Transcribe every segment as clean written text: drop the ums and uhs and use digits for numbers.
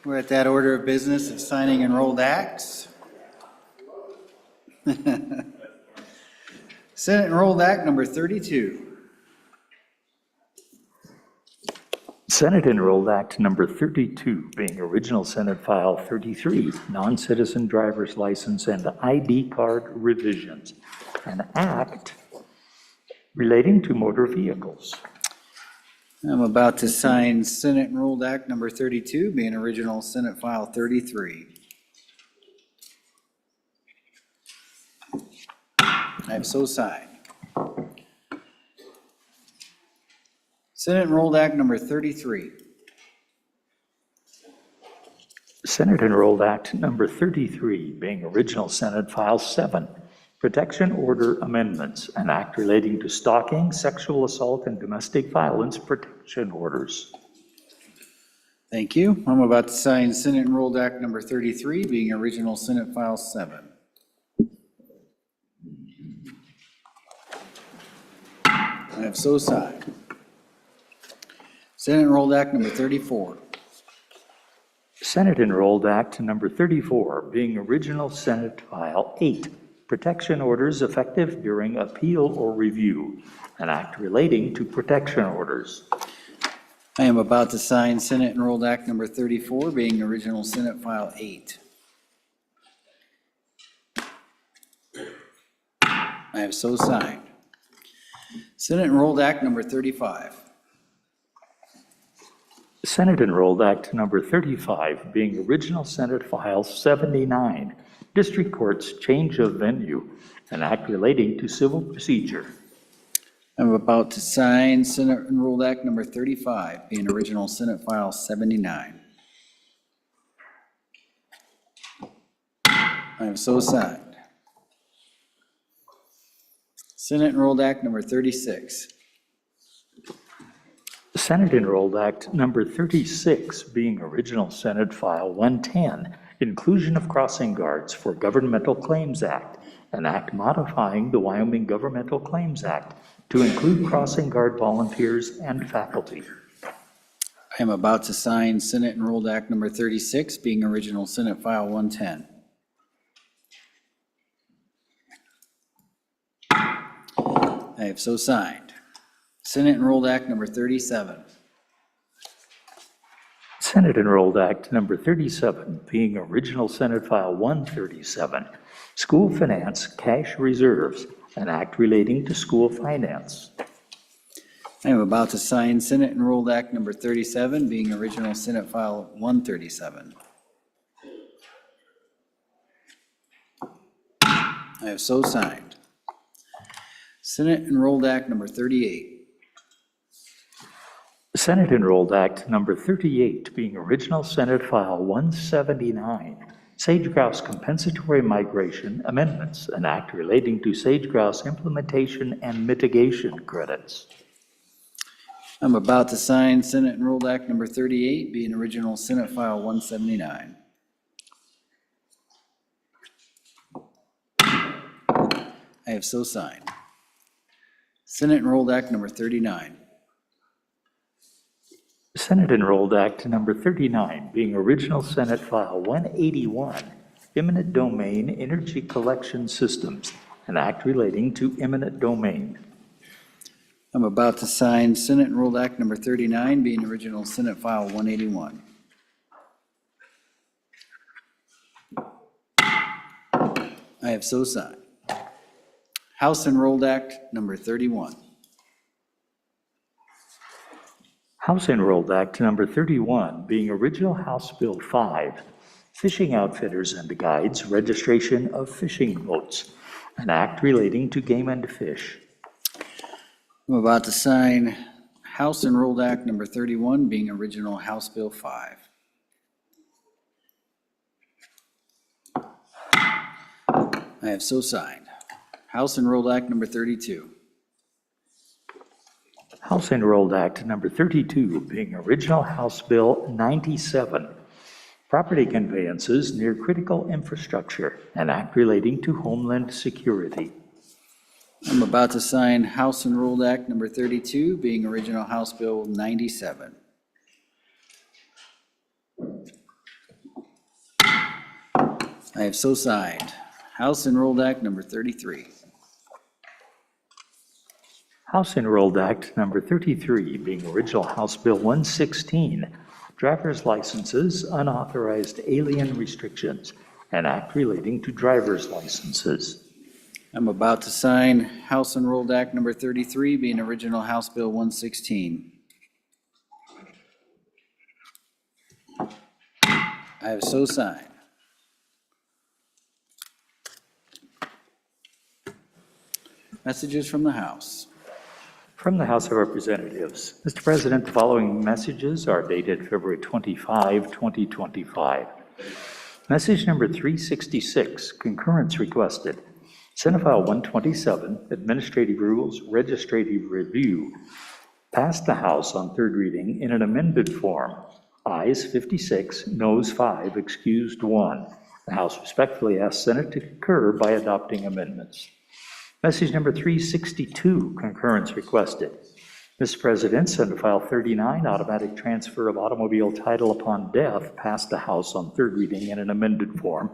We're at that order of business of signing enrolled acts. Senate Enrolled Act number 32. Senate Enrolled Act number 32, being original Senate File 33, non-citizen driver's license and ID card revisions. An act relating to motor vehicles. I'm about to sign Senate Enrolled Act number 32, being original Senate File 33. I have so signed. Senate Enrolled Act number 33. Senate Enrolled Act number 33, being original Senate File 7, Protection Order Amendments, an act relating to stalking, sexual assault, and domestic violence protection orders. Thank you. I'm about to sign Senate Enrolled Act number 33, being original Senate File 7. I have so signed. Senate Enrolled Act number 34. Senate Enrolled Act number 34, being original Senate File 8, Protection Orders effective during appeal or review, an act relating to protection orders. I am about to sign Senate Enrolled Act number 34, being original Senate File 8. I have so signed. Senate Enrolled Act number 35. Senate Enrolled Act number 35, being original Senate File 79, District Court's Change of Venue, an act relating to civil procedure. I'm about to sign Senate Enrolled Act number 35, being original Senate File 79. I have so signed. Senate Enrolled Act number 36. Senate Enrolled Act number 36, being original Senate File 110, Inclusion of Crossing Guards for Governmental Claims Act, an act modifying the Wyoming Governmental Claims Act to include crossing guard volunteers and faculty. I am about to sign Senate Enrolled Act number 36, being original Senate File 110. I have so signed. Senate Enrolled Act number 37. Senate Enrolled Act number 37, being original Senate File 137, School Finance Cash Reserves, an act relating to school finance. I am about to sign Senate Enrolled Act number 37, being original Senate File 137. I have so signed. Senate Enrolled Act number 38. Senate Enrolled Act number 38, being original Senate File 179, Sage Grouse Compensatory Migration Amendments, an act relating to sage grouse implementation and mitigation credits. I'm about to sign Senate Enrolled Act number 38, being original Senate File 179. I have so signed. Senate Enrolled Act number 39. Senate Enrolled Act number 39, being original Senate File 181, Eminent Domain Energy Collection Systems, an act relating to eminent domain. I'm about to sign Senate Enrolled Act number 39, being original Senate File 181. I have so signed. House Enrolled Act number 31. House Enrolled Act number 31, being original House Bill 5, Fishing Outfitters and Guides Registration of Fishing Boats, an act relating to game and fish. I'm about to sign House Enrolled Act number 31, being original House Bill 5. I have so signed. House Enrolled Act number 32. House Enrolled Act number 32, being original House Bill 97, Property Conveyances Near Critical Infrastructure, an act relating to Homeland Security. I'm about to sign House Enrolled Act number 32, being original House Bill 97. I have so signed. House Enrolled Act number 33. House Enrolled Act number 33, being original House Bill 116, driver's licenses, unauthorized alien restrictions, an act relating to driver's licenses. I'm about to sign House Enrolled Act number 33, being original House Bill 116. I have so signed. Messages from the House. From the House of Representatives. Mr. President, the following messages are dated February 25, 2025. Message number 366, concurrence requested. Senate File 127, Administrative Rules Registrative Review, passed the House on third reading in an amended form. Ayes 56, noes 5, excused 1. The House respectfully asks Senate to concur by adopting amendments. Message number 362, concurrence requested. Mr. President, Senate File 39, automatic transfer of automobile title upon death, passed the House on third reading in an amended form.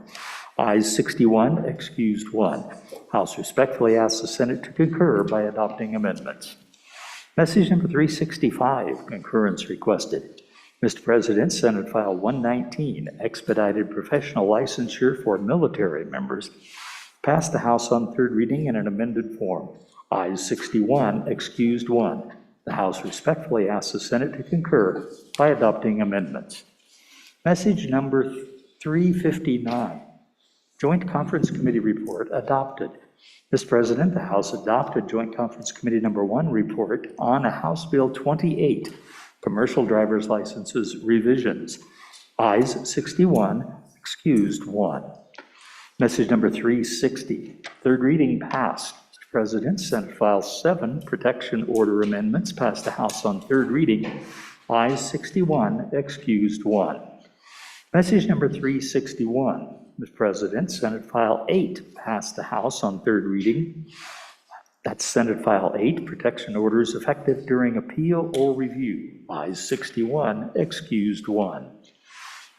Ayes 61, excused 1. House respectfully asks the Senate to concur by adopting amendments. Message number 365, concurrence requested. Mr. President, Senate File 119, expedited professional licensure for military members, passed the House on third reading in an amended form. Ayes 61, excused 1. The House respectfully asks the Senate to concur by adopting amendments. Message number 359, Joint Conference Committee report adopted. Mr. President, the House adopted Joint Conference Committee number 1 report on House Bill 28, commercial driver's licenses revisions. Ayes 61, excused 1. Message number 360, third reading passed. Mr. President, Senate File 7, protection order amendments passed the House on third reading. Ayes 61, excused 1. Message number 361, Mr. President, Senate File 8 passed the House on third reading. That's Senate File 8, protection orders effective during appeal or review. Ayes 61, excused 1.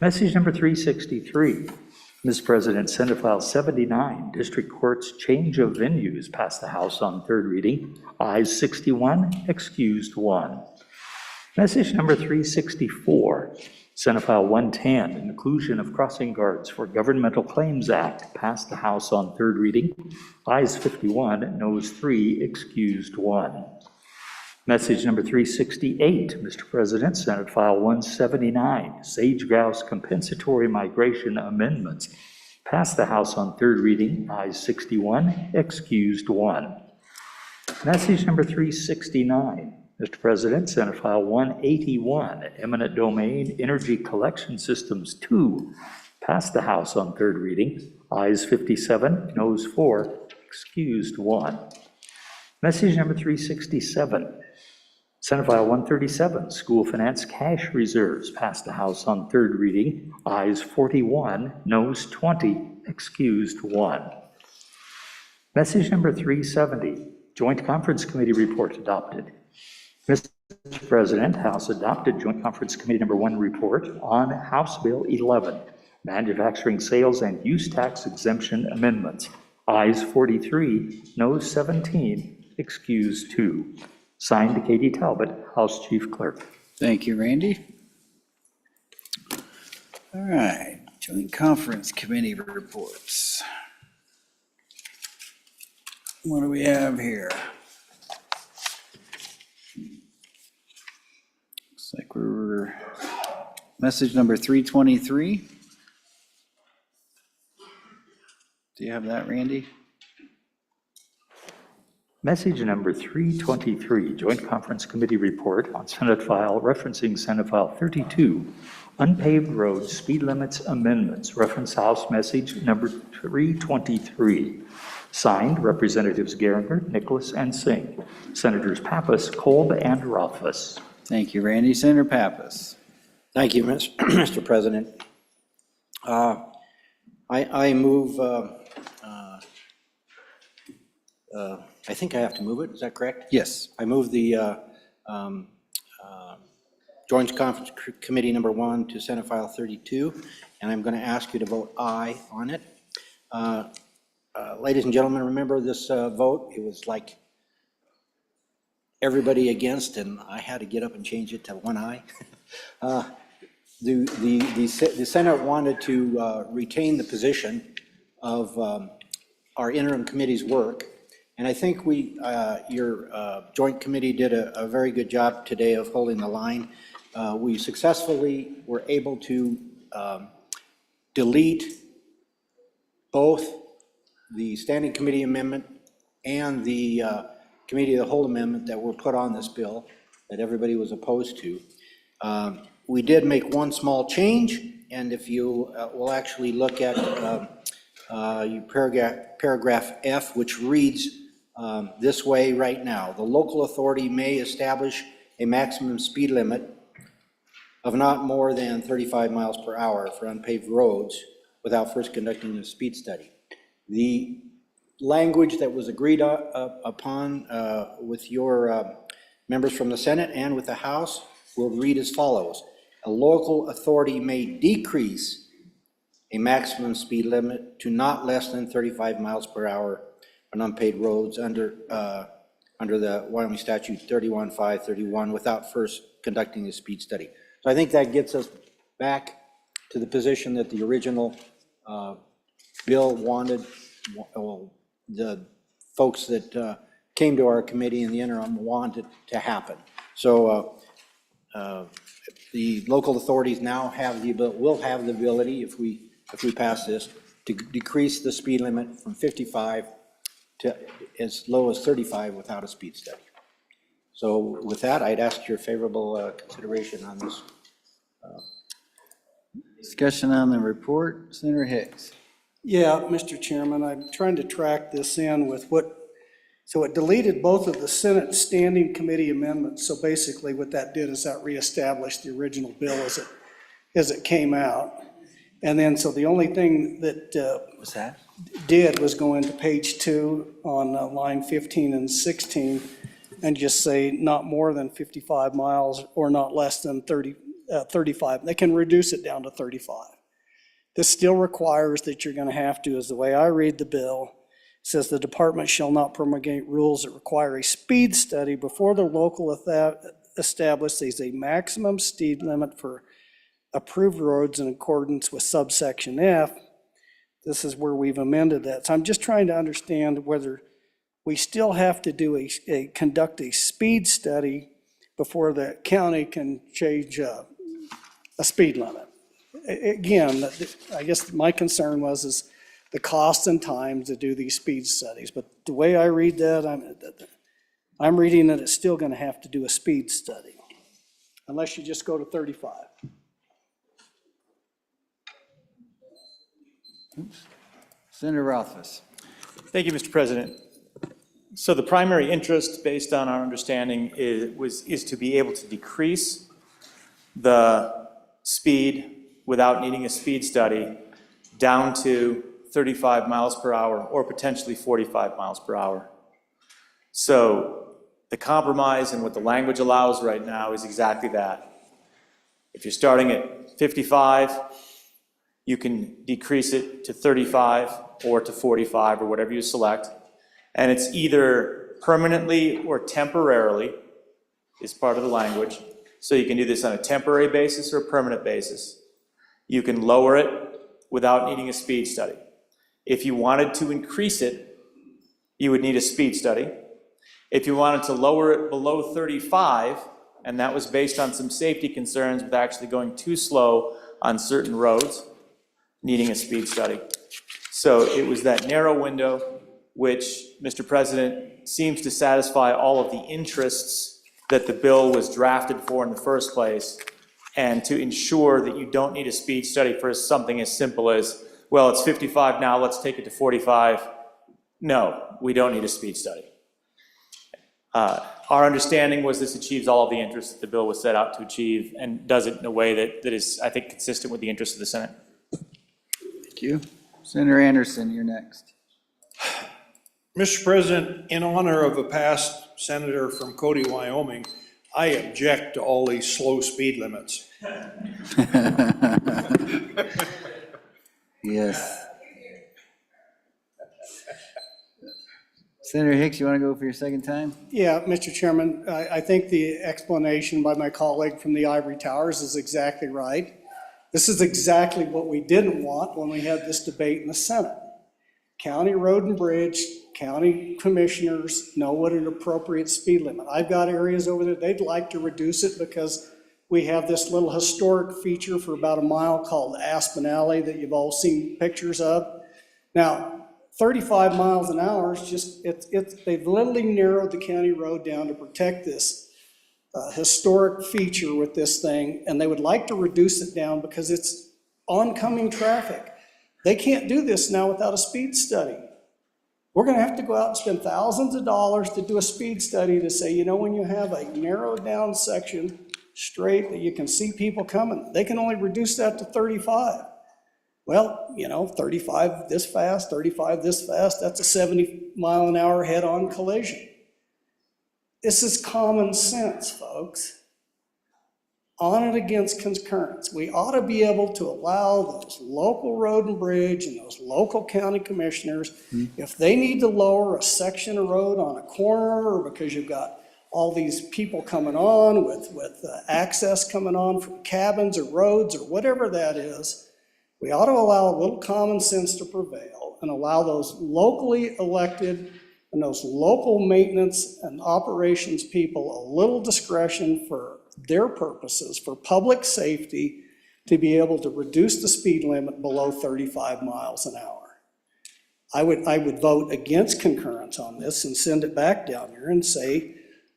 Message number 363, Mr. President, Senate File 79, District Court's change of venues passed the House on third reading. Ayes 61, excused 1. Message number 364, Senate File 110, inclusion of crossing guards for Governmental Claims Act, passed the House on third reading. Ayes 51, noes 3, excused 1. Message number 368, Mr. President, Senate File 179, sage-grouse compensatory migration amendments, passed the House on third reading. Ayes 61, excused 1. Message number 369, Mr. President, Senate File 181, eminent domain energy collection systems 2, passed the House on third reading. Ayes 57, noes 4, excused 1. Message number 367, Senate File 137, school finance cash reserves, passed the House on third reading. Ayes 41, noes 20, excused 1. Message number 370, Joint Conference Committee report adopted. Mr. President, House adopted Joint Conference Committee number 1 report on House Bill 11, manufacturing sales and use tax exemption amendments. Ayes 43, noes 17, excused 2. Signed, Katie Talbot, House Chief Clerk. Thank you, Randy. All right, Joint Conference Committee reports. What do we have here? Looks like we're message number 323. Do you have that, Randy? Message number 323, Joint Conference Committee report on Senate File referencing Senate File 32, unpaved roads speed limits amendments, reference House message number 323. Signed, Representatives Geringer, Nicholas, and Singh. Senators Pappas, Kolb, and Rothfuss. Thank you, Randy. Senator Pappas. Thank you, Mr. President. I move, I think I have to move it, is that correct? Yes. I move the Joint Conference Committee number 1 to Senate File 32, and I'm going to ask you to vote aye on it. Ladies and gentlemen, remember this vote? It was like everybody against, and I had to get up and change it to one aye. The Senate wanted to retain the position of our interim committee's work, and I think your joint committee did a very good job today of holding the line. We successfully were able to delete both the standing committee amendment and the committee of the whole amendment that were put on this bill that everybody was opposed to. We did make one small change, and if you will actually look at paragraph F, which reads this way right now: the local authority may establish a maximum speed limit of not more than 35 miles per hour for unpaved roads without first conducting a speed study. The language that was agreed upon with your members from the Senate and with the House will read as follows: a local authority may decrease a maximum speed limit to not less than 35 miles per hour on unpaved roads under the Wyoming statute 31-531 without first conducting a speed study. So I think that gets us back to the position that the original bill wanted. Well, the folks that came to our committee in the interim wanted to happen. So the local authorities now will have the ability, if we pass this, to decrease the speed limit from 55 to as low as 35 without a speed study. So with that, I'd ask your favorable consideration on this. Discussion on the report, Senator Hicks. Yeah, Mr. Chairman, I'm trying to track this in with so it deleted both of the Senate Standing Committee amendments. So basically what that did is that reestablished the original bill as it came out. And then, so the only thing that did was go into page 2 on line 15 and 16 and just say not more than 55 miles or not less than 35. They can reduce it down to 35. This still requires that you're going to have to, as the way I read the bill, says the department shall not promulgate rules that require a speed study before the local establishes a maximum speed limit for approved roads in accordance with subsection F. This is where we've amended that. So I'm just trying to understand whether we still have to do conduct a speed study before the county can change a speed limit. Again, I guess my concern is the cost and time to do these speed studies. But the way I read that, I'm reading that it's still going to have to do a speed study, unless you just go to 35. Senator Rothfuss. Thank you, Mr. President. So the primary interest, based on our understanding, is to be able to decrease the speed without needing a speed study down to 35 miles per hour or potentially 45 miles per hour. So the compromise and what the language allows right now is exactly that. If you're starting at 55, you can decrease it to 35 or to 45 or whatever you select. And it's either permanently or temporarily is part of the language. So you can do this on a temporary basis or a permanent basis. You can lower it without needing a speed study. If you wanted to increase it, you would need a speed study. If you wanted to lower it below 35, and that was based on some safety concerns with actually going too slow on certain roads, needing a speed study. So it was that narrow window which, Mr. President, seems to satisfy all of the interests that the bill was drafted for in the first place, and to ensure that you don't need a speed study for something as simple as, well, it's 55 now, let's take it to 45. No, we don't need a speed study. Our understanding was this achieves all of the interests that the bill was set out to achieve, and does it in a way that is, I think, consistent with the interests of the Senate. Thank you. Senator Anderson, you're next. Mr. President, in honor of a past senator from Cody, Wyoming, I object to all these slow speed limits. Yes. Senator Hicks, you want to go for your second time? Yeah, Mr. Chairman, I think the explanation by my colleague from the Ivory Towers is exactly right. This is exactly what we didn't want when we had this debate in the Senate. County Road and Bridge, county commissioners know what an appropriate speed limit. I've got areas over there, they'd like to reduce it because we have this little historic feature for about a mile called Aspen Alley that you've all seen pictures of. Now, 35 miles an hour is just, they've literally narrowed the county road down to protect this historic feature with this thing, and they would like to reduce it down because it's oncoming traffic. They can't do this now without a speed study. We're gonna have to go out and spend thousands of dollars to do a speed study to say, you know, when you have a narrowed down section straight that you can see people coming, they can only reduce that to 35. Well, you know, 35 this fast, 35 this fast, that's a 70-mile-an-hour head-on collision. This is common sense, folks. On and against concurrence. We ought to be able to allow those local road and bridge and those local county commissioners, if they need to lower a section of road on a corner or because you've got all these people coming on with access coming on from cabins or roads or whatever that is, we ought to allow a little common sense to prevail and allow those locally elected and those local maintenance and operations people a little discretion for their purposes, for public safety, to be able to reduce the speed limit below 35 miles an hour. I would vote against concurrence on this and send it back down here and say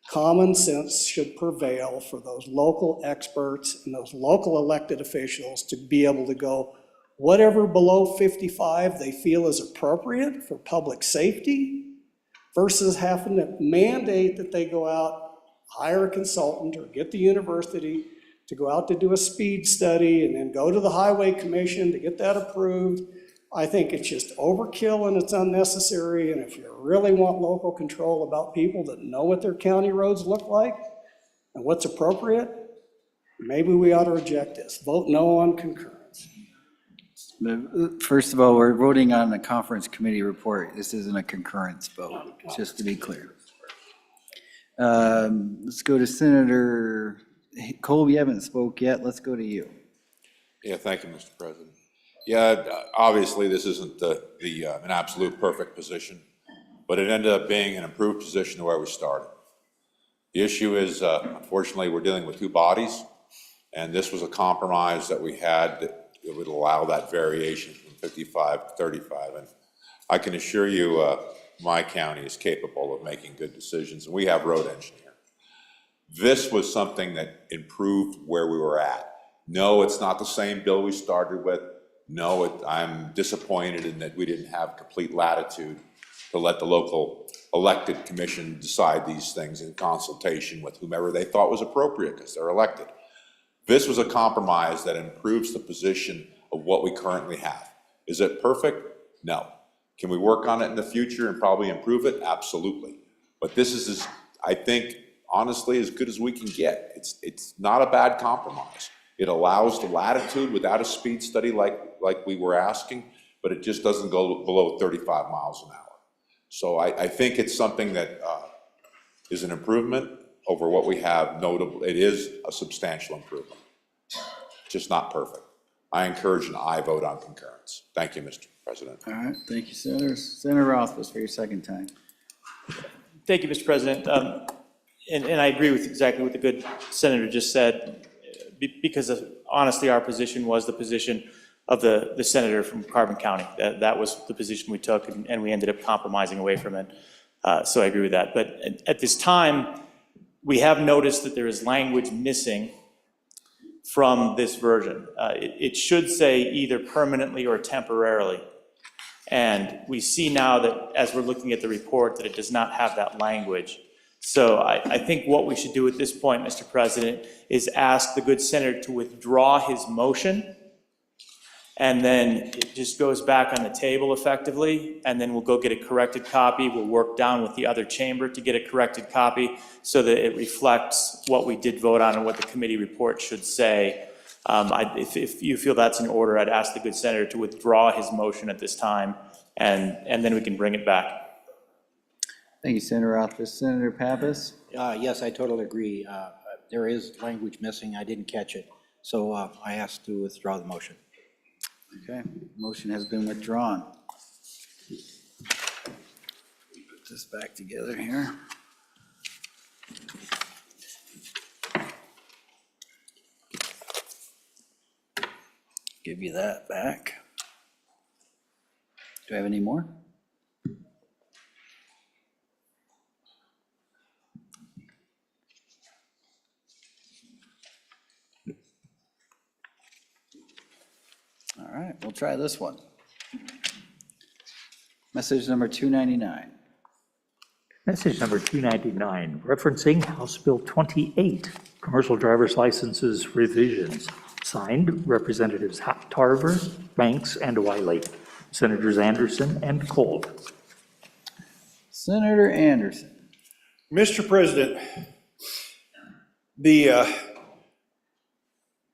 common sense should prevail for those local experts and those local elected officials to be able to go whatever below 55 they feel is appropriate for public safety versus having to mandate that they go out, hire a consultant or get the university to go out to do a speed study and then go to the highway commission to get that approved. I think it's just overkill and it's unnecessary. And if you really want local control about people that know what their county roads look like and what's appropriate, maybe we ought to reject this. Vote no on concurrence. First of all, we're voting on the conference committee report. This isn't a concurrence vote, just to be clear. Let's go to Senator Kolb. You haven't spoke yet. Let's go to you. Yeah, thank you, Mr. President. Yeah, obviously, this isn't an absolute perfect position, but it ended up being an improved position to where we started. The issue is, unfortunately, we're dealing with two bodies, and this was a compromise that we had that would allow that variation from 55 to 35. And I can assure you, my county is capable of making good decisions, and we have road engineer. This was something that improved where we were at. No, it's not the same bill we started with. No, I'm disappointed in that we didn't have complete latitude to let the local elected commission decide these things in consultation with whomever they thought was appropriate because they're elected. This was a compromise that improves the position of what we currently have. Is it perfect? No. Can we work on it in the future and probably improve it? Absolutely. But this is, I think, honestly, as good as we can get. It's not a bad compromise. It allows the latitude without a speed study like we were asking, but it just doesn't go below 35 miles an hour. So I think it's something that is an improvement over what we have. Notable, it is a substantial improvement, just not perfect. I encourage an aye vote on concurrence. Thank you, Mr. President. All right, thank you, Senator. Senator Rothfuss for your second time. Thank you, Mr. President. And I agree with exactly what the good senator just said, because honestly, our position was the position of the senator from Carbon County. That was the position we took, and we ended up compromising away from it. So I agree with that. But at this time, we have noticed that there is language missing from this version. It should say either permanently or temporarily. And we see now that as we're looking at the report that it does not have that language. So I think what we should do at this point, Mr. President, is ask the good senator to withdraw his motion and then it just goes back on the table effectively, and then we'll go get a corrected copy. We'll work down with the other chamber to get a corrected copy so that it reflects what we did vote on and what the committee report should say. If you feel that's in order, I'd ask the good senator to withdraw his motion at this time, and then we can bring it back. Thank you, Senator Rothfuss. Senator Pappas? Yes, I totally agree. There is language missing. I didn't catch it. So I ask to withdraw the motion. Okay, motion has been withdrawn. Put this back together here. Give you that back. Do I have any more? All right, we'll try this one. Message number 299. Message number 299, referencing House Bill 28, commercial driver's licenses revisions. Signed, Representatives Tarver, Banks, and Wiley. Senators Anderson and Cole. Senator Anderson. Mr. President,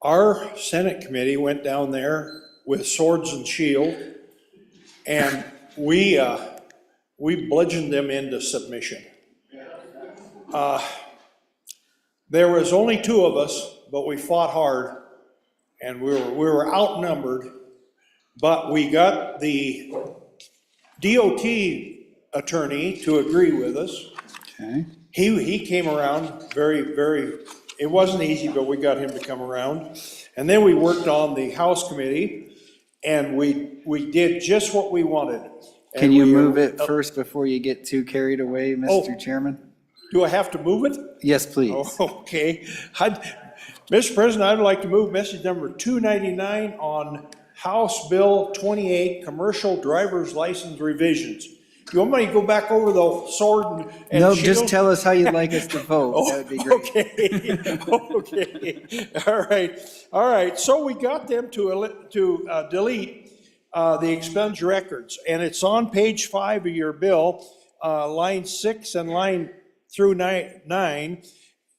our Senate committee went down there with swords and shield, and we bludgeoned them into submission. There was only 2 of us, but we fought hard, and we were outnumbered, but we got the DOT attorney to agree with us. Okay. He came around very, it wasn't easy, but we got him to come around. And then we worked on the House committee, and we did just what we wanted. Can And you we- move it first before you get too carried away, Mr. Chairman? Do I have to move it? Yes, please. Oh, okay. Mr. President, I'd like to move message number 299 on House Bill 28, commercial driver's license revisions. You want me to go back over the sword and No, shield? just tell us how you'd like us to vote. That would be great. Okay, all right. So we got them to delete the expunge records, and it's on page 5 of your bill, line 6 and line through 9.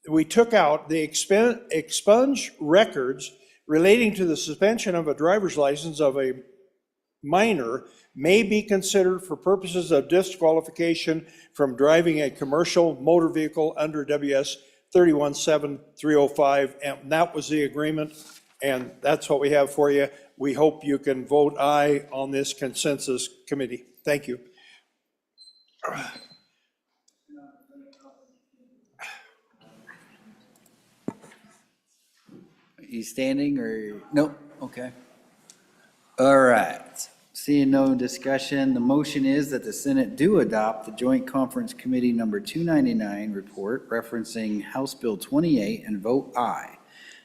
We took out the expunge records relating to the suspension of a driver's license of a minor may be considered for purposes of disqualification from driving a commercial motor vehicle under WS 317305, and that was the agreement, and that's what we have for you. We hope you can vote aye on this consensus committee. Thank you. You standing or, nope, okay. All right, seeing no discussion, the motion is that the Senate do adopt the Joint Conference Committee number 299 report referencing House Bill 28 and vote aye.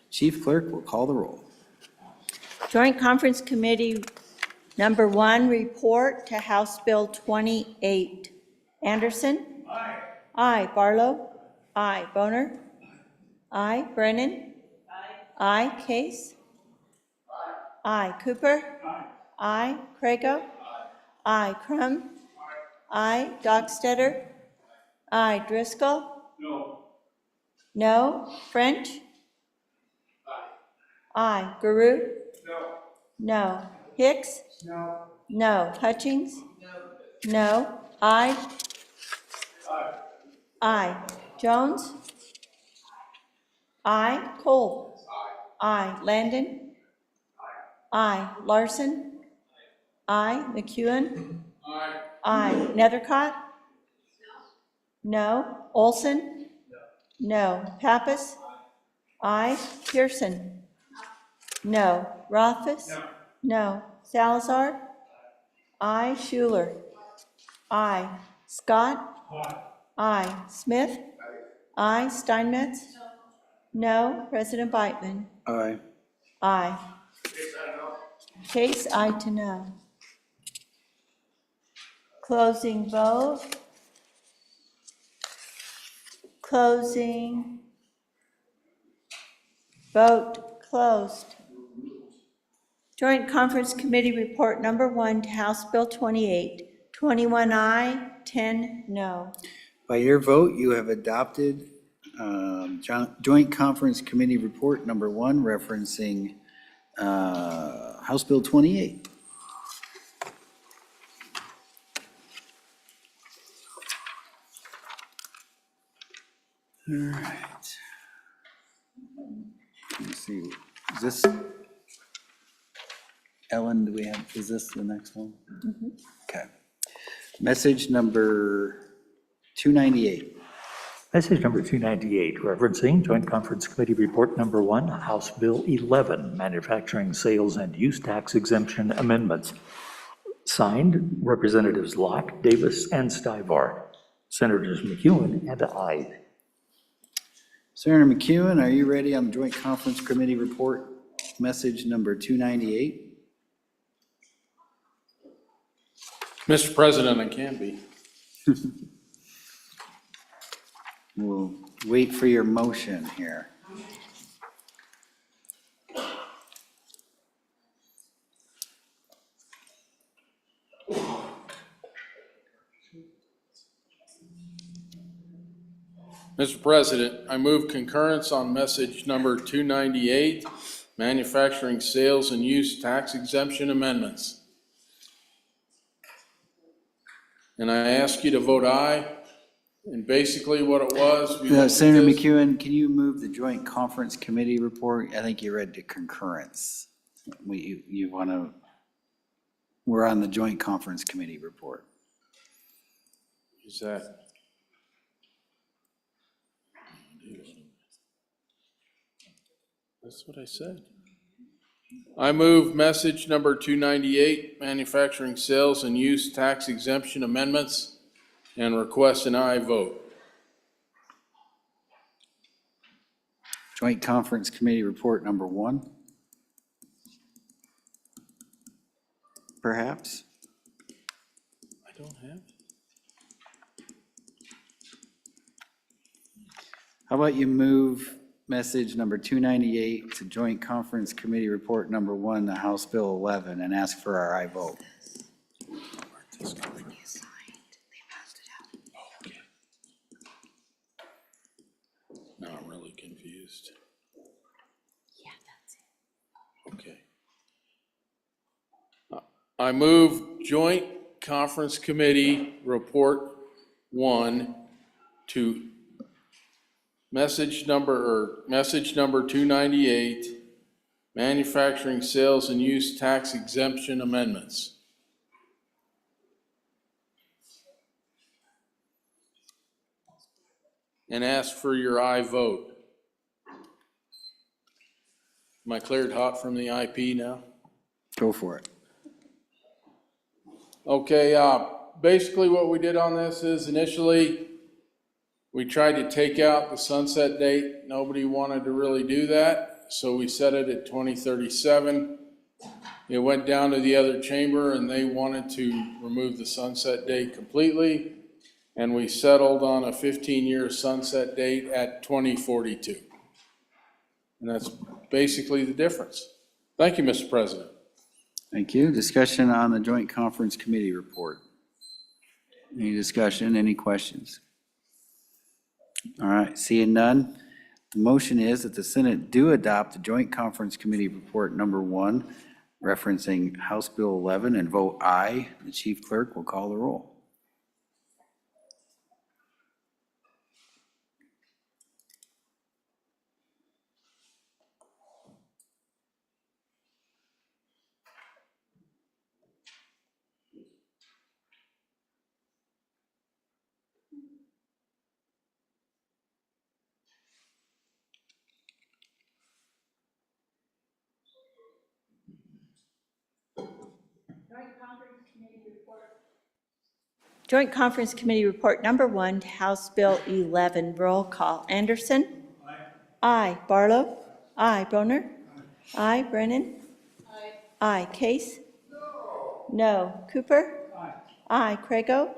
Chief Clerk will call the roll. Joint Conference Committee number 1 report to House Bill 28. Anderson? Aye. Aye. Barlow? Aye. Boner? Aye. Brennan? Aye. Case? Aye. Cooper? Aye. Crago? Aye. Crum? Aye. Dockstetter? Aye. Driscoll? No. No. French? Aye. Garut? No. No. Hicks? No. No. Hutchings? No. No. Aye. Aye. Aye. Jones? Aye. Cole? Aye. Landon? Aye. Larson? Aye. McEwen? Aye. Aye. Nethercott? No. Olson? No. Pappas? Aye. Pearson? No. Rothfuss? No. Salazar? Aye. Schuler? Aye. Scott? Aye. Smith? Aye. Steinmetz? No. President Beitman? Aye. Aye. Case aye to no. Closing vote. Closing. Vote closed. Joint Conference Committee Report Number 1 to House Bill 28, 21 aye, 10 no. By your vote, you have adopted Joint Conference Committee Report Number 1 referencing House Bill 28. All right. Let's see, is this, Ellen, do we have, is this the next one? Okay. Message number 298. Message number 298, referencing Joint Conference Committee Report Number 1, House Bill 11, Manufacturing Sales and Use Tax Exemption Amendments. Signed, Representatives Locke, Davis, and Stivar. Senators McEwen and I. Senator McEwen, are you ready on the Joint Conference Committee Report, message number 298? Mr. President, I can be. We'll wait for your motion here. Mr. President, I move concurrence on message number 298, manufacturing sales and use tax exemption amendments. And I ask you to vote aye. And basically what it was. Senator McEwen, can you move the Joint Conference Committee Report? I think you read to concurrence. You want to, we're on the Joint Conference Committee Report. Is that? That's what I said. I move message number 298, manufacturing sales and use tax exemption amendments, and request an aye vote. Joint Conference Committee Report Number 1. Perhaps? I don't have it. How about you move message number 298 to Joint Conference Committee Report Number 1 to House Bill 11 and ask for our aye vote? Now I'm really confused. Yeah, that's it. Okay. I move Joint Conference Committee Report 1 to message number 298, manufacturing sales and use tax exemption amendments. And ask for your aye vote. Am I cleared hot from the IP now? Go for it. Okay, basically what we did on this is initially, we tried to take out the sunset date. Nobody wanted to really do that, so we set it at 2037. It went down to the other chamber and they wanted to remove the sunset date completely. And we settled on a 15-year sunset date at 2042. And that's basically the difference. Thank you, Mr. President. Thank you. Discussion on the Joint Conference Committee Report. Any discussion, any questions? All right, seeing none, the motion is that the Senate do adopt the Joint Conference Committee Report Number 1 referencing House Bill 11 and vote aye. The Chief Clerk will call the roll. Joint Conference Committee Report Number 1 to House Bill 11. Roll call. Anderson? Aye. Barlow? Aye. Broner? Aye. Brennan? Aye. Case? No. Cooper? Aye. Crago?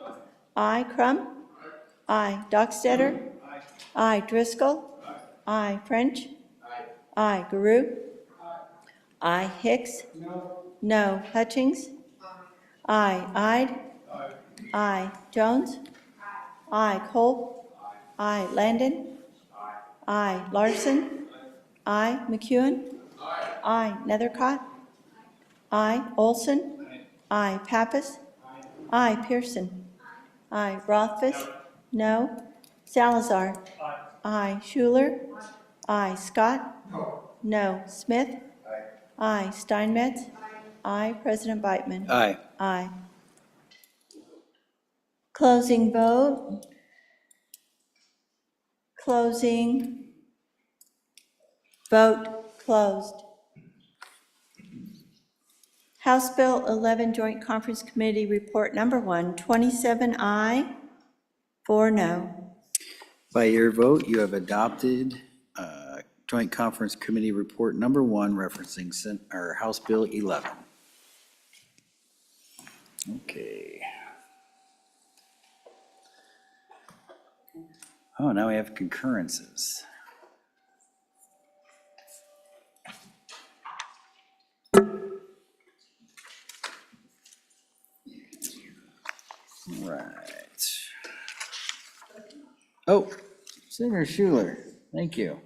Aye. Crum? Aye. Dockstetter? Aye. Driscoll? Aye. French? Aye. Guru? Aye. Hicks? No. No. Hutchings? Aye. Ide? Aye. Jones? Aye. Kolb? Aye. Landon? Aye. Larson? Aye. McEwen? Aye. Nethercott? Aye. Olson? Aye. Pappas? Aye. Pearson? Aye. Rothfuss? No. Salazar? Aye. Schuler? Aye. Scott? No. Smith? Aye. Steinmetz? Aye. President Beitman? Aye. Aye. Closing vote. Closing. Vote closed. House Bill 11 Joint Conference Committee Report Number 1, 27 aye, 4 no. By your vote, you have adopted Joint Conference Committee Report Number 1 referencing House Bill 11. Okay. Oh, now we have concurrences. Right. Oh, Senator Schuler, thank you.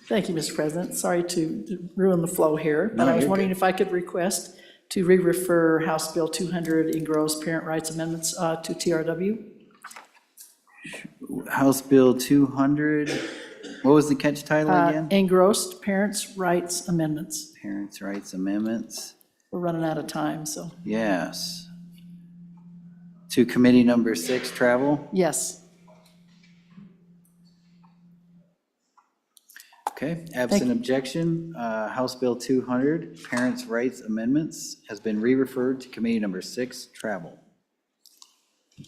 Thank you, Mr. President. Sorry to ruin the flow here, but No, I was you're wondering good. if I could request to re-refer House Bill 200 engrossed parent rights amendments to TRW. House Bill 200, what was the catch title again? Engrossed parents' rights amendments. Parents' Rights Amendments, We're running out of time, so yes. To Committee Number 6, Travel, yes. okay. Absent objection, House Bill 200, Parents' Rights Amendments has been re-referred to Committee Number 6, Travel. Do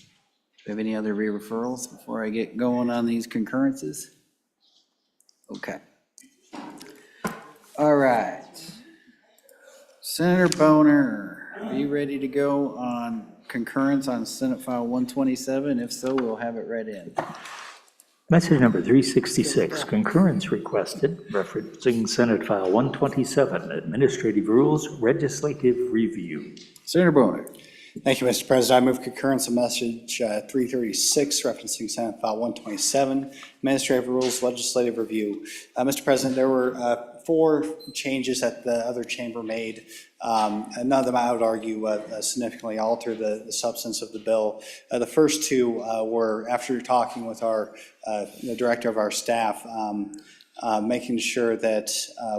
we have any other re-referrals before I get going on these concurrences? Okay. All right. Senator Boner, are you ready to go on concurrence on Senate File 127? If so, we'll have it read in. Message number 366, concurrence requested, referencing Senate File 127, Administrative Rules, Legislative Review. Senator Boner. Thank you, Mr. President. I move concurrence of message 336, referencing Senate File 127, Administrative Rules Legislative Review. Mr. President, there were 4 changes that the other chamber made. And none of them, I would argue, significantly alter the substance of the bill. The first 2 were, after talking with the director of our staff, making sure that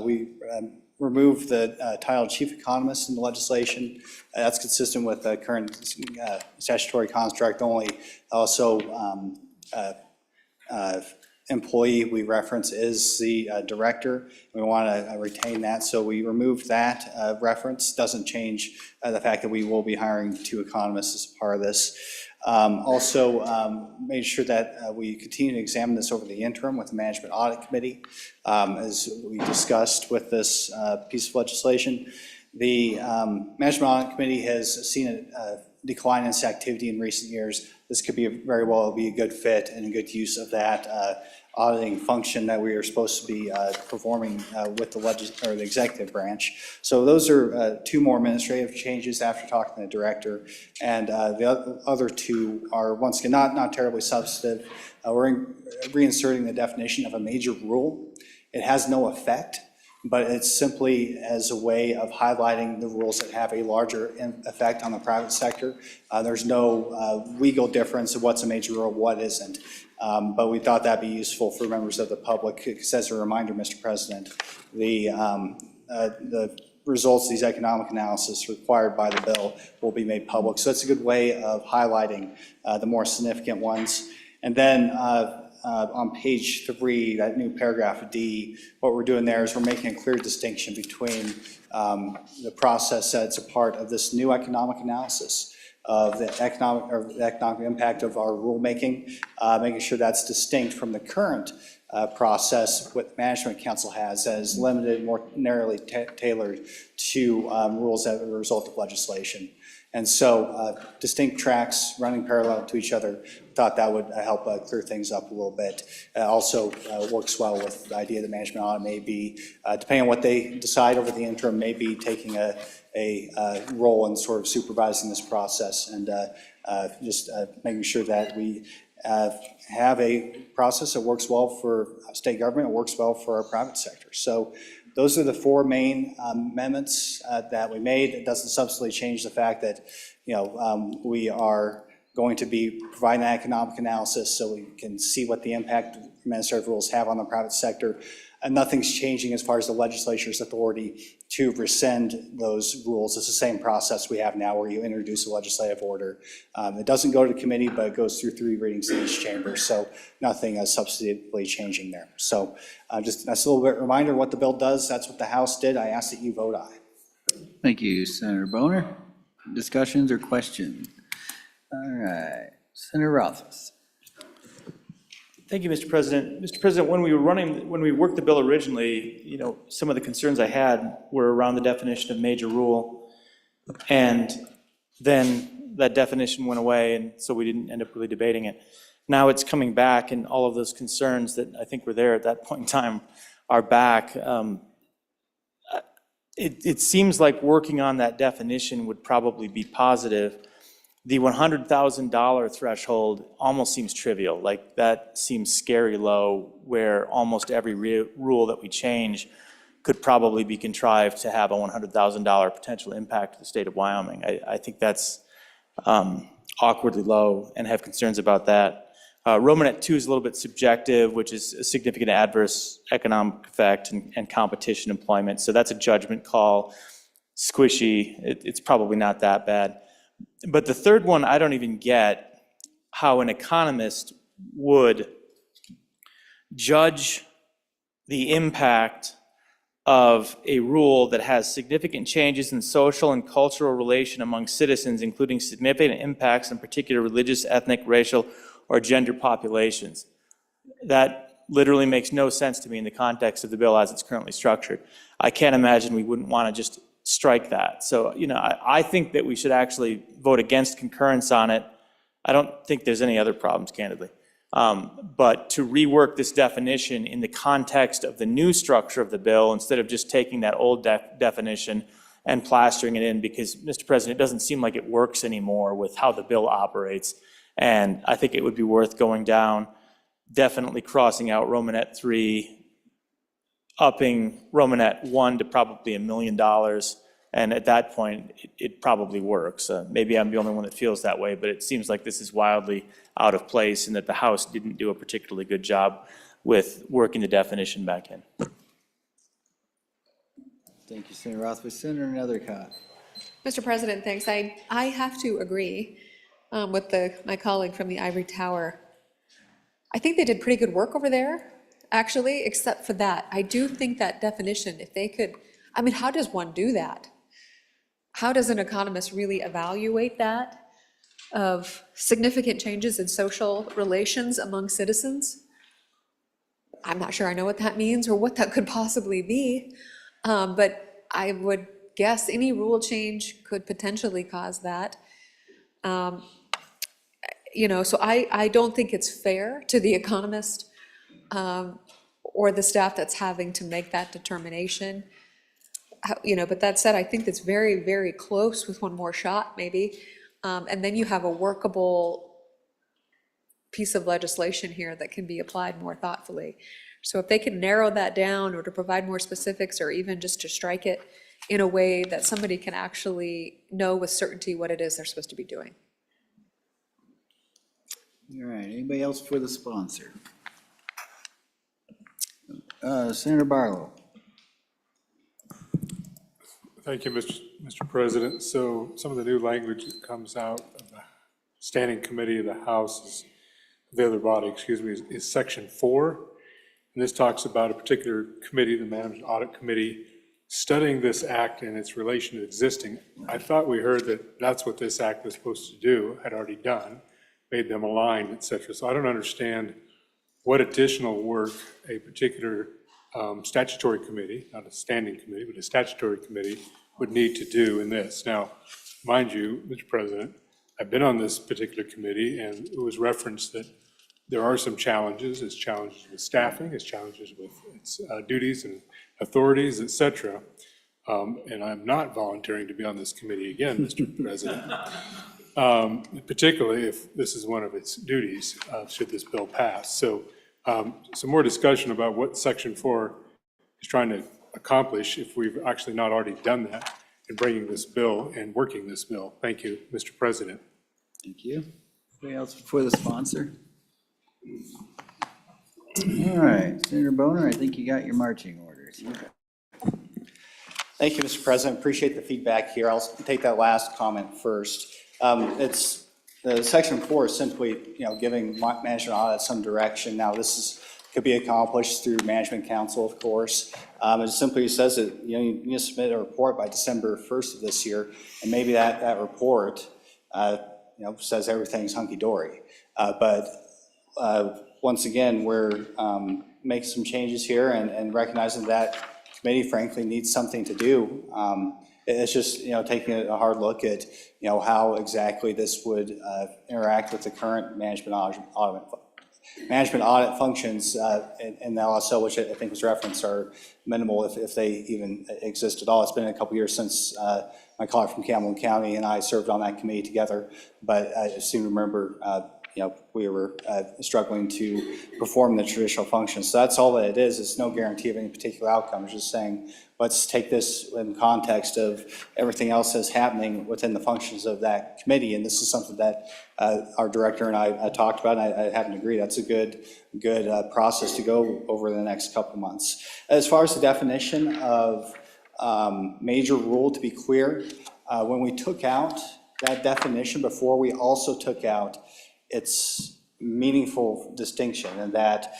we remove the title Chief Economist in the legislation. That's consistent with the current statutory construct only. Also, employee we reference is the director. We want to retain that, so we removed that reference. Doesn't change the fact that we will be hiring 2 economists as part of this. Also, made sure that we continue to examine this over the interim with the Management Audit Committee. As we discussed with this piece of legislation, the Management Audit Committee has seen a decline in its activity in recent years. This could be very well be a good fit and a good use of that auditing function that we are supposed to be performing with the executive branch. So those are 2 more administrative changes after talking to the director. And the other 2 are, once again, not terribly substantive. We're reinserting the definition of a major rule. It has no effect, but it's simply as a way of highlighting the rules that have a larger effect on the private sector. There's no legal difference of what's a major rule, what isn't. But we thought that'd be useful for members of the public, because as a reminder, Mr. President, the results of these economic analysis required by the bill will be made public. So it's a good way of highlighting the more significant ones. And then on page 3, that new paragraph D, what we're doing there is we're making a clear distinction between the process that's a part of this new economic analysis of the economic impact of our rulemaking, making sure that's distinct from the current process what the Management Council has that is limited, more narrowly tailored to rules that are a result of legislation. And so distinct tracks running parallel to each other, thought that would help clear things up a little bit. Also works well with the idea that management audit may be, depending on what they decide over the interim, may be taking a role in sort of supervising this process and just making sure that we have a process that works well for state government, it works well for our private sector. So those are the four main amendments that we made. It doesn't substantially change the fact that, we are going to be providing that economic analysis so we can see what the impact administrative rules have on the private sector. And nothing's changing as far as the legislature's authority to rescind those rules. It's the same process we have now where you introduce a legislative order. It doesn't go to committee, but it goes through 3 readings in each chamber. So nothing is substantively changing there. So just that's a little bit reminder of what the bill does. That's what the House did. I ask that you vote aye. Thank you, Senator Boner. Discussions or questions? All right, Senator Rothfuss. Thank you, Mr. President. Mr. President, when we worked the bill originally, some of the concerns I had were around the definition of major rule. And then that definition went away, and so we didn't end up really debating it. Now it's coming back, and all of those concerns that I think were there at that point in time are back. It seems like working on that definition would probably be positive. The $100,000 threshold almost seems trivial. Like, that seems scary low, where almost every rule that we change could probably be contrived to have a $100,000 potential impact to the state of Wyoming. I think that's awkwardly low and have concerns about that. Romanet 2 is a little bit subjective, which is a significant adverse economic effect and competition employment. So that's a judgment call, squishy. It's probably not that bad. But the third one, I don't even get how an economist would judge the impact of a rule that has significant changes in social and cultural relation among citizens, including significant impacts on particular religious, ethnic, racial, or gender populations. That literally makes no sense to me in the context of the bill as it's currently structured. I can't imagine we wouldn't want to just strike that. So, I think that we should actually vote against concurrence on it. I don't think there's any other problems, candidly. But to rework this definition in the context of the new structure of the bill, instead of just taking that old definition and plastering it in, because, Mr. President, it doesn't seem like it works anymore with how the bill operates. And I think it would be worth going down, definitely crossing out Romanet 3, upping Romanet 1 to probably $1 million. And at that point, it probably works. Maybe I'm the only one that feels that way, but it seems like this is wildly out of place and that the House didn't do a particularly good job with working the definition back in. Thank you, Senator Rothfuss. Senator Nethercott. Mr. President, thanks. I have to agree with my colleague from the Ivory Tower. I think they did pretty good work over there, actually, except for that. I do think that definition, if they could, how does one do that? How does an economist really evaluate that of significant changes in social relations among citizens? I'm not sure I know what that means or what that could possibly be, but I would guess any rule change could potentially cause that. So I don't think it's fair to the economist or the staff that's having to make that determination. But that said, I think it's very, very close with one more shot, maybe. And then you have a workable piece of legislation here that can be applied more thoughtfully. So if they can narrow that down or to provide more specifics or even just to strike it in a way that somebody can actually know with certainty what it is they're supposed to be doing. All right, anybody else for the sponsor? Senator Barlow. Thank you, Mr. President. So some of the new language that comes out of the Standing Committee of the House, the other body, is Section 4. And this talks about a particular committee, the Management Audit Committee, studying this act and its relation to existing. I thought we heard that that's what this act was supposed to do, had already done, made them align, et cetera. So I don't understand what additional work a particular statutory committee, not a standing committee, but a statutory committee would need to do in this. Now, mind you, Mr. President, I've been on this particular committee, and it was referenced that there are some challenges. It's challenges with staffing, it's challenges with its duties and authorities, et cetera. And I'm not volunteering to be on this committee again, Mr. President. Particularly if this is one of its duties, should this bill pass. So some more discussion about what Section 4 is trying to accomplish if we've actually not already done that in bringing this bill and working this bill. Thank you, Mr. President. Thank you. Anybody else before the sponsor? All right, Senator Boner, I think you got your marching orders. Thank you, Mr. President. Appreciate the feedback here. I'll take that last comment first. It's, Section 4 is simply, giving management audit some direction. Now, could be accomplished through Management Council, of course. It simply says that, you need to submit a report by December 1st of this year, and maybe that report, says everything's hunky-dory. But once again, we're making some changes here and recognizing that committee frankly needs something to do. It's just, taking a hard look at, how exactly this would interact with the current management audit functions in the LSO, which I think was referenced, are minimal if they even exist at all. It's been a couple years since my colleague from Campbell County and I served on that committee together, but I seem to remember we were struggling to perform the traditional functions. So that's all that it is. It's no guarantee of any particular outcome. It's just saying, let's take this in context of everything else that's happening within the functions of that committee. And this is something that our director and I talked about, and I happen to agree that's a good process to go over the next couple of months. As far as the definition of major rule, to be clear, when we took out that definition before, we also took out its meaningful distinction, and that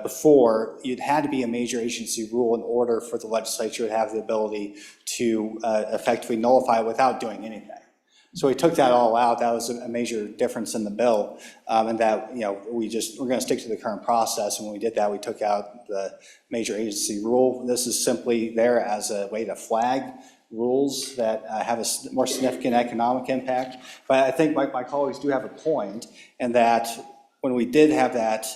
before, you'd had to be a major agency rule in order for the legislature to have the ability to effectively nullify it without doing anything. So we took that all out. That was a major difference in the bill, and that, we're going to stick to the current process. And when we did that, we took out the major agency rule. This is simply there as a way to flag rules that have a more significant economic impact. But I think my colleagues do have a point, and that when we did have that,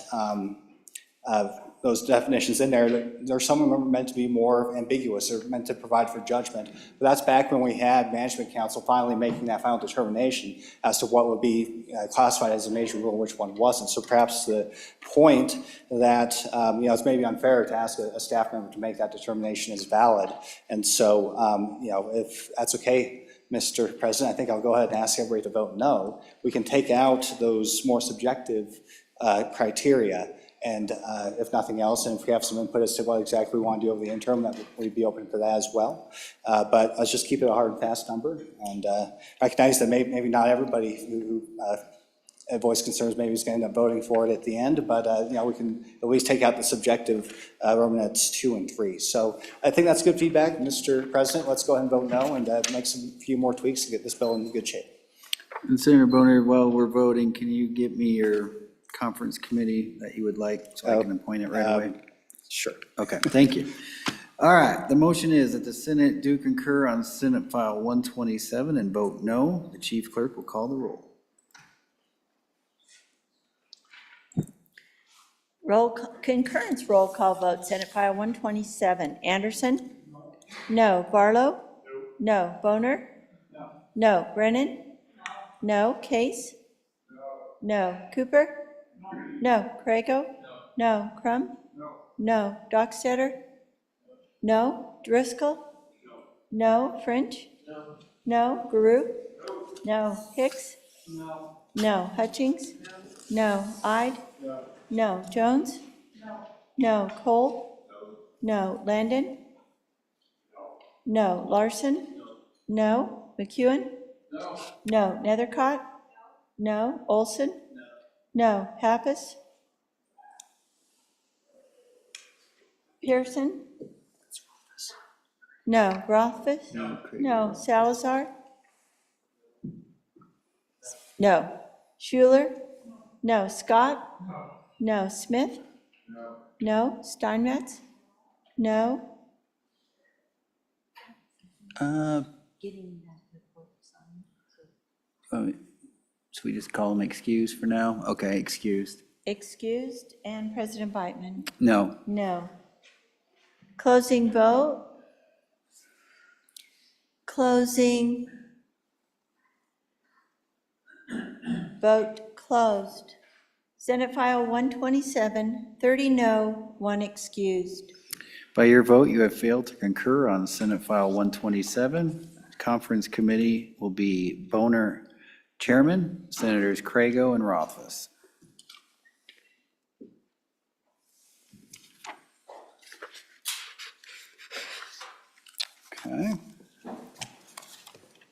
those definitions in there, some of them are meant to be more ambiguous. They're meant to provide for judgment. But that's back when we had Management Council finally making that final determination as to what would be classified as a major rule and which one wasn't. So perhaps the point that, it's maybe unfair to ask a staff member to make that determination is valid. And so, if that's okay, Mr. President, I think I'll go ahead and ask everybody to vote no. We can take out those more subjective criteria. And if nothing else, and if we have some input as to what exactly we want to do over the interim, that we'd be open for that as well. But let's just keep it a hard and fast number, and recognize that maybe not everybody who voiced concerns maybe is going to end up voting for it at the end, but we can at least take out the subjective Romanets 2 and 3. So I think that's good feedback, Mr. President. Let's go ahead and vote no, and make some few more tweaks to get this bill in good shape. And Senator Boner, while we're voting, can you give me your conference committee that you would like, so I can appoint it right away? Sure. Okay, thank you. All right, the motion is that the Senate do concur on Senate File 127 and vote no. The chief clerk will call the roll. Concurrence roll call vote, Senate File 127. Anderson? No. Barlow? No. Boner? No. Brennan? No. Case? No. Cooper? No. Crago? No. Crum? No. Dockstader? No. Driscoll? No. French? No. Guru? No. Hicks? No. Hutchings? No. Ide? No. Jones? No. Cole? No. Landon? No. Larson? No. McEwen? No. Nethercott? No. Olson? No. Pappas? Pearson? No. Rothfuss? No. Salazar? No. Schuler? No. Scott? No. Smith? No. Steinmetz? No. Uh, Should we just call them excused for now? Okay, excused. Excused. And President Beitman? No. No. Closing vote? Closing. Vote closed. Senate File 127, 30 no, 1 excused. By your vote, you have failed to concur on Senate File 127. Conference Committee will be Boner Chairman, Senators Crago and Rothfuss. Okay.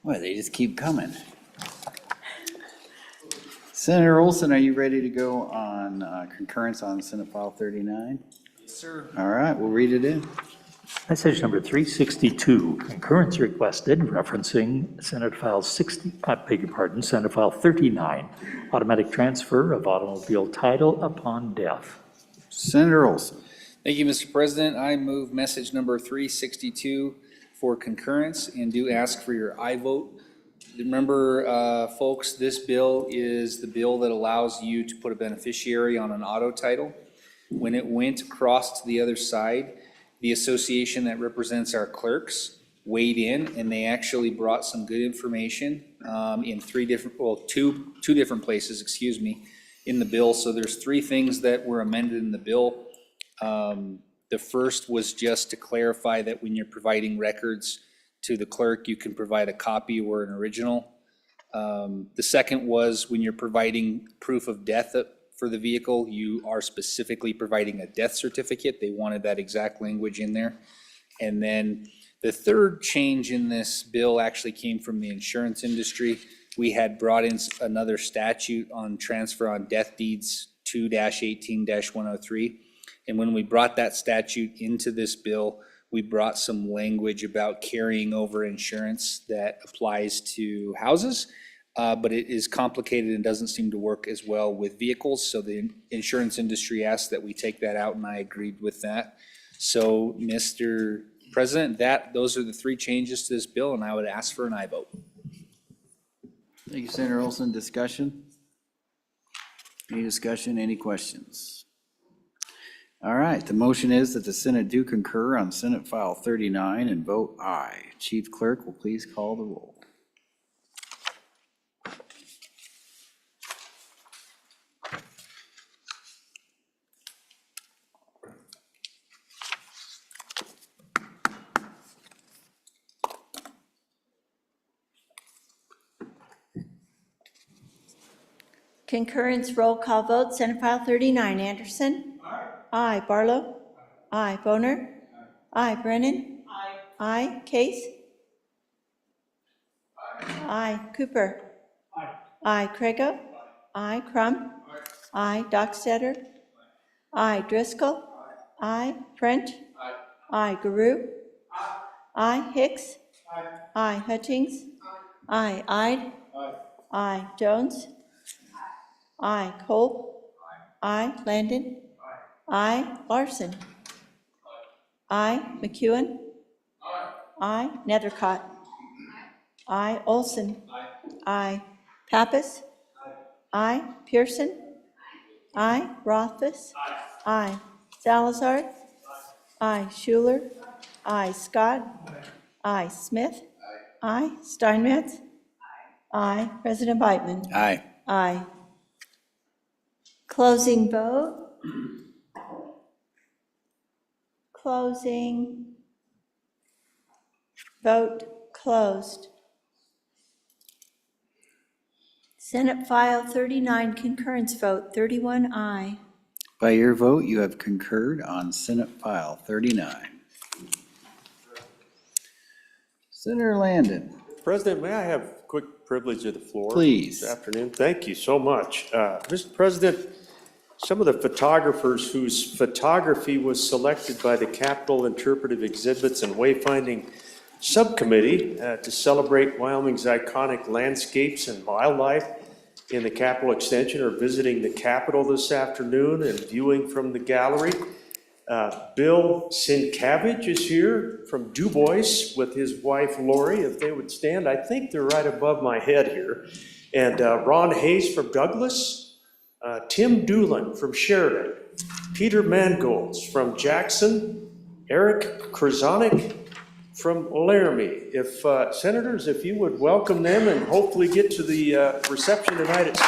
Boy, they just keep coming. Senator Olson, are you ready to go on concurrence on Senate File 39? Yes, sir. All right, we'll read it in. Message number 362, concurrence requested referencing Senate File 60, I beg your pardon, Senate File 39, automatic transfer of automobile title upon death. Senator Olson. Thank you, Mr. President. I move message number 362 for concurrence and do ask for your aye vote. Remember, folks, this bill is the bill that allows you to put a beneficiary on an auto title. When it went across to the other side, the association that represents our clerks weighed in, and they actually brought some good information in two different places, excuse me, in the bill. So there's 3 things that were amended in the bill. The first was just to clarify that when you're providing records to the clerk, you can provide a copy or an original. The second was when you're providing proof of death for the vehicle, you are specifically providing a death certificate. They wanted that exact language in there. And then the third change in this bill actually came from the insurance industry. We had brought in another statute on transfer on death deeds 2-18-103. And when we brought that statute into this bill, we brought some language about carrying over insurance that applies to houses. But it is complicated and doesn't seem to work as well with vehicles. So the insurance industry asked that we take that out, and I agreed with that. So, Mr. President, those are the 3 changes to this bill, and I would ask for an aye vote. Thank you, Senator Olson. Discussion? Any discussion, any questions? All right, the motion is that the Senate do concur on Senate File 39 and vote aye. Chief Clerk will please call the roll. Concurrence roll call vote, Senate File 39, Anderson? Aye. Barlow? Aye. Boner? Aye. Brennan? Aye. Case? Aye. Cooper? Aye. Crago? Aye. Crum? Aye. Dockstader? Aye. Driscoll? Aye. French? Aye. Guru? Aye. Hicks? Aye. Hutchings? Aye. Ide? Aye. Jones? Aye. Kolb? Aye. Landon? Aye. Larson? Aye. McEwen? Aye. Nethercott? Aye. Olson? Aye. Pappas? Aye. Pearson? Aye. Rothfuss? Aye. Salazar? Aye. Schuler? Aye. Scott? Aye. Smith? Aye. Steinmetz? Aye. President Beitman? Aye. Aye. Closing vote. Closing. Vote closed. Senate File 39 concurrence vote, 31 aye. By your vote, you have concurred on Senate File 39. Senator Landon. President, may I have quick privilege of the floor? Please. This afternoon. Thank you so much. Mr. President, some of the photographers whose photography was selected by the Capitol Interpretive Exhibits and Wayfinding Subcommittee to celebrate Wyoming's iconic landscapes and wildlife in the Capitol Extension are visiting the Capitol this afternoon and viewing from the gallery. Bill Sienkiewicz is here from Du Bois with his wife Lori. If they would stand, I think they're right above my head here. And Ron Hayes from Douglas, Tim Doolin from Sheridan, Peter Mangolds from Jackson, Eric Krasanik from Laramie. If, senators, if you would welcome them and hopefully get to the reception tonight at 6.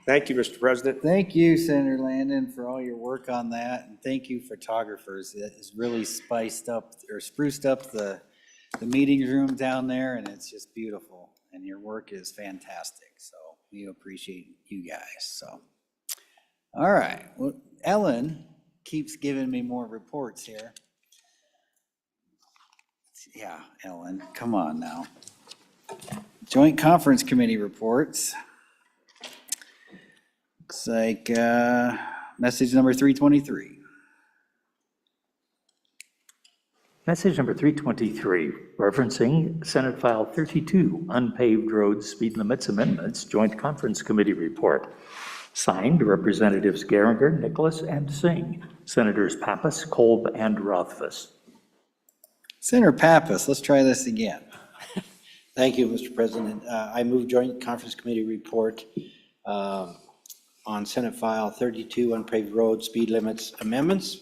Thank you, Mr. President. Thank you, Senator Landon, for all your work on that, and thank you, photographers. It has really spiced up or spruced up the meeting room down there, and it's just beautiful. And your work is fantastic, so we appreciate you guys. So, all right. Well, Ellen keeps giving me more reports here. Yeah, Ellen, come on now. Joint Conference Committee reports. Looks like message number 323. Message number 323, referencing Senate File 32, Unpaved Roads Speed Limits Amendments, Joint Conference Committee Report. Signed, Representatives Geringer, Nicholas, and Singh, Senators Pappas, Kolb, and Rothfuss. Senator Pappas, let's try this again. Thank you, Mr. President. I move Joint Conference Committee report on Senate File 32, Unpaved Road Speed Limits Amendments,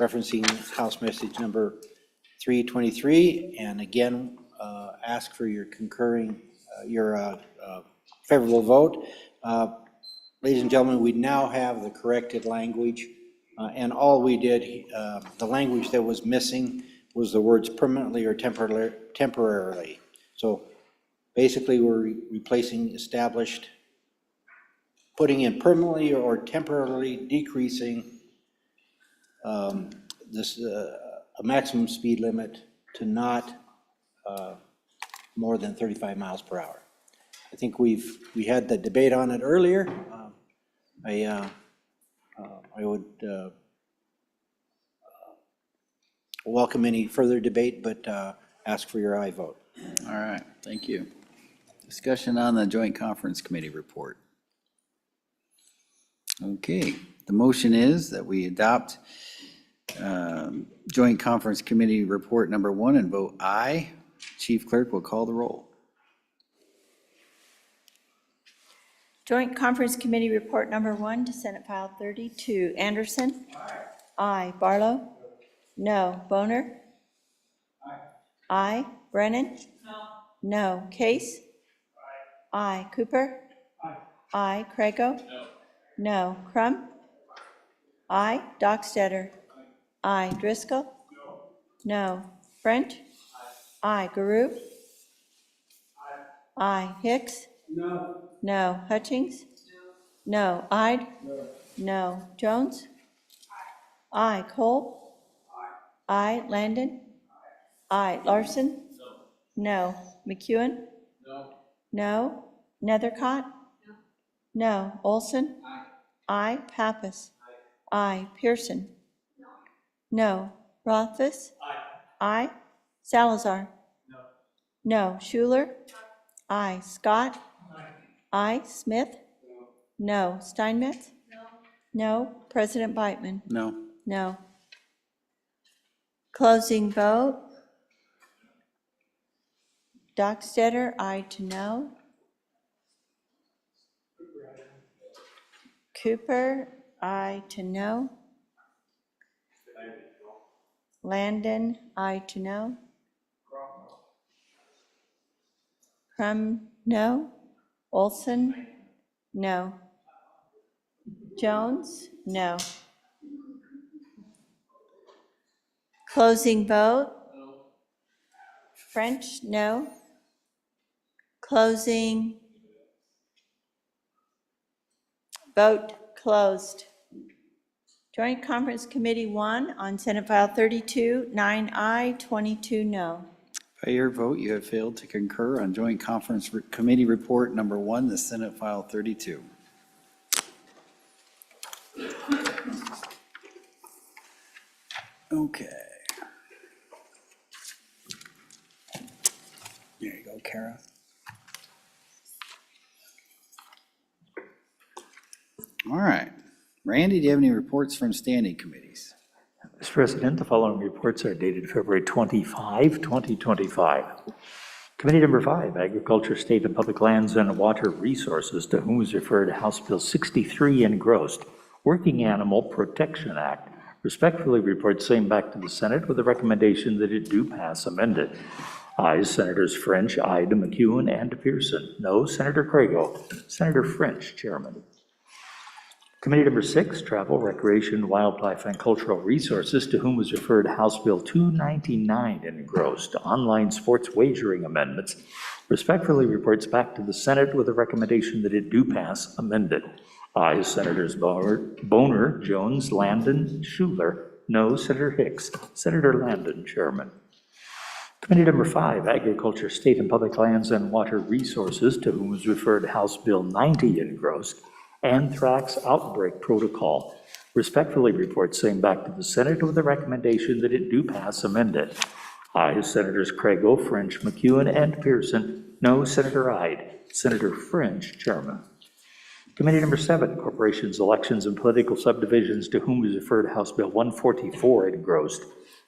referencing House Message number 323, and again, ask for your concurring, your favorable vote. Ladies and gentlemen, we now have the corrected language, and all we did, the language that was missing was the words permanently or temporarily. So basically, we're replacing established, putting in permanently or temporarily decreasing this a maximum speed limit to not more than 35 miles per hour. I think we had the debate on it earlier. I would welcome any further debate, but ask for your aye vote. All right, thank you. Discussion on the Joint Conference Committee report. Okay, the motion is that we adopt Joint Conference Committee report number 1 and vote aye. Chief Clerk will call the roll. Joint Conference Committee Report Number 1 to Senate File 32. Anderson? Aye. Barlow? No. Boner? Aye. Brennan? No. Case? Aye. Cooper? Aye. Crago? No. Crum? Aye. Dockstetter? Aye. Driscoll? No. French? Aye. Garou? Aye. Hicks? No. Hutchings? No. Ide? No. Jones? Aye. Cole? Aye. Landon? Aye. Larson? No. McEwen? No. Nethercott? No. Olson? Aye. Pappas? Aye. Pearson? No. Rothfuss? Aye. Salazar? No. Schuler? Aye. Scott? Aye. Smith? No. Steinmetz? No. President Beitman? No. No. Closing vote. Dockstetter, aye to no. Cooper, aye to no. Landon, aye to no. Crum, no. Olson, no. Jones, no. Closing vote. French, no. Closing. Vote closed. Joint Conference Committee 1 on Senate File 32, 9 aye, 22 no. By your vote, you have failed to concur on Joint Conference Committee report number 1, the Senate File 32. Okay. There you go, Kara. All right. Randy, do you have any reports from standing committees? Mr. President, the following reports are dated February 25, 2025. Committee number 5, Agriculture, State and Public Lands and Water Resources, to whom is referred House Bill 63 engrossed, Working Animal Protection Act, respectfully reports same back to the Senate with a recommendation that it do pass amended. Ayes, Senators French, Ide, McEwen, and Pearson. No, Senator Craigo. Senator French, Chairman. Committee number 6, Travel, Recreation, Wildlife, and Cultural Resources, to whom was referred House Bill 299 engrossed, Online Sports Wagering Amendments, respectfully reports back to the Senate with a recommendation that it do pass amended. Ayes, Senators Boner, Jones, Landon, Schuler. No, Senator Hicks. Senator Landon, Chairman. Committee number 5, Agriculture, State and Public Lands and Water Resources, to whom was referred House Bill 90 engrossed, Anthrax Outbreak Protocol, respectfully reports same back to the Senate with a recommendation that it do pass amended. Ayes, Senators Craigo, French, McEwen, and Pearson. No, Senator Ide. Senator French, Chairman. Committee number 7, Corporations, Elections, and Political Subdivisions, to whom is referred House Bill 144 engrossed,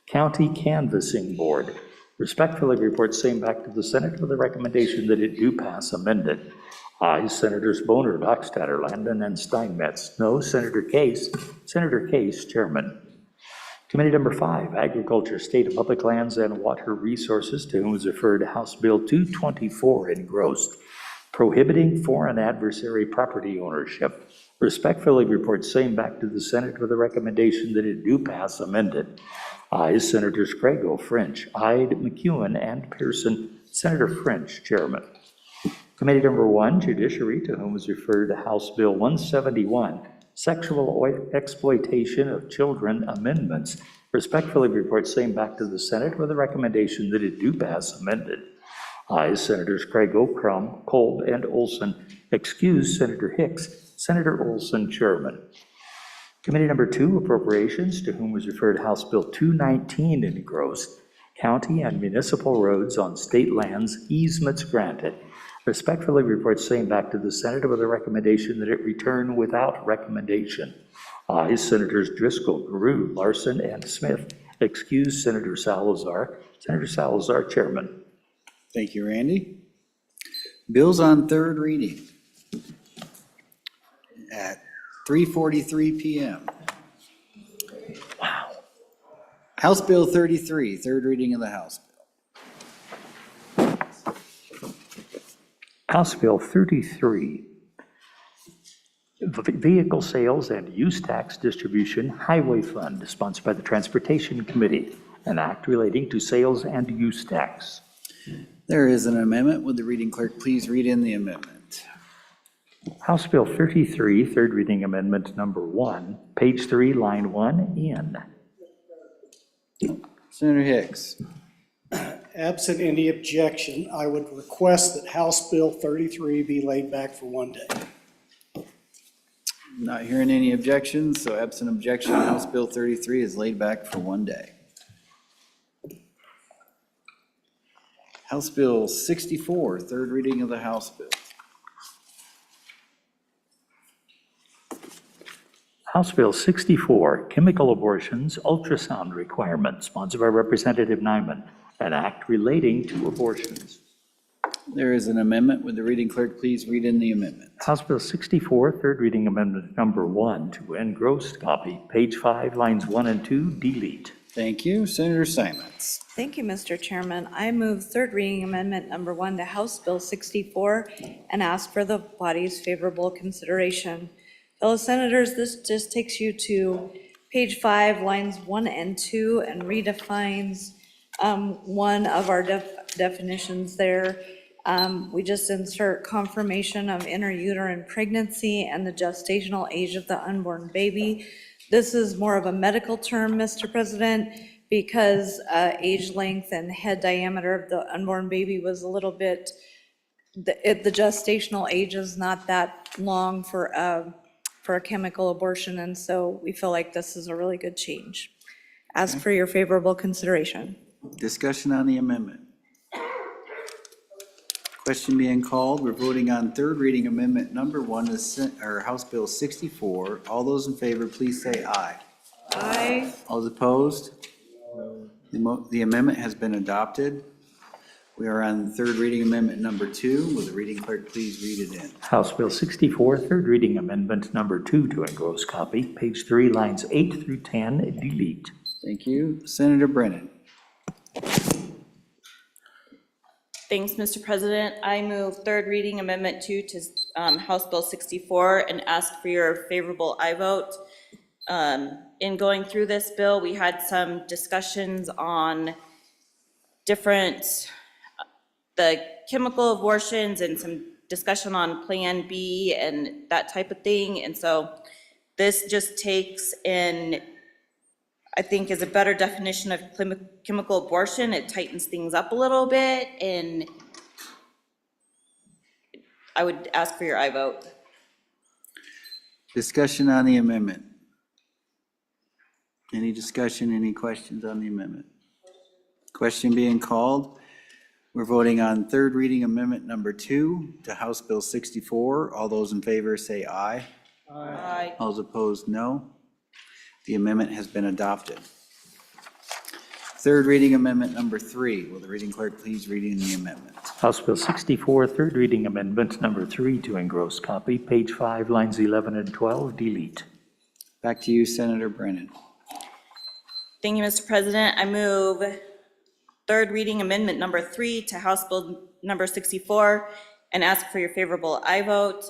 County Canvassing Board, respectfully reports same back to the Senate with a recommendation that it do pass amended. Ayes, Senators Boner, Dockstader, Landon, and Steinmetz. No, Senator Case. Senator Case, Chairman. Committee number 5, Agriculture, State and Public Lands and Water Resources, to whom is referred House Bill 224 engrossed, Prohibiting Foreign Adversary Property Ownership, respectfully reports same back to the Senate with a recommendation that it do pass amended. Ayes, Senators Craigo, French, Ide, McEwen, and Pearson. Senator French, Chairman. Committee number 1, Judiciary, to whom was referred House Bill 171, Sexual Exploitation of Children Amendments, respectfully reports same back to the Senate with a recommendation that it do pass amended. Ayes, Senators Craigo, Crum, Kolb, and Olson. Excuse, Senator Hicks. Senator Olson, Chairman. Committee number 2, Appropriations, to whom was referred House Bill 219 engrossed, County and Municipal Roads on State Lands Easements Granted, respectfully reports same back to the Senate with a recommendation that it return without recommendation. Ayes, Senators Driscoll, Giroux, Larson, and Smith. Excuse, Senator Salazar. Senator Salazar, Chairman. Thank you, Randy. Bills on third reading at 3:43 p.m. Wow. House Bill 33, third reading of the House Bill. House Bill 33, Vehicle Sales and Use Tax Distribution Highway Fund, sponsored by the Transportation Committee, an act relating to sales and use tax. There is an amendment. Would the reading clerk please read in the amendment? House Bill 33, third reading amendment number 1, page 3, line 1, in. Senator Hicks. Absent any objection, I would request that House Bill 33 be laid back for one day. Not hearing any objections, so absent objection, House Bill 33 is laid back for one day. House Bill 64, third reading of the House Bill. House Bill 64, Chemical Abortions Ultrasound Requirement, sponsored by Representative Nyman, an act relating to abortions. There is an amendment. Would the reading clerk please read in the amendment? House Bill 64, third reading amendment number 1, to engrossed copy, page 5, lines 1 and 2, delete. Thank you. Senator Simons. Thank you, Mr. Chairman. I move third reading amendment number 1 to House Bill 64 and ask for the body's favorable consideration. Fellow Senators, this just takes you to page 5, lines 1 and 2, and redefines one of our definitions there. We just insert confirmation of intrauterine pregnancy and the gestational age of the unborn baby. This is more of a medical term, Mr. President, because age, length, and head diameter of the unborn baby was a little bit, the gestational age is not that long for a chemical abortion, and so we feel like this is a really good change. Ask for your favorable consideration. Discussion on the amendment. Question being called, we're voting on third reading amendment number 1 to House Bill 64. All those in favor, please say aye. Aye. All those opposed? The amendment has been adopted. We are on third reading amendment number 2. Will the reading clerk please read it in? House Bill 64, third reading amendment number 2 to engross copy, page 3, lines 8 through 10, delete. Thank you. Senator Brennan. Thanks, Mr. President. I move third reading Amendment 2 to House Bill 64 and ask for your favorable aye vote. In going through this bill, we had some discussions on the chemical abortions and some discussion on Plan B and that type of thing. And so this just takes in, I think, is a better definition of chemical abortion. It tightens things up a little bit, and I would ask for your aye vote. Discussion on the amendment. Any discussion, any questions on the amendment? Question being called. We're voting on third reading amendment number 2 to House Bill 64. All those in favor say aye. Aye. All those opposed, no. The amendment has been adopted. Third reading amendment number 3. Will the reading clerk please read in the amendment? House Bill 64, third reading amendment number 3 to engross copy, page 5, lines 11 and 12, delete. Back to you, Senator Brennan. Thank you, Mr. President. I move third reading amendment number 3 to House Bill number 64 and ask for your favorable aye vote.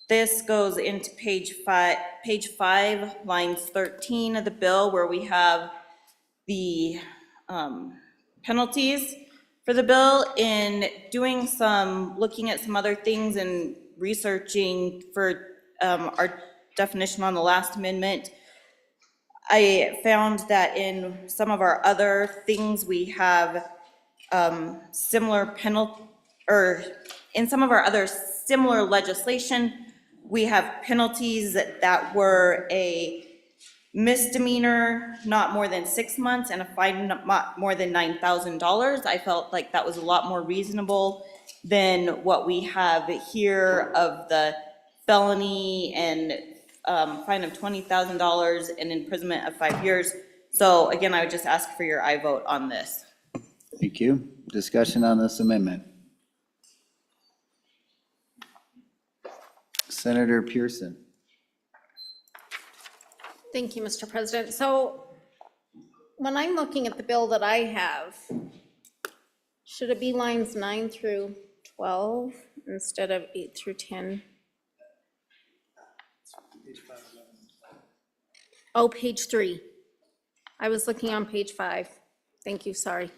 This goes into page 5, lines 13 of the bill, where we have the penalties for the bill. In doing looking at some other things and researching for our definition on the last amendment, I found that in some of our other things, we have similar in some of our other similar legislation, we have penalties that were a misdemeanor, not more than 6 months, and a fine not more than $9,000. I felt like that was a lot more reasonable than what we have here of the felony and fine of $20,000 and imprisonment of 5 years. So again, I would just ask for your aye vote on this. Thank you. Discussion on this amendment. Senator Pearson. Thank you, Mr. President. So when I'm looking at the bill that I have, should it be lines 9 through 12 instead of 8 through 10? Oh, page 3. I was looking on page 5. Thank you, sorry.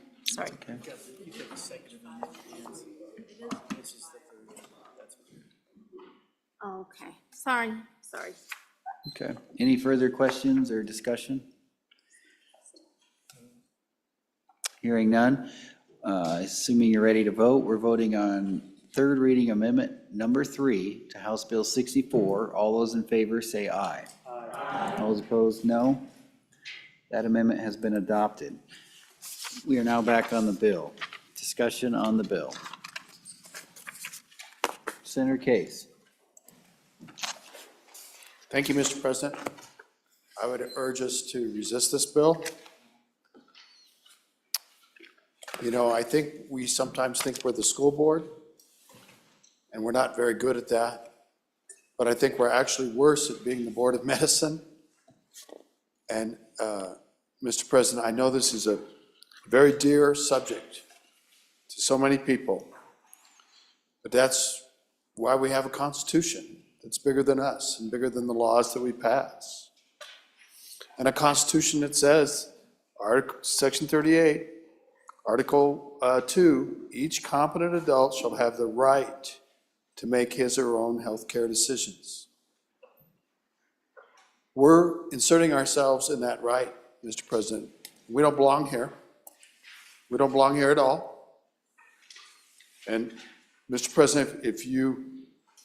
Okay, sorry. Okay. Any further questions or discussion? Hearing none. Assuming you're ready to vote, we're voting on third reading amendment number 3 to House Bill 64. All those in favor say aye. Aye. All those opposed, no. That amendment has been adopted. We are now back on the bill. Discussion on the bill. Senator Case. Thank you, Mr. President. I would urge us to resist this bill. You know, I think we sometimes think we're the school board, and we're not very good at that. But I think we're actually worse at being the Board of Medicine. And, Mr. President, I know this is a very dear subject to so many people, but that's why we have a Constitution that's bigger than us and bigger than the laws that we pass. And a Constitution that says, Section 38, Article 2, each competent adult shall have the right to make his or her own healthcare decisions. We're inserting ourselves in that right, Mr. President. We don't belong here. We don't belong here at all. And Mr. President, if you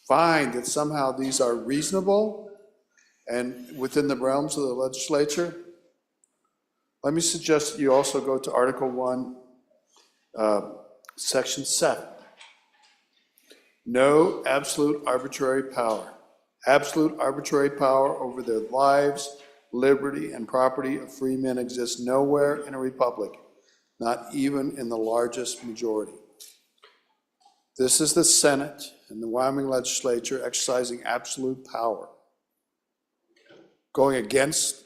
find that somehow these are reasonable and within the realms of the legislature, let me suggest that you also go to Article 1, Section 7. No absolute arbitrary power. Absolute arbitrary power over the lives, liberty, and property of free men exists nowhere in a republic, not even in the largest majority. This is the Senate and the Wyoming legislature exercising absolute power, going against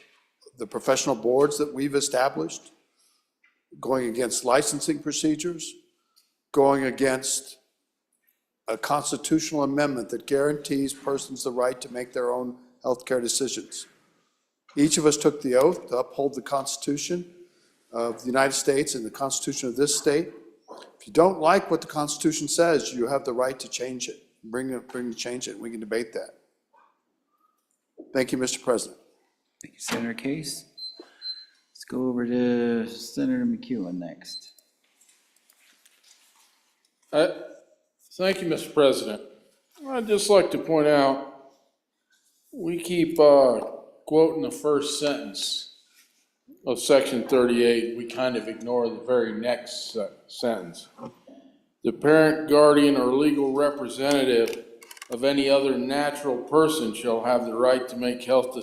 the professional boards that we've established, going against licensing procedures, going against a constitutional amendment that guarantees persons the right to make their own healthcare decisions. Each of us took the oath to uphold the Constitution of the United States and the Constitution of this state. If you don't like what the Constitution says, you have the right to change it. Change it. We can debate that. Thank you, Mr. President. Thank you, Senator Case. Let's go over to Senator McEwen next. Thank you, Mr. President. I'd just like to point out, we keep quoting the first sentence of Section 38. We kind of ignore the very next sentence. The parent, guardian, or legal representative of any other natural person shall have the right to make health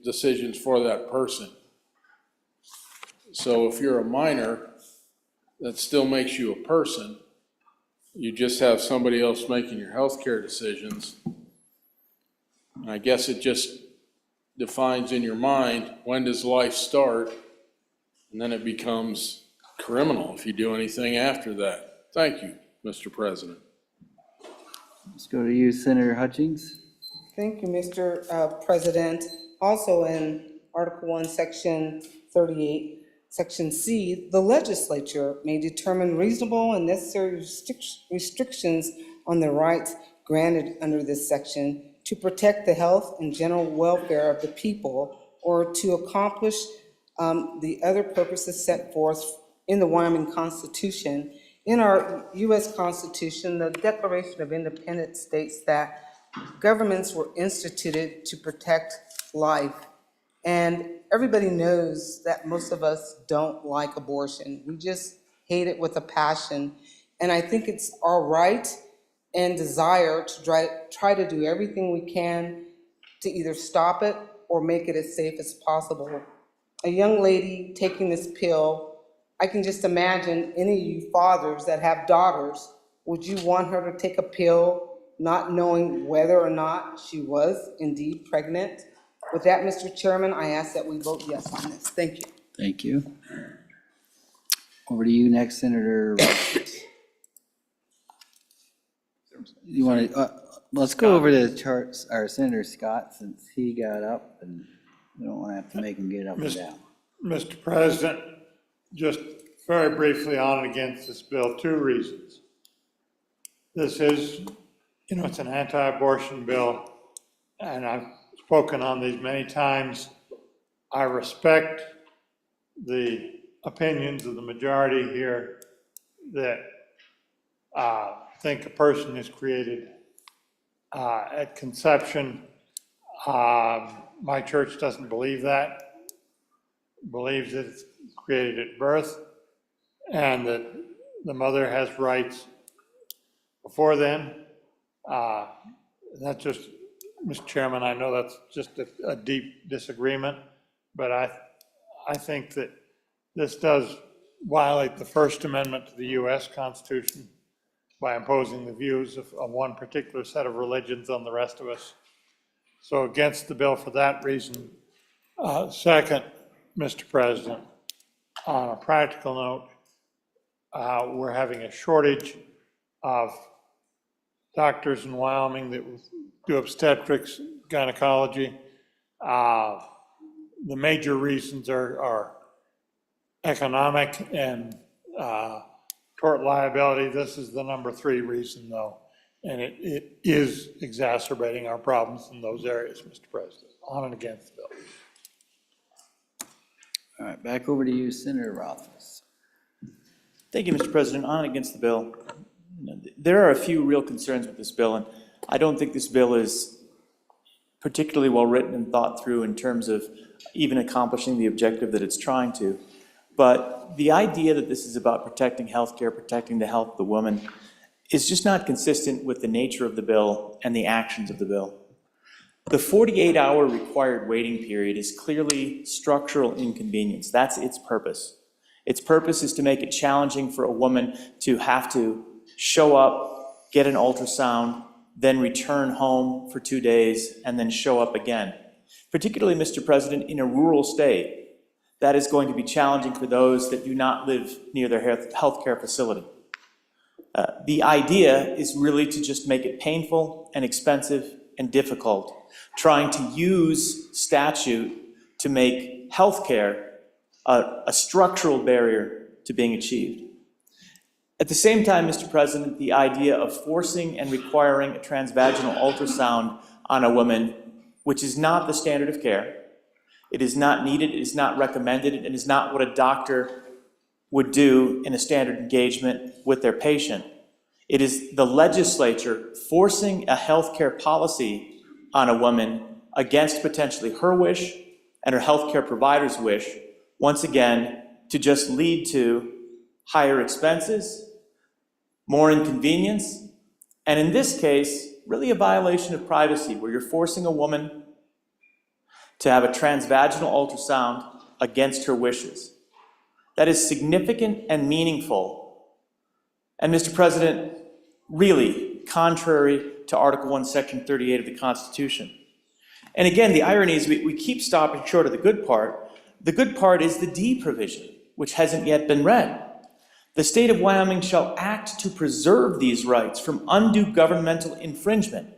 decisions for that person. So if you're a minor, that still makes you a person. You just have somebody else making your healthcare decisions. And I guess it just defines in your mind, when does life start? And then it becomes criminal if you do anything after that. Thank you, Mr. President. Let's go to you, Senator Hutchings. Thank you, Mr. President. Also in Article 1, Section 38, Section C, the legislature may determine reasonable and necessary restrictions on the rights granted under this section to protect the health and general welfare of the people or to accomplish the other purposes set forth in the Wyoming Constitution. In our U.S. Constitution, the Declaration of Independence states that governments were instituted to protect life. And everybody knows that most of us don't like abortion. We just hate it with a passion. And I think it's our right and desire to try to do everything we can to either stop it or make it as safe as possible. A young lady taking this pill, I can just imagine any of you fathers that have daughters, would you want her to take a pill not knowing whether or not she was indeed pregnant? With that, Mr. Chairman, I ask that we vote yes on this. Thank you. Thank you. Over to you next, Senator Roberts. You want to, let's go over to charts, our Senator Scott, since he got up, and we don't want to have to make him get up and down. Mr. President, just very briefly on and against this bill, 2 reasons. This is, it's an anti-abortion bill, and I've spoken on these many times. I respect the opinions of the majority here that think a person is created at conception. My church doesn't believe that, believes that it's created at birth and that the mother has rights before then. That's just, Mr. Chairman, I know that's just a deep disagreement, but I think that this does violate the First Amendment to the U.S. Constitution by imposing the views of one particular set of religions on the rest of us. So against the bill for that reason. Second, Mr. President, on a practical note, we're having a shortage of doctors in Wyoming that do obstetrics, gynecology. The major reasons are economic and tort liability. This is the number 3 reason, though, and it is exacerbating our problems in those areas, Mr. President. On and against the bill. All right, back over to you, Senator Rothfuss. Thank you, Mr. President. On and against the bill. There are a few real concerns with this bill, and I don't think this bill is particularly well written and thought through in terms of even accomplishing the objective that it's trying to. But the idea that this is about protecting healthcare, protecting the health of the woman, is just not consistent with the nature of the bill and the actions of the bill. The 48-hour required waiting period is clearly structural inconvenience. That's its purpose. Its purpose is to make it challenging for a woman to have to show up, get an ultrasound, then return home for 2 days, and then show up again. Particularly, Mr. President, in a rural state, that is going to be challenging for those that do not live near their healthcare facility. The idea is really to just make it painful and expensive and difficult, trying to use statute to make healthcare a structural barrier to being achieved. At the same time, Mr. President, the idea of forcing and requiring a transvaginal ultrasound on a woman, which is not the standard of care, it is not needed, it is not recommended, and is not what a doctor would do in a standard engagement with their patient. It is the legislature forcing a healthcare policy on a woman against potentially her wish and her healthcare provider's wish, once again, to just lead to higher expenses, more inconvenience, and in this case, really a violation of privacy, where you're forcing a woman to have a transvaginal ultrasound against her wishes. That is significant and meaningful. And Mr. President, really contrary to Article 1, Section 38 of the Constitution. And again, the irony is we keep stopping short of the good part. The good part is the D provision, which hasn't yet been read. The state of Wyoming shall act to preserve these rights from undue governmental infringement.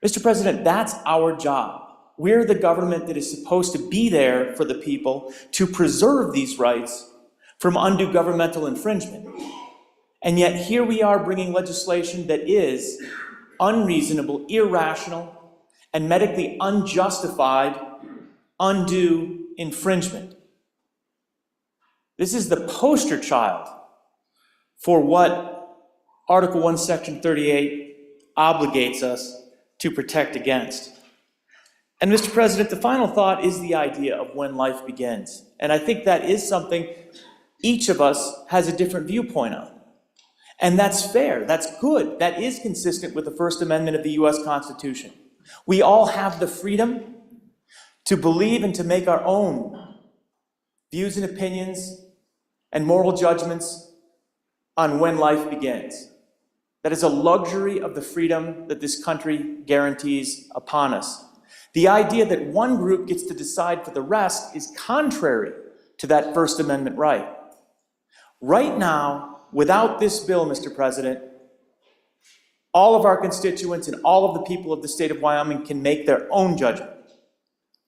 Mr. President, that's our job. We're the government that is supposed to be there for the people to preserve these rights from undue governmental infringement. And yet here we are bringing legislation that is unreasonable, irrational, and medically unjustified undue infringement. This is the poster child for what Article 1, Section 38 obligates us to protect against. And Mr. President, the final thought is the idea of when life begins. And I think that is something each of us has a different viewpoint on. And that's fair, that's good, that is consistent with the First Amendment of the U.S. Constitution. We all have the freedom to believe and to make our own views and opinions and moral judgments on when life begins. That is a luxury of the freedom that this country guarantees upon us. The idea that one group gets to decide for the rest is contrary to that First Amendment right. Right now, without this bill, Mr. President, all of our constituents and all of the people of the state of Wyoming can make their own judgment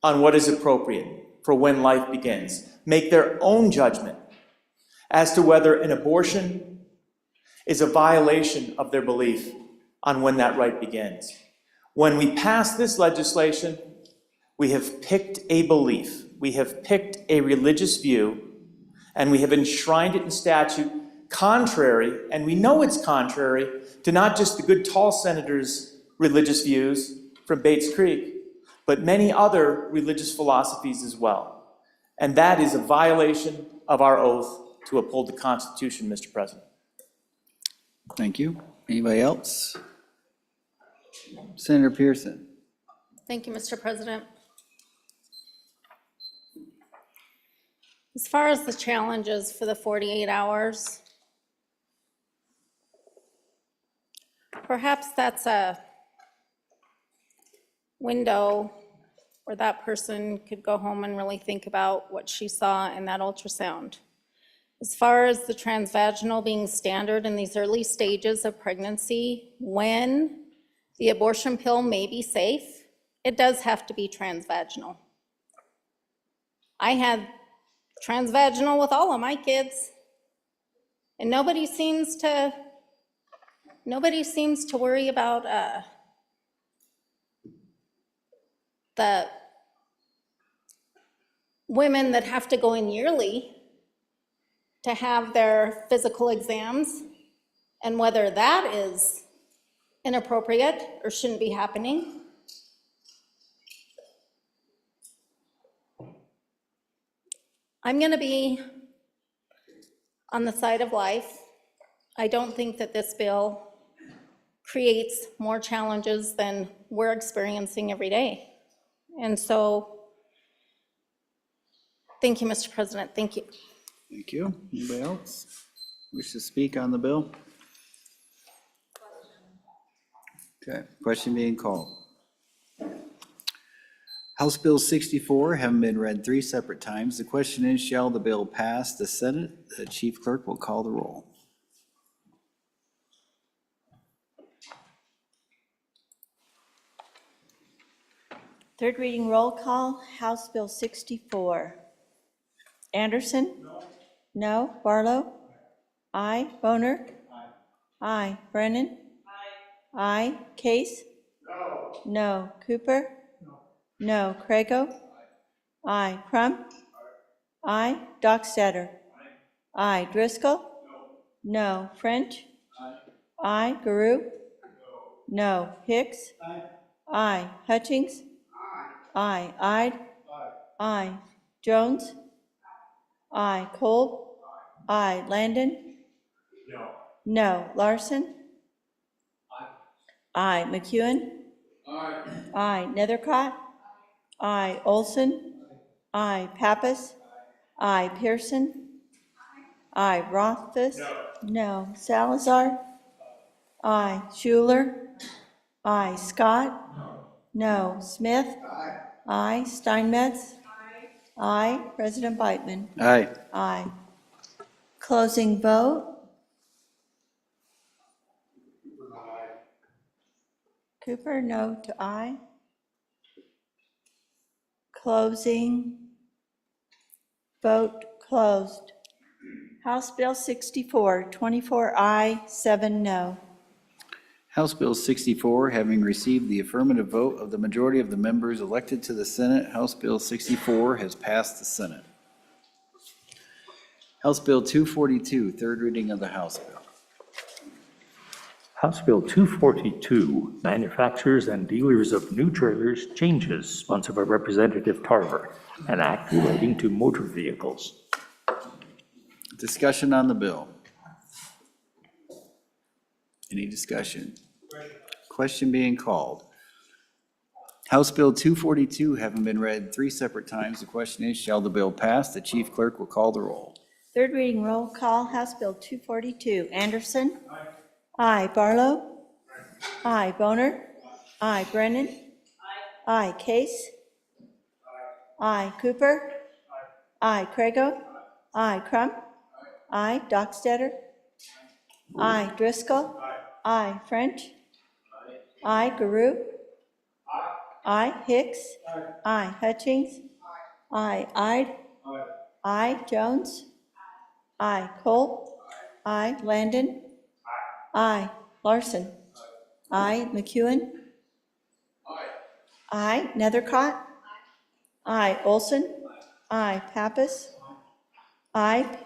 on what is appropriate for when life begins. Make their own judgment as to whether an abortion is a violation of their belief on when that right begins. When we pass this legislation, we have picked a belief, we have picked a religious view, and we have enshrined it in statute contrary, and we know it's contrary, to not just the good tall senator's religious views from Bates Creek, but many other religious philosophies as well. And that is a violation of our oath to uphold the Constitution, Mr. President. Thank you. Anybody else? Senator Pearson. Thank you, Mr. President. As far as the challenges for the 48 hours, perhaps that's a window where that person could go home and really think about what she saw in that ultrasound. As far as the transvaginal being standard in these early stages of pregnancy, when the abortion pill may be safe, it does have to be transvaginal. I had transvaginal with all of my kids, and nobody seems to worry about the women that have to go in yearly to have their physical exams and whether that is inappropriate or shouldn't be happening. I'm going to be on the side of life. I don't think that this bill creates more challenges than we're experiencing every day. And so, thank you, Mr. President. Thank you. Thank you. Anybody else wish to speak on the bill? Okay, question being called. House Bill 64 having been read 3 separate times. The question is, shall the bill pass the Senate? The chief clerk will call the roll. Third reading roll call, House Bill 64. Anderson? No. Barlow? Aye. Boner? Aye. Brennan? Aye. Case? No. Cooper? No. Craigo? Aye. Crum? Aye. Dockstader? Aye. Driscoll? No. French? Aye. Guru? No. Hicks? Aye. Hutchings? Aye. Ide? Aye. Jones? Aye. Kolb? Aye. Landon? No. Larson? Aye. McEwen? Aye. Nethercott? Aye. Olson? Aye. Pappas? Aye. Pearson? Aye. Rothfuss? No. Salazar? Aye. Schuler? Aye. Scott? No. Smith? Aye. Steinmetz? Aye. President Beitman? Aye. Aye. Closing vote? Cooper, no to aye. Closing. Vote closed. House Bill 64, 24 aye, 7 no. House Bill 64 having received the affirmative vote of the majority of the members elected to the Senate, House Bill 64 has passed the Senate. House Bill 242, third reading of the House Bill. House Bill 242, Manufacturers and Dealers of New Trailers Changes, sponsored by Representative Tarver, an act relating to motor vehicles. Discussion on the bill. Any discussion? Question being called. House Bill 242 having been read 3 separate times, the question is, shall the bill pass? The chief clerk will call the roll. Third reading roll call, House Bill 242. Anderson? Aye. Barlow? Aye. Boner? Aye. Brennan? Aye. Case? Aye. Cooper? Aye. Craigo? Aye. Crum? Aye. Dockstader? Aye. Driscoll? Aye. French? Aye. Guru? Aye. Hicks? Aye. Hutchings? Aye. Ide? Aye. Jones? Aye. Kolb? Aye. Landon? Aye. Larson? Aye. McEwen? Aye. Nethercott? Aye. Olson? Aye. Pappas? Aye.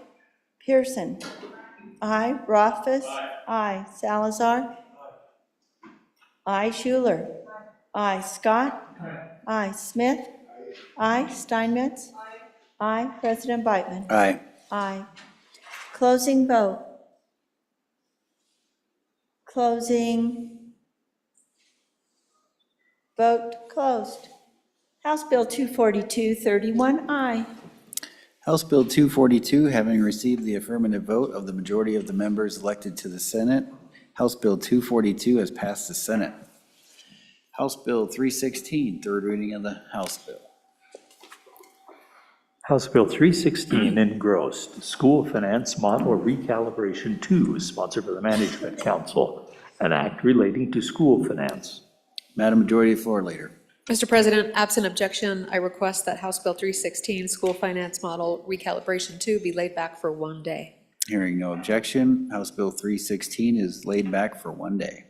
Pearson? Aye. Rothfuss? Aye. Salazar? Aye. Schuler? Aye. Scott? Aye. Smith? Aye. Steinmetz? Aye. President Beitman? Aye. Aye. Closing vote. Closing. Vote closed. House Bill 242, 31 aye. House Bill 242 having received the affirmative vote of the majority of the members elected to the Senate, House Bill 242 has passed the Senate. House Bill 316, third reading of the House Bill. House Bill 316 engrossed, School Finance Model Recalibration 2, sponsored by the Management Council, an act relating to school finance. Madam Majority Floor Leader. Mr. President, absent objection, I request that House Bill 316, School Finance Model Recalibration 2, be laid back for 1 day. Hearing no objection, House Bill 316 is laid back for 1 day.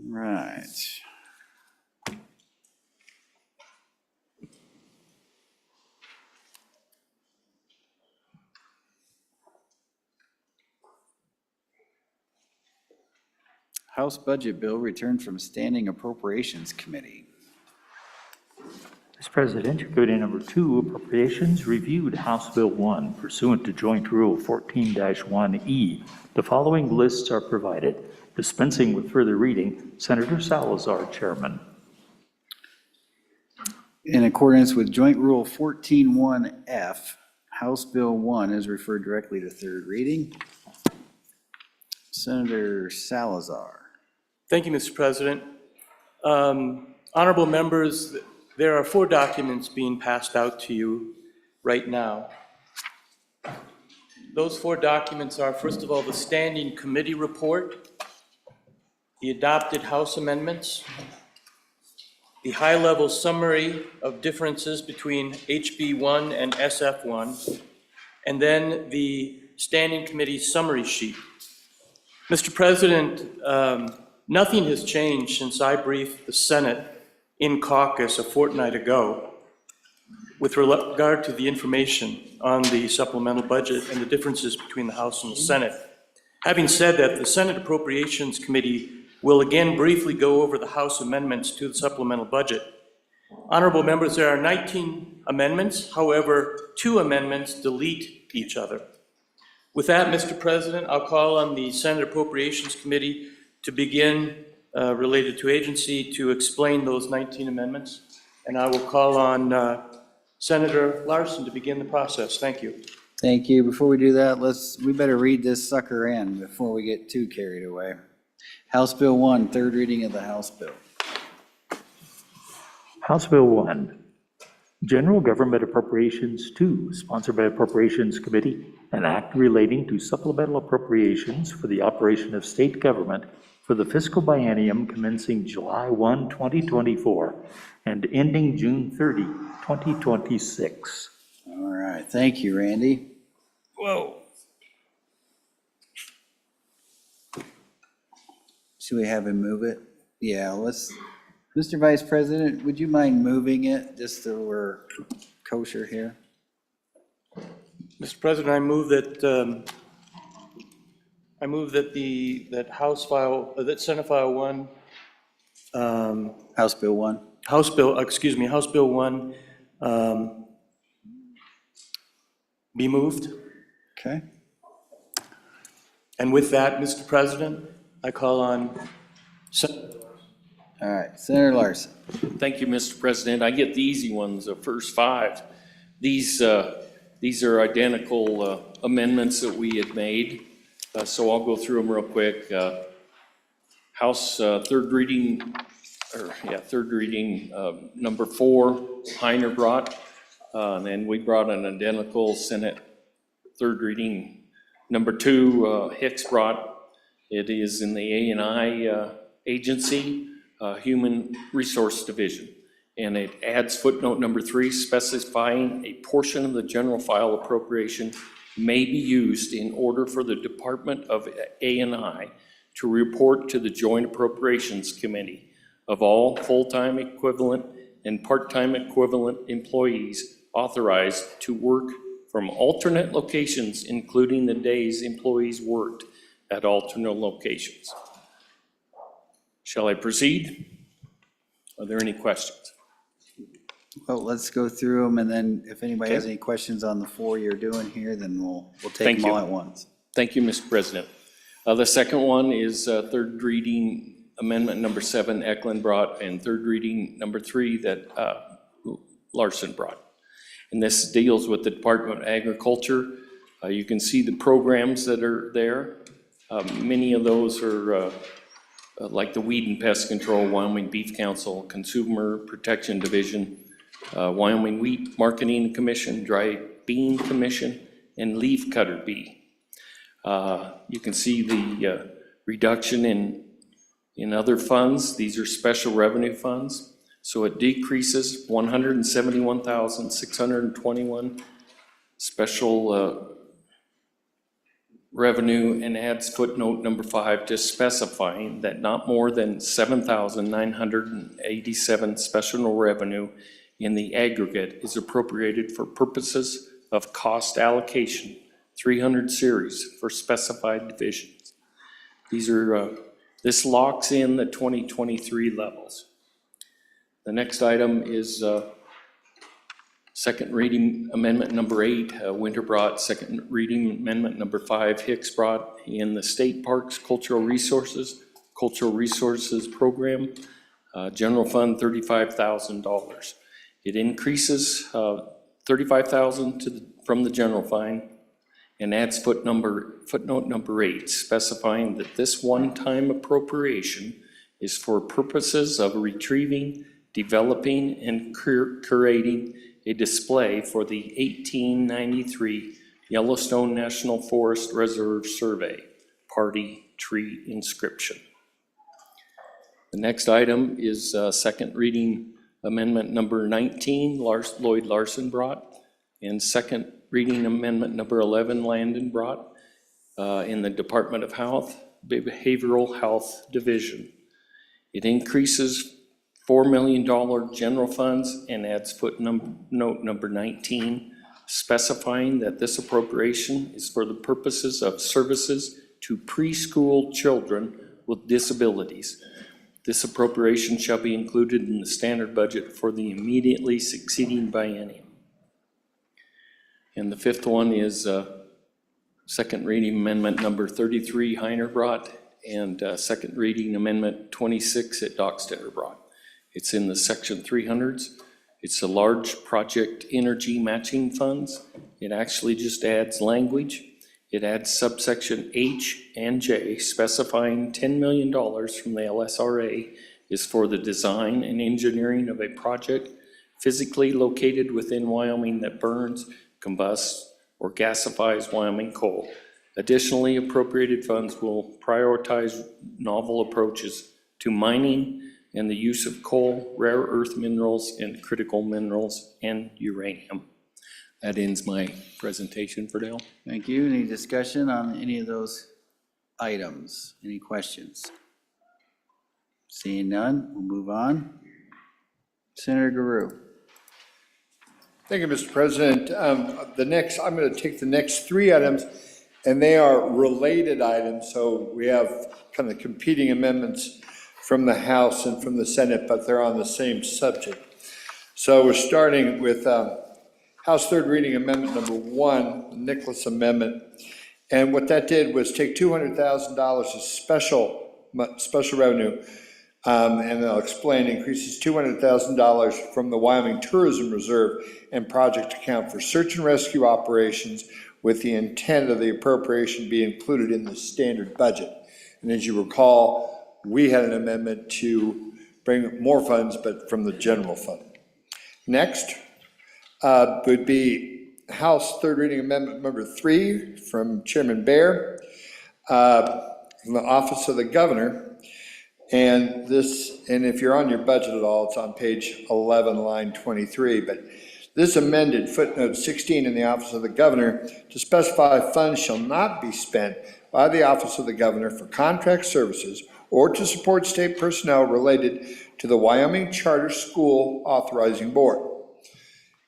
Right. House Budget Bill returned from Standing Appropriations Committee. Mr. President, your committee number 2, Appropriations, reviewed House Bill 1 pursuant to Joint Rule 14-1E. The following lists are provided. Dispensing with further reading, Senator Salazar, Chairman. In accordance with Joint Rule 14-1F, House Bill 1 is referred directly to third reading. Senator Salazar. Thank you, Mr. President. Honorable members, there are 4 documents being passed out to you right now. Those 4 documents are, first of all, the Standing Committee Report, the adopted House amendments, the high-level summary of differences between HB 1 and SF 1, and then the Standing Committee summary sheet. Mr. President, nothing has changed since I briefed the Senate in caucus a fortnight ago with regard to the information on the supplemental budget and the differences between the House and the Senate. Having said that, the Senate Appropriations Committee will again briefly go over the House amendments to the supplemental budget. Honorable members, there are 19 amendments. However, 2 amendments delete each other. With that, Mr. President, I'll call on the Senate Appropriations Committee to begin related to agency to explain those 19 amendments. And I will call on Senator Larson to begin the process. Thank you. Thank you. Before we do that, we better read this sucker in before we get too carried away. House Bill 1, third reading of the House bill. House Bill 1, General Government Appropriations 2, sponsored by Appropriations Committee, an act relating to supplemental appropriations for the operation of state government for the fiscal biennium commencing July 1, 2024, and ending June 30, 2026. All right, thank you, Randy. Whoa. Should we have him move it? Yeah, Mr. Vice President, would you mind moving it just so we're kosher here? Mr. President, I move that Senate File 1. House Bill 1. House Bill 1 be moved. Okay. And with that, Mr. President, I call on Senator. All right, Senator Larson. Thank you, Mr. President. I get the easy ones, the first 5. These are identical amendments that we had made, so I'll go through them real quick. House third reading, number 4, Heiner brought, and then we brought an identical Senate third reading. Number 2, Hicks brought. It is in the A&I agency, Human Resource Division. And it adds footnote number 3, specifying a portion of the general file appropriation may be used in order for the Department of A&I to report to the Joint Appropriations Committee of all full-time equivalent and part-time equivalent employees authorized to work from alternate locations, including the days employees worked at alternate locations. Shall I proceed? Are there any questions? Well, let's go through them, and then if anybody has Okay. any questions on the 4 you're doing here, then we'll take Thank them all you. at once. Thank you, Mr. President. The second one is third reading amendment number 7 Eklund brought, and third reading number 3 that Larson brought. And this deals with the Department of Agriculture. You can see the programs that are there. Many of those are like the Weed and Pest Control, Wyoming Beef Council, Consumer Protection Division, Wyoming Wheat Marketing Commission, Dry Bean Commission, and Leaf Cutter Bee. You can see the reduction in other funds. These are special revenue funds. So it decreases 171,621 special revenue, and adds footnote number 5 just specifying that not more than 7,987 special revenue in the aggregate is appropriated for purposes of cost allocation, 300 series for specified divisions. These are, this locks in the 2023 levels. The next item is Second reading amendment number 8, Winter brought. Second reading amendment number 5, Hicks brought. In the State Parks Cultural Resources Program, General Fund, $35,000. It increases $35,000 from the general fund and adds footnote number 8, specifying that this one-time appropriation is for purposes of retrieving, developing, and curating a display for the 1893 Yellowstone National Forest Reserve Survey Party Tree Inscription. The next item is second reading amendment number 19, Lloyd Larson brought, and second reading amendment number 11, Landon brought, in the Department of Health, Behavioral Health Division. It increases $4 million general funds and adds footnote number 19, specifying that this appropriation is for the purposes of services to preschool children with disabilities. This appropriation shall be included in the standard budget for the immediately succeeding biennium. And the fifth one is second reading amendment number 33, Heiner brought, and second reading amendment 26 that Dockstader brought. It's in the section 300s. It's a large project energy matching funds. It actually just adds language. It adds subsection H and J specifying $10 million from the LSRA is for the design and engineering of a project physically located within Wyoming that burns, combusts, or gasifies Wyoming coal. Additionally, appropriated funds will prioritize novel approaches to mining and the use of coal, rare earth minerals, and critical minerals, and uranium. That ends my presentation for Dale. Thank you. Any discussion on any of those items? Any questions? Seeing none, we'll move on. Senator Guru. Thank you, Mr. President. I'm going to take the next 3 items, and they are related items. So we have kind of competing amendments from the House and from the Senate, but they're on the same subject. So we're starting with House third reading amendment number 1, the Nicholas Amendment. And what that did was take $200,000 of special revenue, and I'll explain, increases $200,000 from the Wyoming Tourism Reserve and project account for search and rescue operations with the intent of the appropriation be included in the standard budget. And as you recall, we had an amendment to bring more funds, but from the general fund. Next would be House third reading amendment number 3 from Chairman Bear, from the Office of the Governor. And if you're on your budget at all, it's on page 11, line 23, but this amended footnote 16 in the Office of the Governor to specify funds shall not be spent by the Office of the Governor for contract services or to support state personnel related to the Wyoming Charter School Authorizing Board.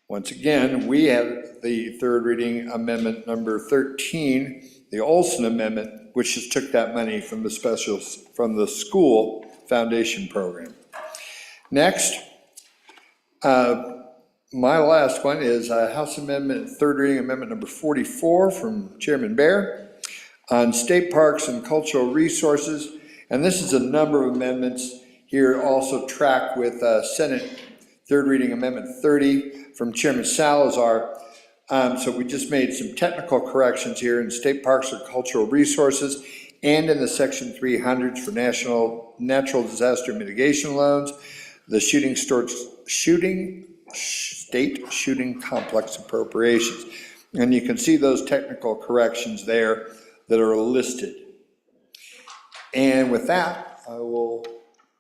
Once again, we have the third reading amendment number 13, the Olson Amendment, which just took that money from the school foundation program. Next, my last one is House Amendment, third reading amendment number 44 from Chairman Bear on state parks and cultural resources. And this is a number of amendments here also track with Senate third reading amendment 30 from Chairman Salazar. So we just made some technical corrections here in state parks or cultural resources and in the section 300s for natural disaster mitigation loans, the state shooting complex appropriations. And you can see those technical corrections there that are listed. And with that, I will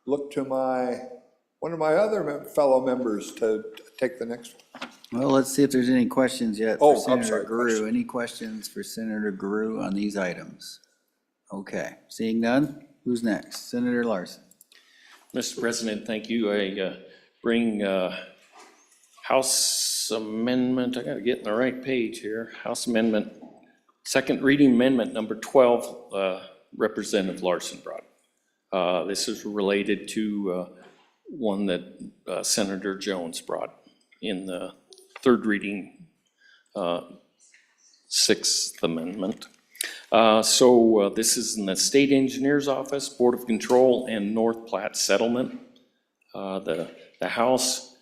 look to one of my other fellow members to take the next one. Well, let's see if there's any questions yet Oh, for I'm Senator sorry, Guru. question. Any questions for Senator Guru on these items? Okay, seeing none, who's next? Senator Larson. Mr. President, thank you. I bring House Amendment, I gotta get in the right page here. House Amendment, second reading amendment number 12, Representative Larson brought. This is related to one that Senator Jones brought in the third reading, Sixth Amendment. This is in the State Engineer's Office, Board of Control, and North Platte Settlement. The House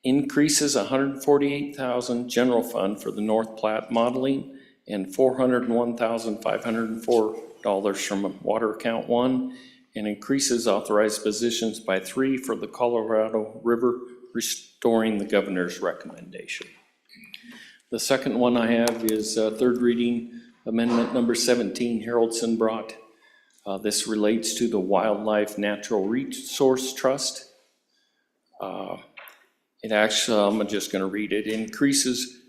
increases $148,000 general fund for the North Platte modeling and $401,504 from Water Account 1, and increases authorized positions by 3 for the Colorado River, restoring the governor's recommendation. The second one I have is third reading amendment number 17, Haroldson brought. This relates to the Wildlife Natural Resource Trust. It actually, I'm just going to read it, increases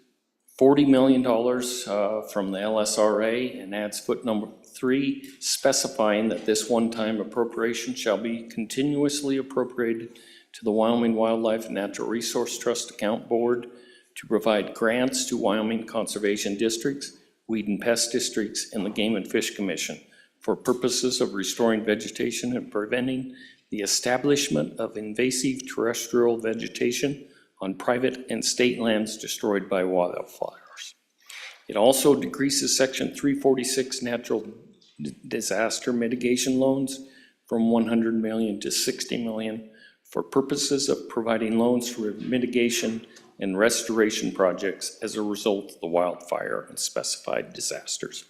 $40 million from the LSRA and adds footnote 3, specifying that this one-time appropriation shall be continuously appropriated to the Wyoming Wildlife and Natural Resource Trust Account Board to provide grants to Wyoming Conservation Districts, Weed and Pest Districts, and the Game and Fish Commission for purposes of restoring vegetation and preventing the establishment of invasive terrestrial vegetation on private and state lands destroyed by wildfires. It also decreases Section 346 natural disaster mitigation loans from $100 million to $60 million for purposes of providing loans for mitigation and restoration projects as a result of the wildfire and specified disasters.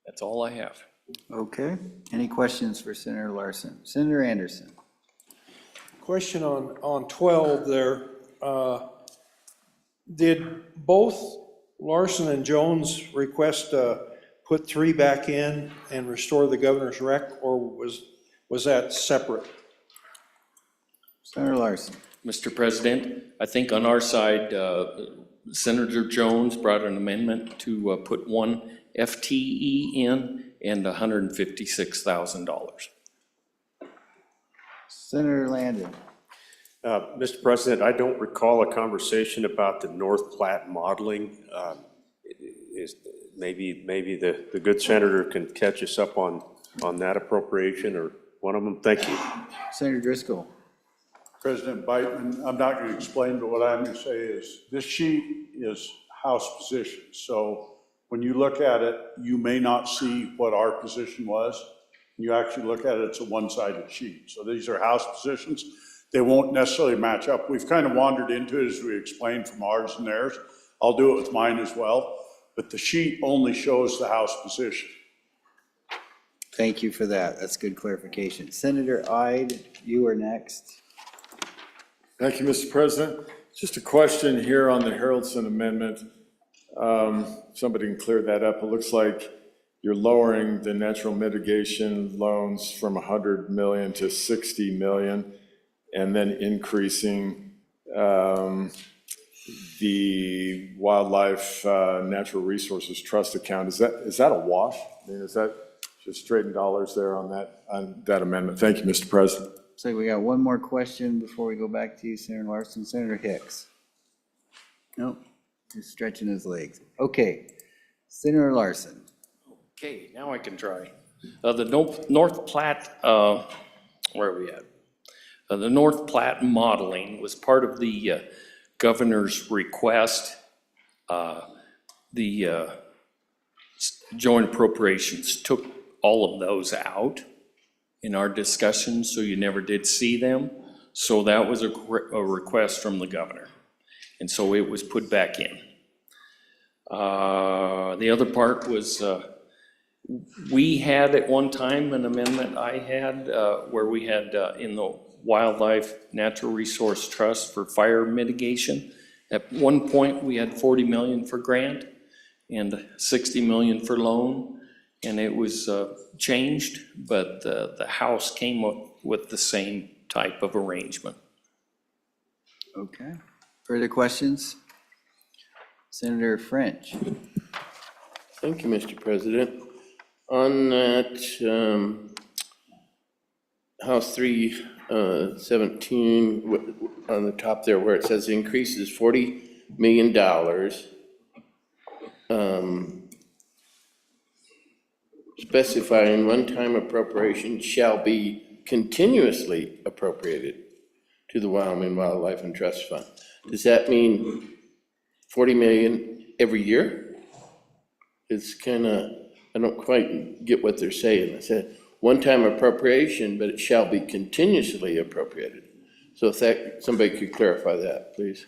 That's all I have. Okay. Any questions for Senator Larson? Senator Anderson. Question on 12 there. Did both Larson and Jones request to put 3 back in and restore the governor's rec, or was that separate? Senator Larson. Mr. President, I think on our side, Senator Jones brought an amendment to put 1 FTE in and $156,000. Senator Landon. Mr. President, I don't recall a conversation about the North Platte modeling. Maybe the good senator can catch us up on that appropriation or one of them. Thank you. Senator Driscoll. President Biteman, I'm not going to explain, but what I'm going to say is this sheet is House position. So when you look at it, you may not see what our position was. You actually look at it, it's a one-sided sheet. So these are House positions. They won't necessarily match up. We've kind of wandered into it as we explained from ours and theirs. I'll do it with mine as well, but the sheet only shows the House position. Thank you for that. That's good clarification. Senator Ide, you are next. Thank you, Mr. President. Just a question here on the Haroldson Amendment. Somebody can clear that up. It looks like you're lowering the natural mitigation loans from 100 million to 60 million, and then increasing the Wildlife Natural Resources Trust account. Is that a wash? I mean, is that just straight in dollars there on that amendment? Thank you, Mr. President. So we got one more question before we go back to you, Senator Larson. Senator Hicks. Nope, he's stretching his legs. Okay, Senator Larson. Okay, now I can try. The North Platte, where are we at? The North Platte modeling was part of the governor's request. The joint appropriations took all of those out in our discussion, so you never did see them. So that was a request from the governor. And so it was put back in. The other part was, we had at one time an amendment I had where we had in the Wildlife Natural Resource Trust for fire mitigation. At one point, we had 40 million for grant and 60 million for loan. And it was changed, but the House came up with the same type of arrangement. Okay. Further questions? Senator French. Thank you, Mr. President. On that House 317, on the top there where it says increase is $40 million. Specifying one-time appropriation shall be continuously appropriated to to the Wyoming Wildlife and Trust Fund. Does that mean 40 million every year? It's kind of, I don't quite get what they're saying. I said, one-time appropriation, but it shall be continuously appropriated. So if that, somebody could clarify that, please.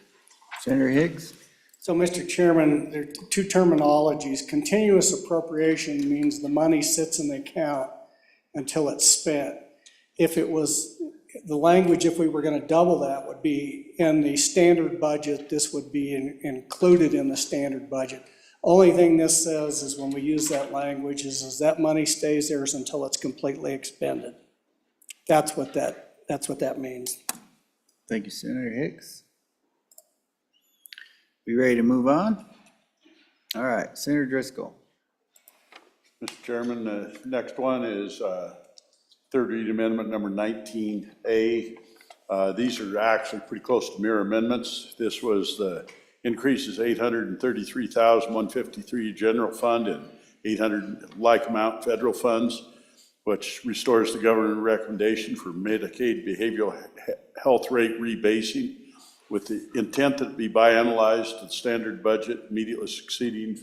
Senator Higgs? So, Mr. Chairman, there are two terminologies. Continuous appropriation means the money sits in the account until it's spent. If it was, the language, if we were going to double that, would be in the standard budget. This would be included in the standard budget. Only thing this says is when we use that language is that money stays there until it's completely expended. That's what that means. Thank you, Senator Hicks. We ready to move on? All right, Senator Driscoll. Mr. Chairman, the next one is third reading amendment number 19A. These are actually pretty close to mirror amendments. This was the increases $833,153 general fund and $800 like amount federal funds, which restores the government recommendation for Medicaid behavioral health rate rebasing with the intent that it be biannualized to the standard budget immediately succeeding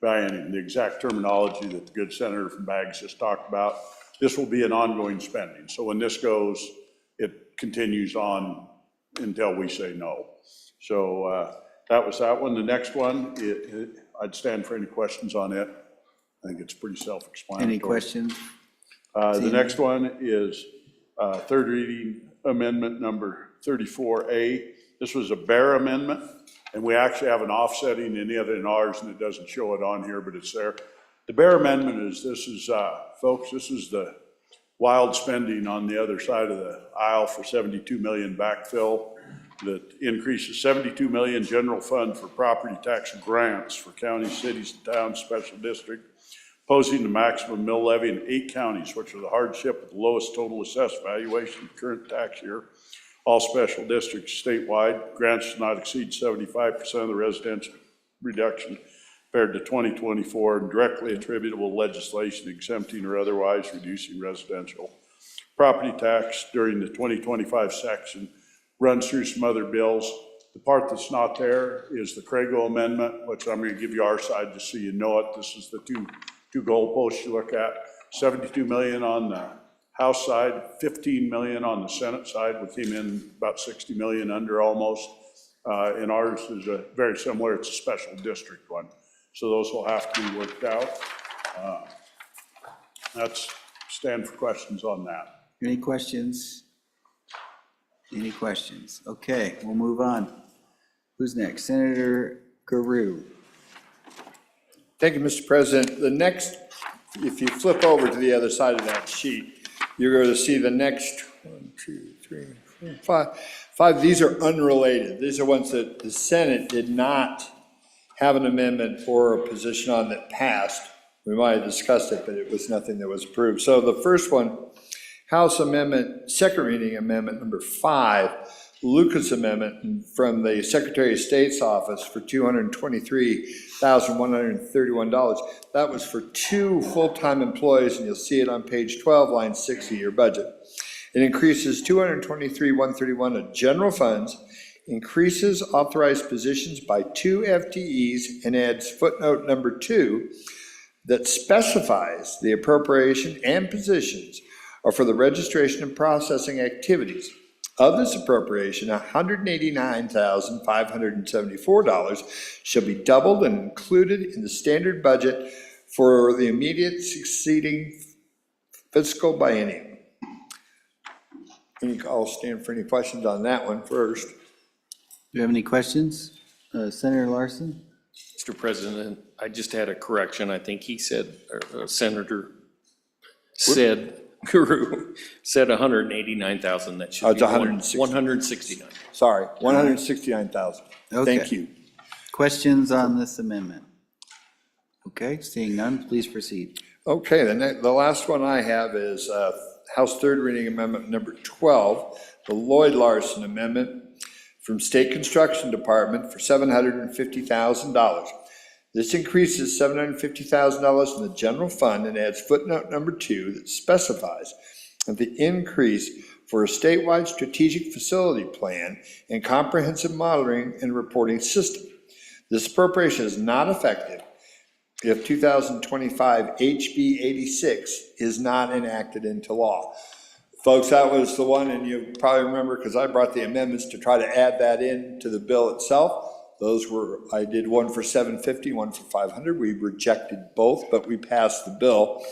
biennium, the exact terminology that the good senator from Baggs just talked about. This will be an ongoing spending. So when this goes, it continues on until we say no. So that was that one. The next one, I'd stand for any questions on it. I think it's pretty self-explanatory. Any questions? The next one is third reading amendment number 34A. This was a Bear amendment, and we actually have an offsetting in the other in ours, and it doesn't show it on here, but it's there. The Bear amendment is, folks, this is the wild spending on the other side of the aisle for 72 million backfill that increases 72 million general fund for property tax grants for counties, cities, and towns, special district, posing the maximum mill levy in 8 counties, which are the hardship with the lowest total assessed valuation of the current tax year. All special districts statewide, grants should not exceed 75% of the residential reduction compared to 2024, and directly attributable legislation exempting or otherwise reducing residential property tax during the 2025 section runs through some other bills. The part that's not there is the Crago amendment, which I'm going to give you our side just so you know it. This is the two goalposts you look at. 72 million on the House side, 15 million on the Senate side. We came in about 60 million under almost. And ours is very similar. It's a special district one. So those will have to be worked out. That's stand for questions on that. Any questions? Any questions? Okay, we'll move on. Who's next? Senator Guru. Thank you, Mr. President. The next, if you flip over to the other side of that sheet, you're going to see the next 1, 2, 3, 4, 5. These are unrelated. These are ones that the Senate did not have an amendment or a position on that passed. We might have discussed it, but it was nothing that was approved. So the first one, House Amendment, second reading amendment number 5, Lucas Amendment from the Secretary of State's office for $223,131. That was for 2 full-time employees, and you'll see it on page 12, line 6 of your budget. It increases $223,131 of general funds, increases authorized positions by 2 FTEs, and adds footnote number 2 that specifies the appropriation and positions are for the registration and processing activities. Of this appropriation, $189,574 shall be doubled and included in the standard budget for the immediate succeeding fiscal biennium. I'll stand for any questions on that one first. Do you have any questions? Senator Larson? Mr. President, I just had a correction. I think he said, or Senator said, Guru said 189,000. That should be 169. Sorry, 169,000. Okay. Thank you. Questions on this amendment? Okay, seeing none, please proceed. Okay, the last one I have is House third reading amendment number 12, the Lloyd Larson amendment from State Construction Department for $750,000. This increases $750,000 in the general fund and adds footnote number 2 that specifies the increase for a statewide strategic facility plan and comprehensive monitoring and reporting system. This appropriation is not effective if 2025 HB 86 is not enacted into law. Folks, that was the one, and you probably remember because I brought the amendments to try to add that in to the bill itself. Those were, I did one for 750, one for 500. We rejected both, but we passed the bill.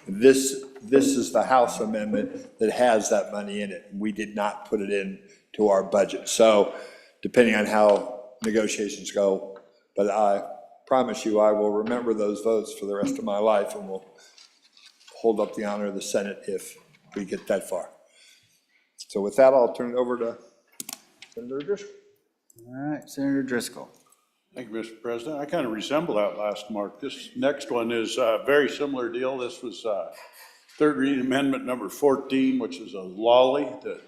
This is the House amendment that has that money in it. We did not put it in to our budget. So depending on how negotiations go, but I promise you I will remember those votes for the rest of my life, and will hold up the honor of the Senate if we get that far. So with that, I'll turn it over to Senator Driscoll. All right, Senator Driscoll. Thank you, Mr. President. I kind of resemble that last mark. This next one is a very similar deal. This was third reading amendment number 14, which is a lolly that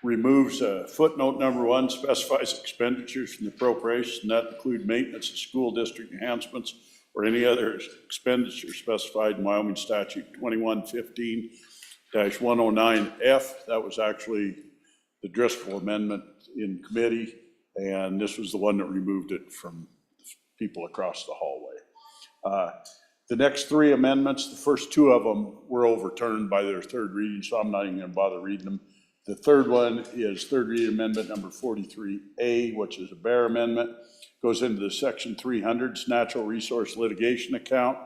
removes footnote number 1, specifies expenditures from the appropriation, that include maintenance of school district enhancements or any other expenditure specified in Wyoming statute 2115-109F. That was actually the Driscoll amendment in committee, and this was the one that removed it from people across the hallway. The next 3 amendments, the first 2 of them were overturned by their third reading, so I'm not even gonna bother reading them. The third one is third reading amendment number 43A, which is a Bear amendment. Goes into the section 300's natural resource litigation account.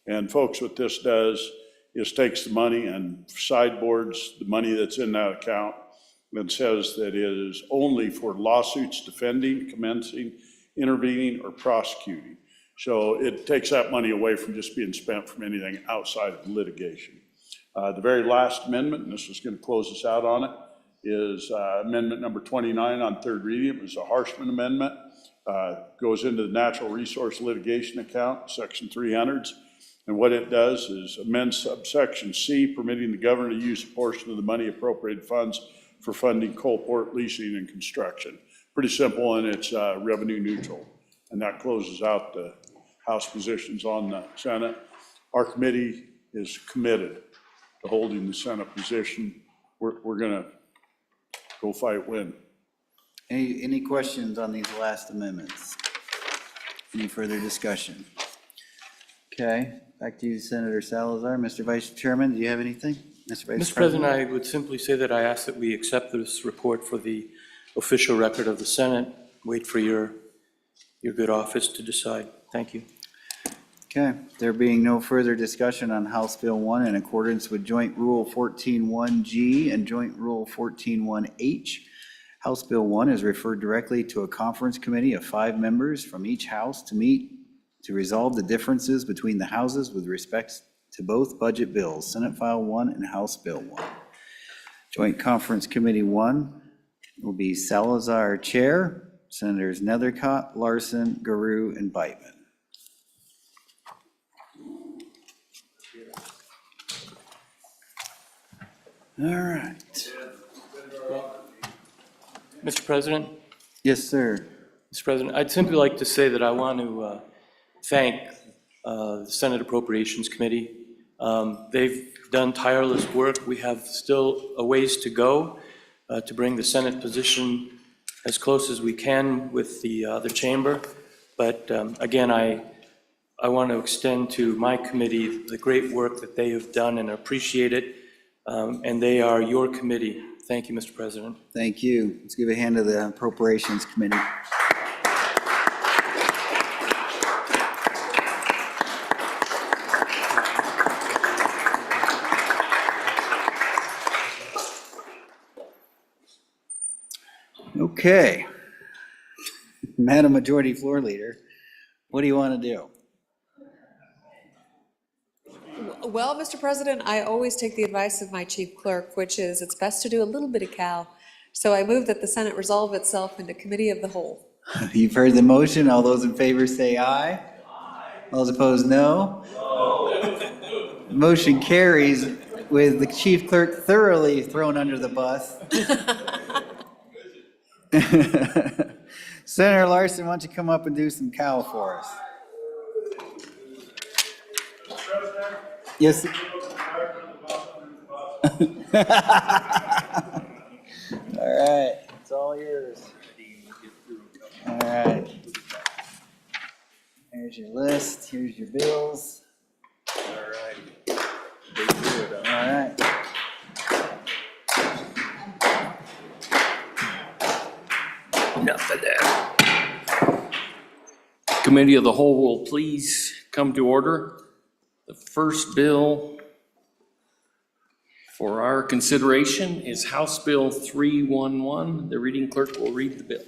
And folks, what this does is takes the money and sideboards the money that's in that account and says that it is only for lawsuits defending, commencing, intervening, or prosecuting. So it takes that money away from just being spent from anything outside of litigation. The very last amendment, and this is going to close us out on it, is amendment number 29 on third reading. It was a Harshman amendment. Goes into the natural resource litigation account, section 300s. And what it does is amend subsection C, permitting the governor to use a portion of the money appropriated funds for funding coal port leasing and construction. Pretty simple, and it's revenue neutral. And that closes out the House positions on the Senate. Our committee is committed to holding the Senate position. We're gonna go fight win. Any questions on these last amendments? Any further discussion? Okay, back to you, Senator Salazar. Mr. Vice Chairman, do you have anything? Mr. President, I would simply say that I ask that we accept this report for the official record of the Senate. Wait for your good office to decide. Thank you. Okay, there being no further discussion on House Bill 1 in accordance with Joint Rule 14.1G and Joint Rule 14.1H, House Bill 1 is referred directly to a conference committee of 5 members from each house to meet to resolve the differences between the houses with respect to both budget bills, Senate File 1 and House Bill 1. Joint Conference Committee 1 will be Salazar Chair, Senators Nethercott, Larson, Garou, and Beitman. All right. Mr. President? Yes, sir. Mr. President, I'd simply like to say that I want to thank the Senate Appropriations Committee. They've done tireless work. We have still a ways to go to bring the Senate position as close as we can with the other chamber. But again, I want to extend to my committee the great work that they have done and appreciate it. And they are your committee. Thank you, Mr. President. Thank you. Let's give a hand to the Appropriations Committee. Okay. Madam Majority Floor Leader, what do you want to do? Well, Mr. President, I always take the advice of my chief clerk, which is it's best to do a little bit of cow. So I move that the Senate resolve itself into committee of the whole. You've heard the motion. All those in favor say aye. Aye. All those opposed, no. Motion carries with the chief clerk thoroughly thrown under the bus. Senator Larson, why don't you come up and do some cow for us? Yes. All right, it's all yours. All right. Here's your list, here's your bills. All right. All right. Enough of that. Committee of the Whole will please come to order. The first bill for our consideration is House Bill 311. The reading clerk will read the bill.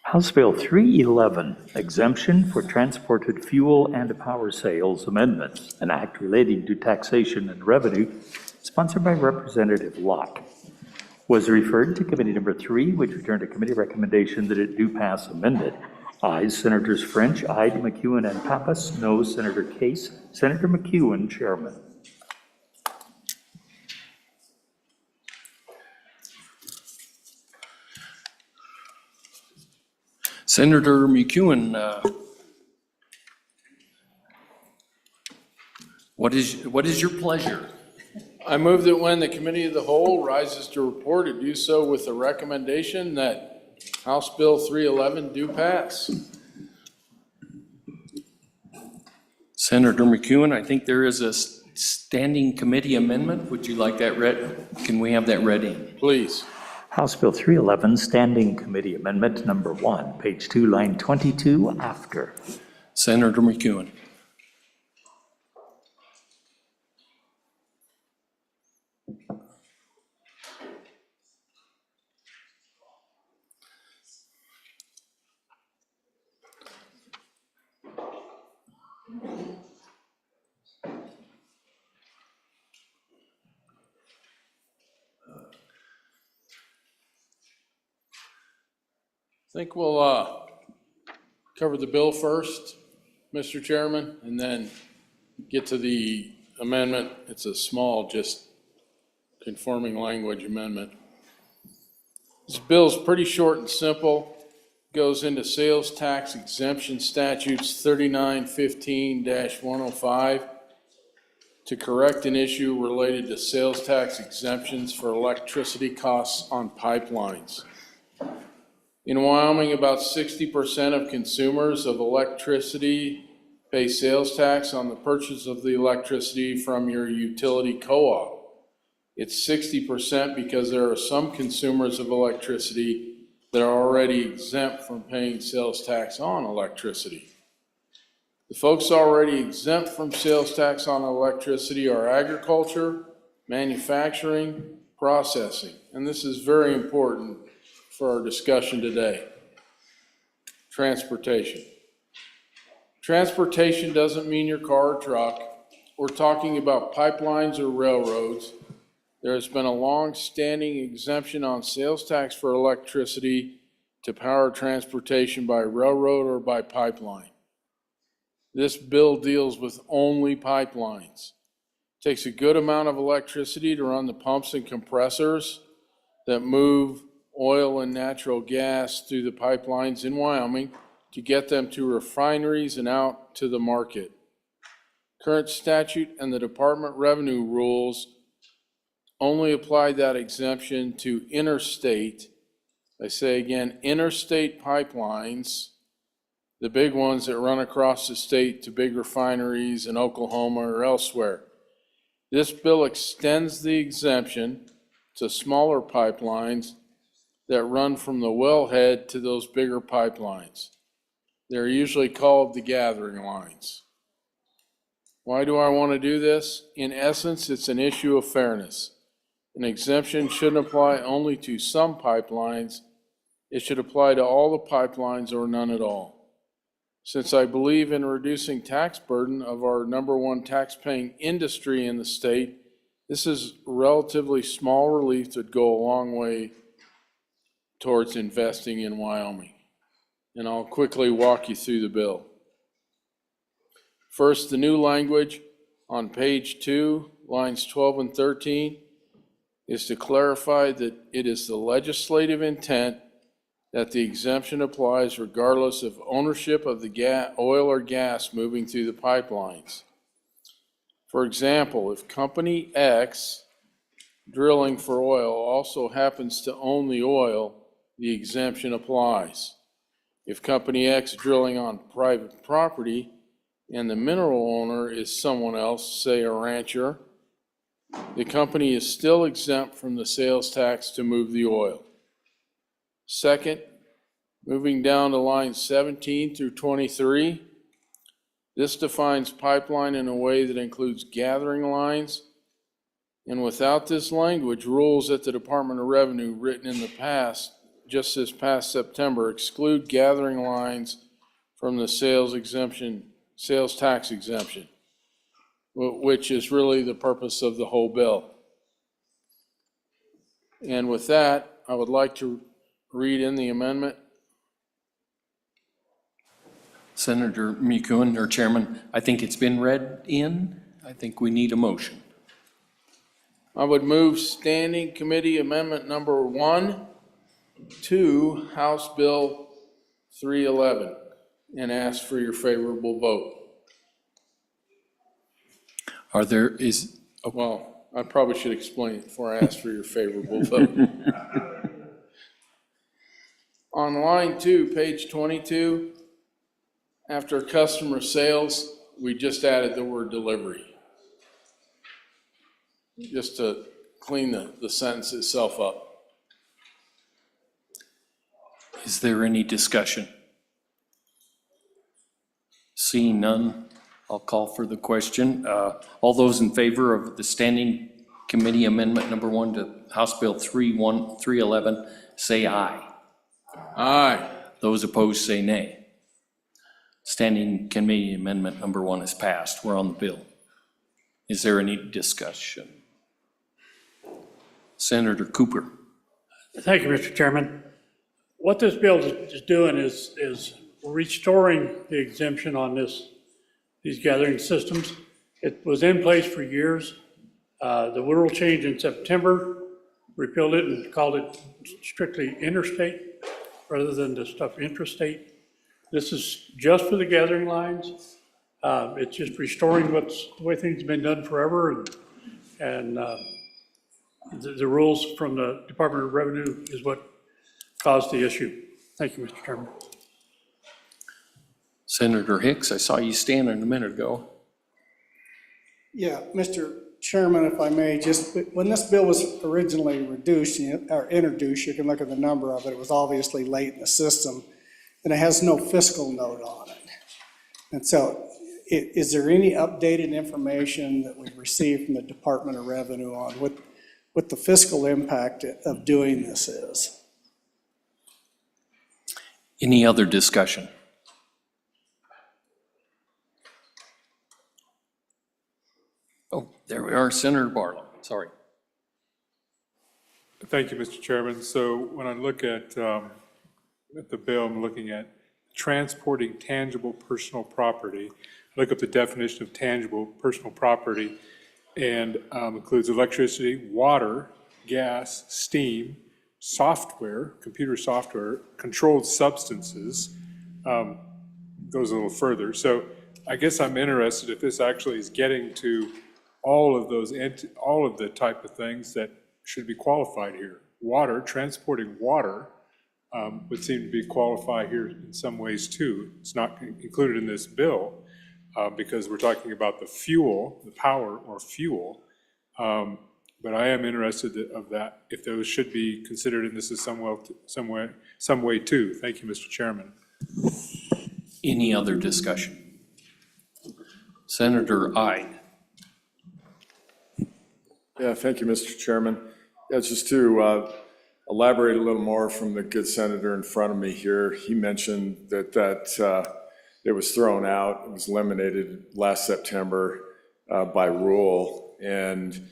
House Bill 311, Exemption for Transported Fuel and Power Sales Amendments, an act relating to taxation and revenue, sponsored by Representative Locke, was referred to Committee Number 3, which returned a committee recommendation that it do pass amended. Ayes, Senators French, Ide, McEwen, and Pappas. No, Senator Case. Senator McEwen, Chairman. Senator McEwen, what is your pleasure? I move that when the Committee of the Whole rises to report, it do so with the recommendation that House Bill 311 do pass. Senator McEwen, I think there is a standing committee amendment. Would you like that read? Can we have that read in? Please. House Bill 311, Standing Committee Amendment Number 1, page 2, line 22, after. Senator McEwen. I think we'll cover the bill first, Mr. Chairman, and then get to the amendment. It's a small, just conforming language amendment. This bill is pretty short and simple. Goes into sales tax exemption statutes 3915-105 to correct an issue related to sales tax exemptions for electricity costs on pipelines. In Wyoming, about 60% of consumers of electricity pay sales tax on the purchase of the electricity from your utility co-op. It's 60% because there are some consumers of electricity that are already exempt from paying sales tax on electricity. The folks already exempt from sales tax on electricity are agriculture, manufacturing, processing, and this is very important for our discussion today. Transportation. Transportation doesn't mean your car or truck. We're talking about pipelines or railroads. There has been a long-standing exemption on sales tax for electricity to power transportation by railroad or by pipeline. This bill deals with only pipelines. It takes a good amount of electricity to run the pumps and compressors that move oil and natural gas through the pipelines in Wyoming to get them to refineries and out to the market. Current statute and the Department Revenue rules only apply that exemption to interstate, I say again, interstate pipelines, the big ones that run across the state to big refineries in Oklahoma or elsewhere. This bill extends the exemption to smaller pipelines that run from the wellhead to those bigger pipelines. They're usually called the gathering lines. Why do I want to do this? In essence, it's an issue of fairness. An exemption shouldn't apply only to some pipelines. It should apply to all the pipelines or none at all. Since I believe in reducing tax burden of our number one tax-paying industry in the state, this is relatively small relief that would go a long way towards investing in Wyoming. And I'll quickly walk you through the bill. First, the new language on page 2, lines 12 and 13, is to clarify that it is the legislative intent that the exemption applies regardless of ownership of the oil or gas moving through the pipelines. For example, if Company X drilling for oil also happens to own the oil, the exemption applies. If Company X drilling on private property and the mineral owner is someone else, say a rancher, the company is still exempt from the sales tax to move the oil. Second, moving down to lines 17 through 23, this defines pipeline in a way that includes gathering lines. And without this language, rules at the Department of Revenue written in the past, just this past September, exclude gathering lines from the sales tax exemption, which is really the purpose of the whole bill. And with that, I would like to read in the amendment. Senator McEwen, or Chairman, I think it's been read in. I think we need a motion. I would move Standing Committee Amendment number 1 to House Bill 311 and ask for your favorable vote. Well, I probably should explain it before I ask for your favorable vote. On line 2, page 22, after customer sales, we just added the word delivery, just to clean the sentence itself up. Is there any discussion? Seeing none, I'll call for the question. All those in favor of the Standing Committee Amendment number 1 to House Bill 311, say aye. Aye. Those opposed, say nay. Standing Committee Amendment number 1 is passed. We're on the bill. Is there any discussion? Senator Cooper. Thank you, Mr. Chairman. What this bill is doing is restoring the exemption on these gathering systems. It was in place for years. The rule changed in September, repealed it and called it strictly interstate rather than the stuff intrastate. This is just for the gathering lines. It's just restoring the way things have been done forever, and the rules from the Department of Revenue is what caused the issue. Thank you, Mr. Chairman. Senator Hicks, I saw you standing a minute ago. Yeah, Mr. Chairman, if I may, just when this bill was originally introduced, you can look at the number of it. It was obviously late in the system, and it has no fiscal note on it. And so is there any updated information that we've received from the Department of Revenue on what the fiscal impact of doing this is? Any other discussion? Oh, there we are, Senator Barlow, sorry. Thank you, Mr. Chairman. So when I look at the bill, I'm looking at transporting tangible personal property. I look up the definition of tangible personal property, and includes electricity, water, gas, steam, software, computer software, controlled substances, goes a little further. So I guess I'm interested if this actually is getting to all of the type of things that should be qualified here. Water, transporting water would seem to be qualified here in some ways too. It's not included in this bill because we're talking about the fuel, the power or fuel. But I am interested of that, if those should be considered in this in some way too. Thank you, Mr. Chairman. Any other discussion? Senator Ide. Yeah, thank you, Mr. Chairman. Yeah, just to elaborate a little more from the good senator in front of me here, he mentioned that it was thrown out, it was eliminated last September by rule. And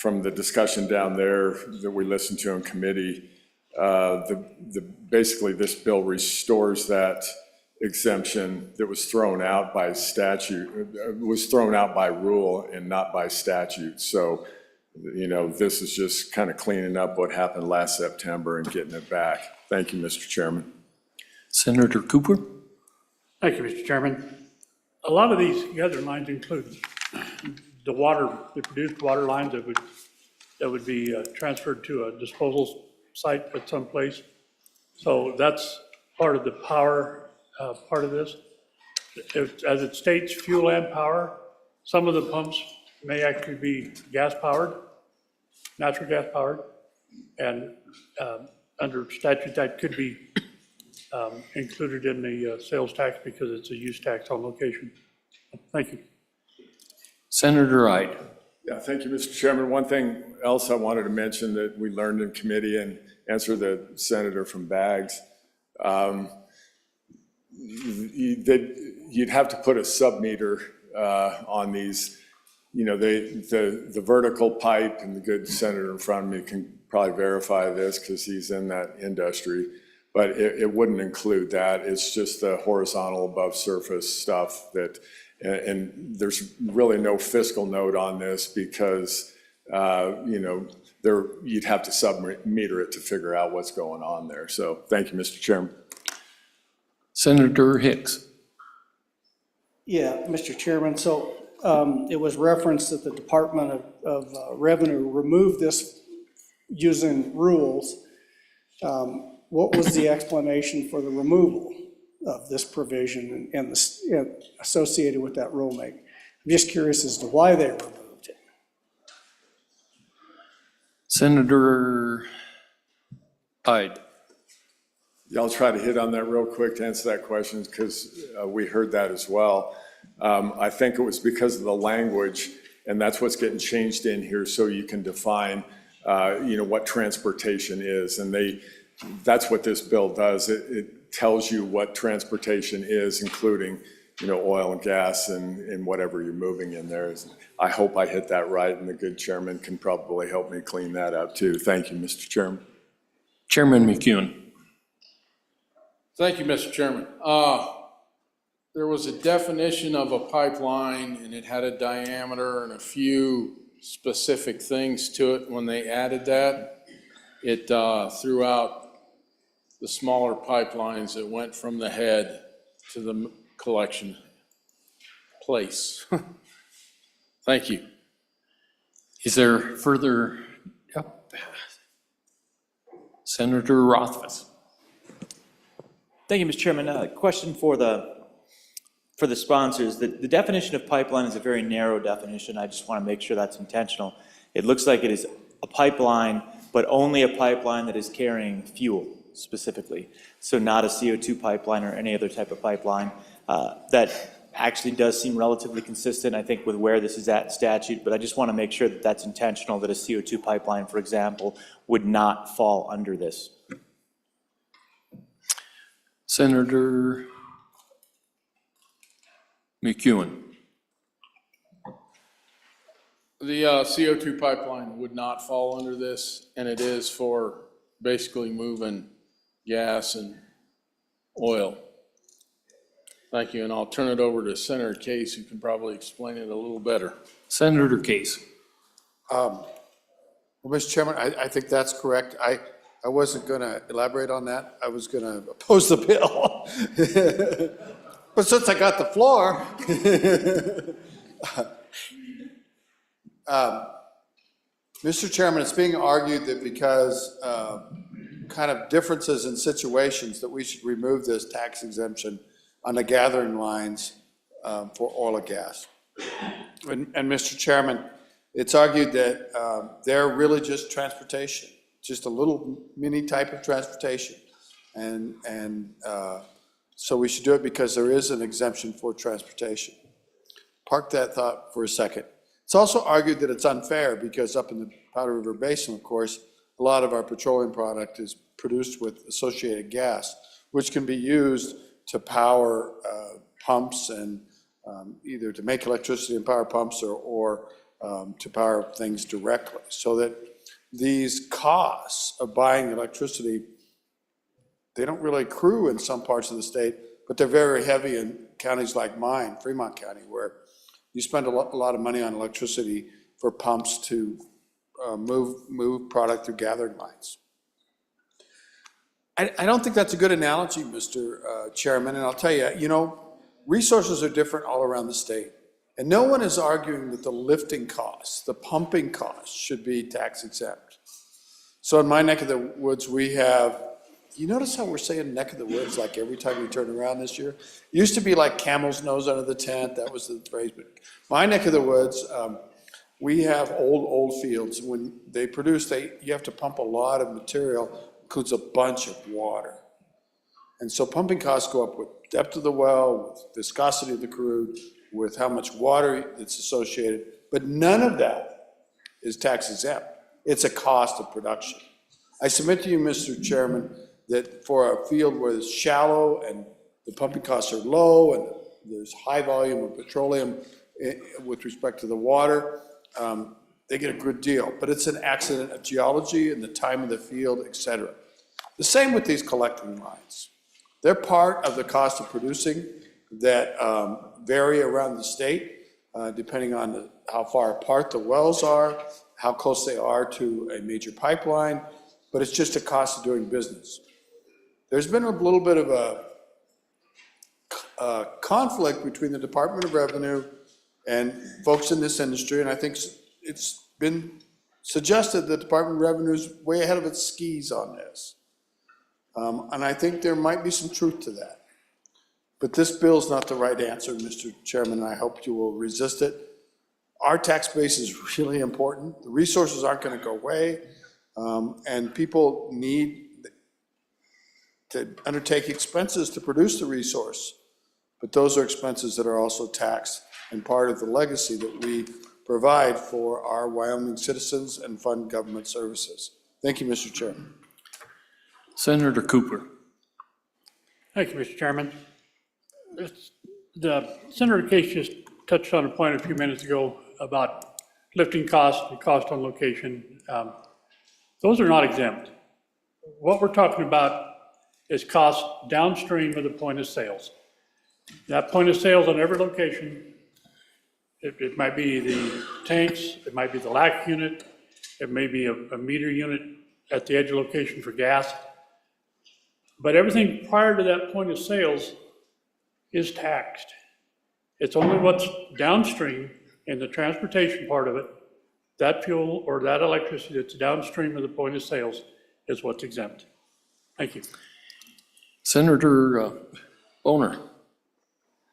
from the discussion down there that we listened to in committee, basically this bill restores that exemption that was thrown out by statute, was thrown out by rule and not by statute. So, you know, this is just kind of cleaning up what happened last September and getting it back. Thank you, Mr. Chairman. Senator Cooper. Thank you, Mr. Chairman. A lot of these gathering lines include the water, the produced water lines that would be transferred to a disposal site at some place. So that's part of the power, part of this. As it states, fuel and power, some of the pumps may actually be gas powered, natural gas powered, and under statute that could be included in the sales tax because it's a use tax on location. Thank you. Senator Ide. Yeah, thank you, Mr. Chairman. One thing else I wanted to mention that we learned in committee and answer the senator from Bags. You'd have to put a sub-meter on these. You know, the vertical pipe, and the good senator in front of me can probably verify this because he's in that industry, but it wouldn't include that. It's just the horizontal above surface stuff that, and there's really no fiscal note on this because, you know, you'd have to sub-meter it to figure out what's going on there. So thank you, Mr. Chairman. Senator Hicks. Yeah, Mr. Chairman, so it was referenced that the Department of Revenue removed this using rules. What was the explanation for the removal of this provision and associated with that rulemaking? I'm just curious as to why they removed it. Senator Ide. Yeah, I'll try to hit on that real quick to answer that question because we heard that as well. I think it was because of the language, and that's what's getting changed in here so you can define, you know, what transportation is. And that's what this bill does. It tells you what transportation is, including, you know, oil and gas and whatever you're moving in there. I hope I hit that right, and the good chairman can probably help me clean that up too. Thank you, Mr. Chairman. Chairman McEwen. Thank you, Mr. Chairman. There was a definition of a pipeline, and it had a diameter and a few specific things to it. When they added that, it threw out the smaller pipelines that went from the head to the collection place. Thank you. Is there further? Yep. Senator Rothfuss. Thank you, Mr. Chairman. A question for the sponsors. The definition of pipeline is a very narrow definition. I just want to make sure that's intentional. It looks like it is a pipeline, but only a pipeline that is carrying fuel specifically. So not a CO2 pipeline or any other type of pipeline. That actually does seem relatively consistent, I think, with where this is at in statute, but I just want to make sure that that's intentional, that a CO2 pipeline, for example, would not fall under this. Senator McEwen. The CO2 pipeline would not fall under this, and it is for basically moving gas and oil. Thank you, and I'll turn it over to Senator Case, who can probably explain it a little better. Senator Case. Well, Mr. Chairman, I think that's correct. I wasn't going to elaborate on that. I was going to oppose the bill. But since I got the floor, Mr. Chairman, it's being argued that because kind of differences in situations that we should remove this tax exemption on the gathering lines for oil and gas. And Mr. Chairman, it's argued that they're really just transportation, just a little mini type of transportation. And so we should do it because there is an exemption for transportation. Park that thought for a second. It's also argued that it's unfair because up in the Powder River Basin, of course, a lot of our petroleum product is produced with associated gas, which can be used to power pumps and either to make electricity and power pumps or to power things directly. So that these costs of buying electricity, they don't really accrue in some parts of the state, but they're very heavy in counties like mine, Fremont County, where you spend a lot of money on electricity for pumps to move product through gathering lines. I don't think that's a good analogy, Mr. Chairman, and I'll tell you, you know, resources are different all around the state. And no one is arguing that the lifting costs, the pumping costs should be tax exempt. So in my neck of the woods, we have, you notice how we're saying neck of the woods like every time we turn around this year? It used to be like camel's nose under the tent, that was the phrase, but my neck of the woods, we have old fields. When they produce, you have to pump a lot of material, includes a bunch of water. And so pumping costs go up with depth of the well, with viscosity of the crude, with how much water that's associated, but none of that is tax exempt. It's a cost of production. I submit to you, Mr. Chairman, that for a field where it's shallow and the pumping costs are low and there's high volume of petroleum with respect to the water, they get a good deal. But it's an accident of geology and the time of the field, et cetera. The same with these collecting lines. They're part of the cost of producing that vary around the state, depending on how far apart the wells are, how close they are to a major pipeline, but it's just a cost of doing business. There's been a little bit of a conflict between the Department of Revenue and folks in this industry, and I think it's been suggested that the Department of Revenue is way ahead of its skis on this. And I think there might be some truth to that. But this bill is not the right answer, Mr. Chairman, and I hope you will resist it. Our tax base is really important. The resources aren't going to go away, and people need to undertake expenses to produce the resource. But those are expenses that are also taxed and part of the legacy that we provide for our Wyoming citizens and fund government services. Thank you, Mr. Chairman. Senator Cooper. Thank you, Mr. Chairman. The Senator Case just touched on a point a few minutes ago about lifting costs and cost on location. Those are not exempt. What we're talking about is cost downstream of the point of sales. That point of sales on every location, it might be the tanks, it might be the LAC unit, it may be a meter unit at the edge of location for gas. But everything prior to that point of sales is taxed. It's only what's downstream in the transportation part of it, that fuel or that electricity that's downstream of the point of sales is what's exempt. Thank you. Senator Boner.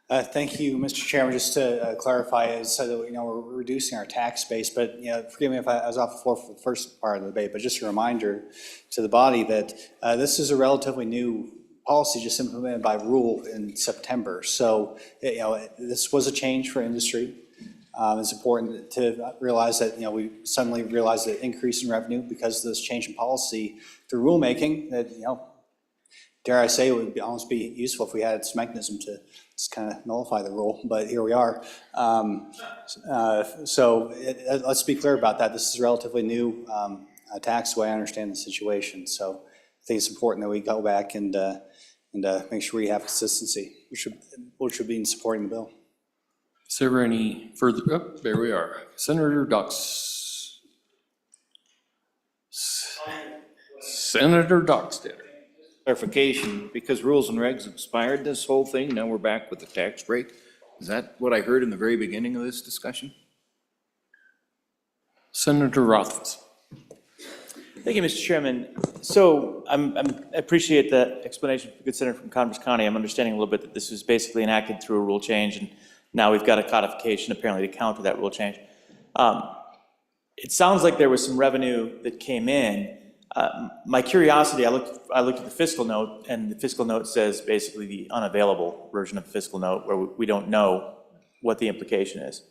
Thank you, Mr. Chairman. Just to clarify, so that we're reducing our tax base, but forgive me if I was off the floor for the first part of the debate, but just a reminder to the body that this is a relatively new policy just implemented by rule in September. So this was a change for industry. It's important to realize that we suddenly realized the increase in revenue because of this change in policy through rulemaking. That dare I say, it would almost be useful if we had this mechanism to just kind of nullify the rule, but here we are. Let's be clear about that. This is a relatively new tax, the way I understand the situation. So I think it's important that we go back and make sure we have consistency, which should be in supporting the bill. Is there any further, oh, there we are. Senator Dockstader. Clarification, because rules and regs expired this whole thing, now we're back with the tax break. Is that what I heard in the very beginning of this discussion? Senator Rothfuss. Thank you, Mr. Chairman. So I appreciate the explanation from the good senator from Converse County. I'm understanding a little bit that this was basically enacted through a rule change, and now we've got a codification apparently to counter that rule change. It sounds like there was some revenue that came in. My curiosity, I looked at the fiscal note, and the fiscal note says basically the unavailable version of the fiscal note, where we don't know what the implication is.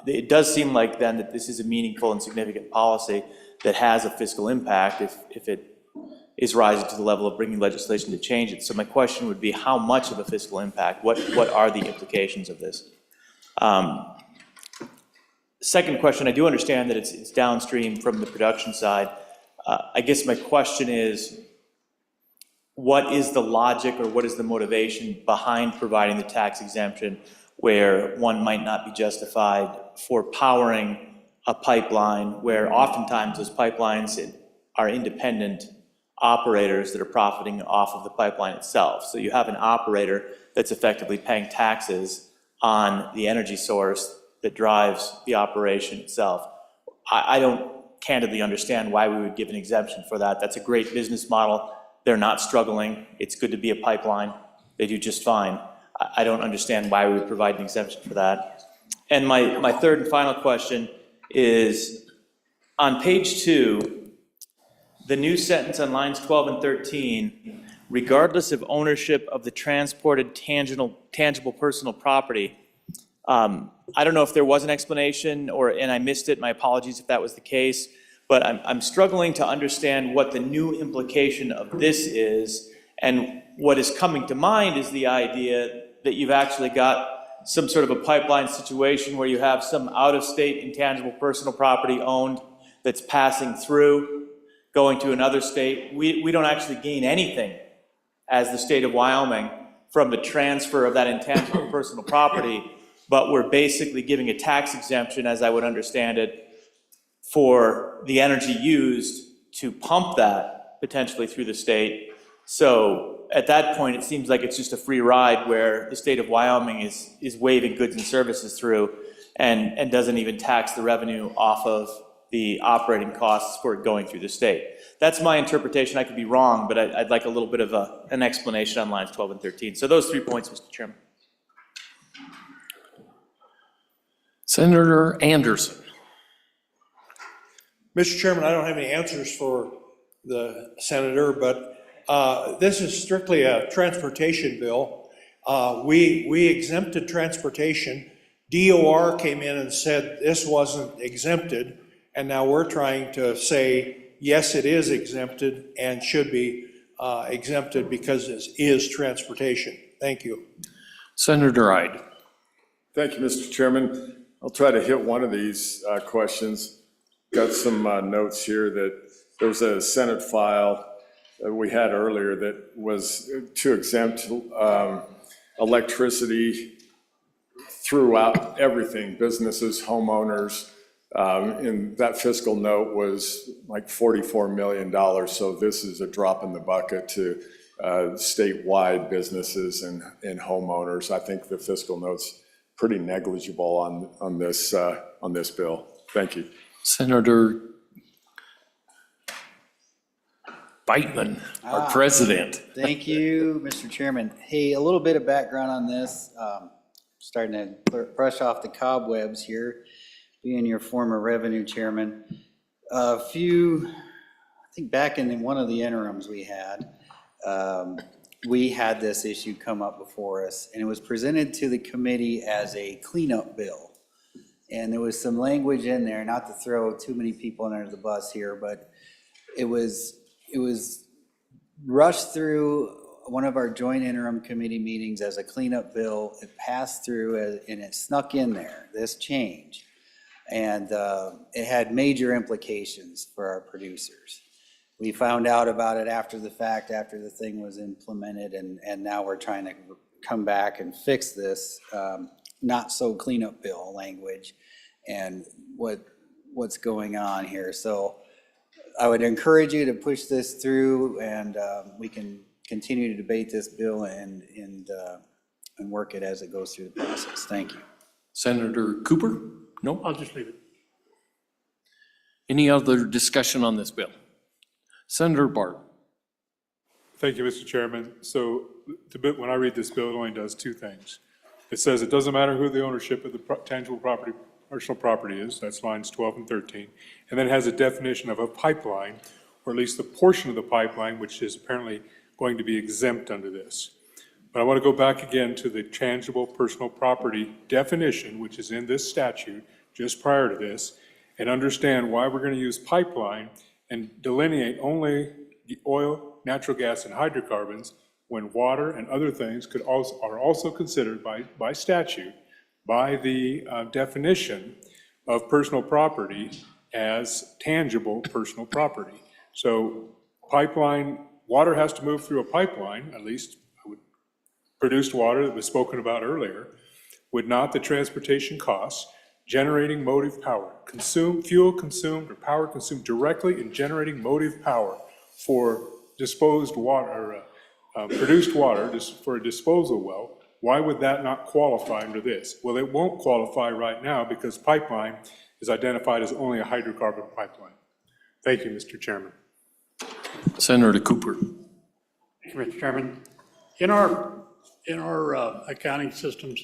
It does seem like then that this is a meaningful and significant policy that has a fiscal impact if it is rising to the level of bringing legislation to change it. So my question would be, how much of a fiscal impact? What are the implications of this? Second question, I do understand that it's downstream from the production side. I guess my question is, what is the logic or what is the motivation behind providing the tax exemption where one might not be justified for powering a pipeline where oftentimes those pipelines are independent operators that are profiting off of the pipeline itself? So you have an operator that's effectively paying taxes on the energy source that drives the operation itself. I don't candidly understand why we would give an exemption for that. That's a great business model. They're not struggling. It's good to be a pipeline. They do just fine. I don't understand why we would provide an exemption for that. And my third and final question is, on page 2, the new sentence on lines 12 and 13, regardless of ownership of the transported tangible personal property. I don't know if there was an explanation and I missed it. My apologies if that was the case. But I'm struggling to understand what the new implication of this is. And what is coming to mind is the idea that you've actually got some sort of a pipeline situation where you have some out-of-state intangible personal property owned that's passing through, going to another state. We don't actually gain anything as the state of Wyoming from the transfer of that intangible personal property, but we're basically giving a tax exemption, as I would understand it, for the energy used to pump that potentially through the state. So at that point, it seems like it's just a free ride where the state of Wyoming is waiving goods and services through and doesn't even tax the revenue off of the operating costs for it going through the state. That's my interpretation. I could be wrong, but I'd like a little bit of an explanation on lines 12 and 13. So those 3 points, Mr. Chairman. Senator Anderson. Mr. Chairman, I don't have any answers for the senator, but this is strictly a transportation bill. We exempted transportation. DOR came in and said this wasn't exempted, and now we're trying to say, yes, it is exempted and should be exempted because it is transportation. Thank you. Senator Ide. Thank you, Mr. Chairman. I'll try to hit one of these questions. Got some notes here that there was a Senate file that we had earlier that was to exempt electricity throughout everything, businesses, homeowners, and that fiscal note was like $44 million. So this is a drop in the bucket to statewide businesses and homeowners. I think the fiscal note's pretty negligible on this bill. Thank you. Senator Beitman, our president. Thank you, Mr. Chairman. Hey, a little bit of background on this. Starting to brush off the cobwebs here, being your former revenue chairman. I think back in one of the interims we had this issue come up before us, and it was presented to the committee as a cleanup bill. And there was some language in there, not to throw too many people under the bus here, but it was rushed through one of our joint interim committee meetings as a cleanup bill. It passed through and it snuck in there, this change. And it had major implications for our producers. We found out about it after the fact, after the thing was implemented, and now we're trying to come back and fix this not so cleanup bill language and what's going on here. So I would encourage you to push this through, and we can continue to debate this bill and work it as it goes through the process. Thank you. Senator Cooper? No? I'll just leave it. Any other discussion on this bill? Senator Barton. Thank you, Mr. Chairman. So when I read this bill, it only does two things. It says it doesn't matter who the ownership of the tangible property, personal property is, that's lines 12 and 13, and then it has a definition of a pipeline, or at least the portion of the pipeline, which is apparently going to be exempt under this. But I want to go back again to the tangible personal property definition, which is in this statute just prior to this, and understand why we're going to use pipeline and delineate only the oil, natural gas, and hydrocarbons when water and other things are also considered by statute, by the definition of personal property as tangible personal property. So pipeline, water has to move through a pipeline, at least produced water that was spoken about earlier. Would not the transportation costs, generating motive power, fuel consumed or power consumed directly in generating motive power for disposed water, produced water for a disposal well, Why would that not qualify under this? Well, it won't qualify right now because pipeline is identified as only a hydrocarbon pipeline. Thank you, Mr. Chairman. Senator Cooper. Thank you, Mr. Chairman. In our accounting systems,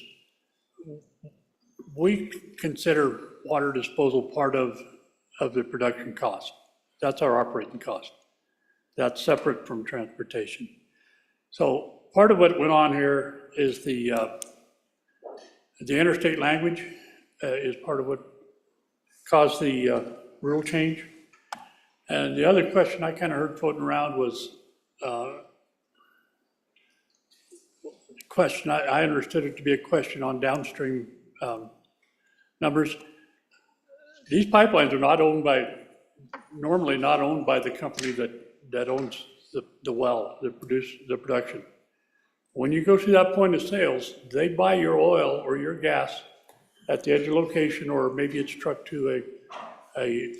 we consider water disposal part of the production cost. That's our operating cost. That's separate from transportation. So part of what went on here is the interstate language is part of what caused the rule change. And the other question I kind of heard floating around was question, I understood it to be a question on downstream numbers. These pipelines are not owned by, normally not owned by the company that owns the well, that produce the production. When you go to that point of sales, they buy your oil or your gas at the edge of location, or maybe it's trucked to a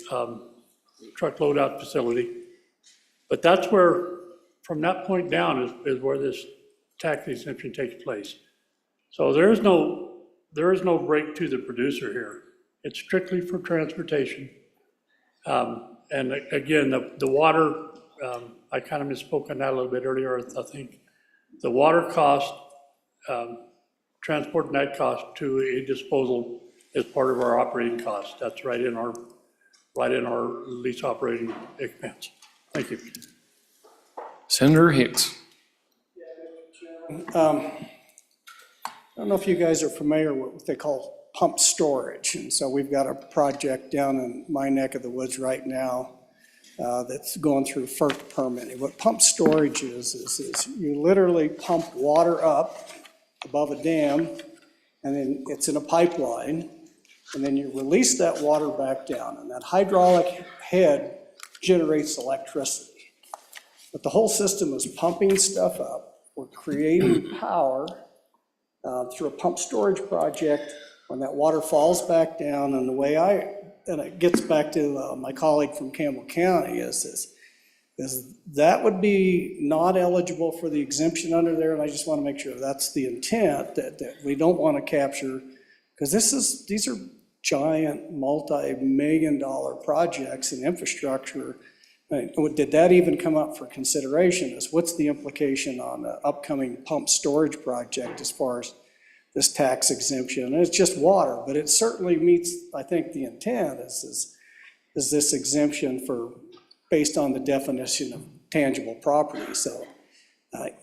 truck load out facility. But that's where, from that point down is where this tax exemption takes place. So there is no break to the producer here. It's strictly for transportation. And again, the water, I kind of misspoke on that a little bit earlier, I think. The water cost, transport net cost to a disposal is part of our operating cost. That's right in our lease operating expense. Thank you. Senator Hicks. I don't know if you guys are familiar with what they call pump storage. And so we've got a project down in my neck of the woods right now that's going through FERC permitting. What pump storage is you literally pump water up above a dam, and then it's in a pipeline, and then you release that water back down, and that hydraulic head generates electricity. But the whole system is pumping stuff up. We're creating power through a pump storage project. When that water falls back down, and the way and it gets back to my colleague from Campbell County, is that would be not eligible for the exemption under there, and I just want to make sure that's the intent, that we don't want to capture, because these are giant multi-million-dollar projects in infrastructure. Did that even come up for consideration? What's the implication on the upcoming pump storage project as far as this tax exemption? And it's just water, but it certainly meets, I think, the intent is this exemption based on the definition of tangible property. So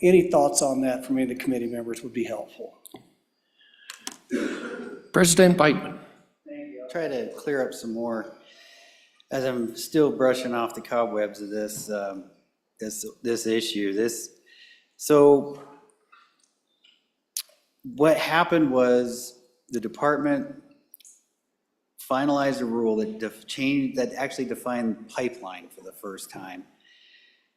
any thoughts on that from any of the committee members would be helpful. President Biteman. I'll try to clear up some more as I'm still brushing off the cobwebs of this issue. So what happened was the department finalized a rule that actually defined pipeline for the first time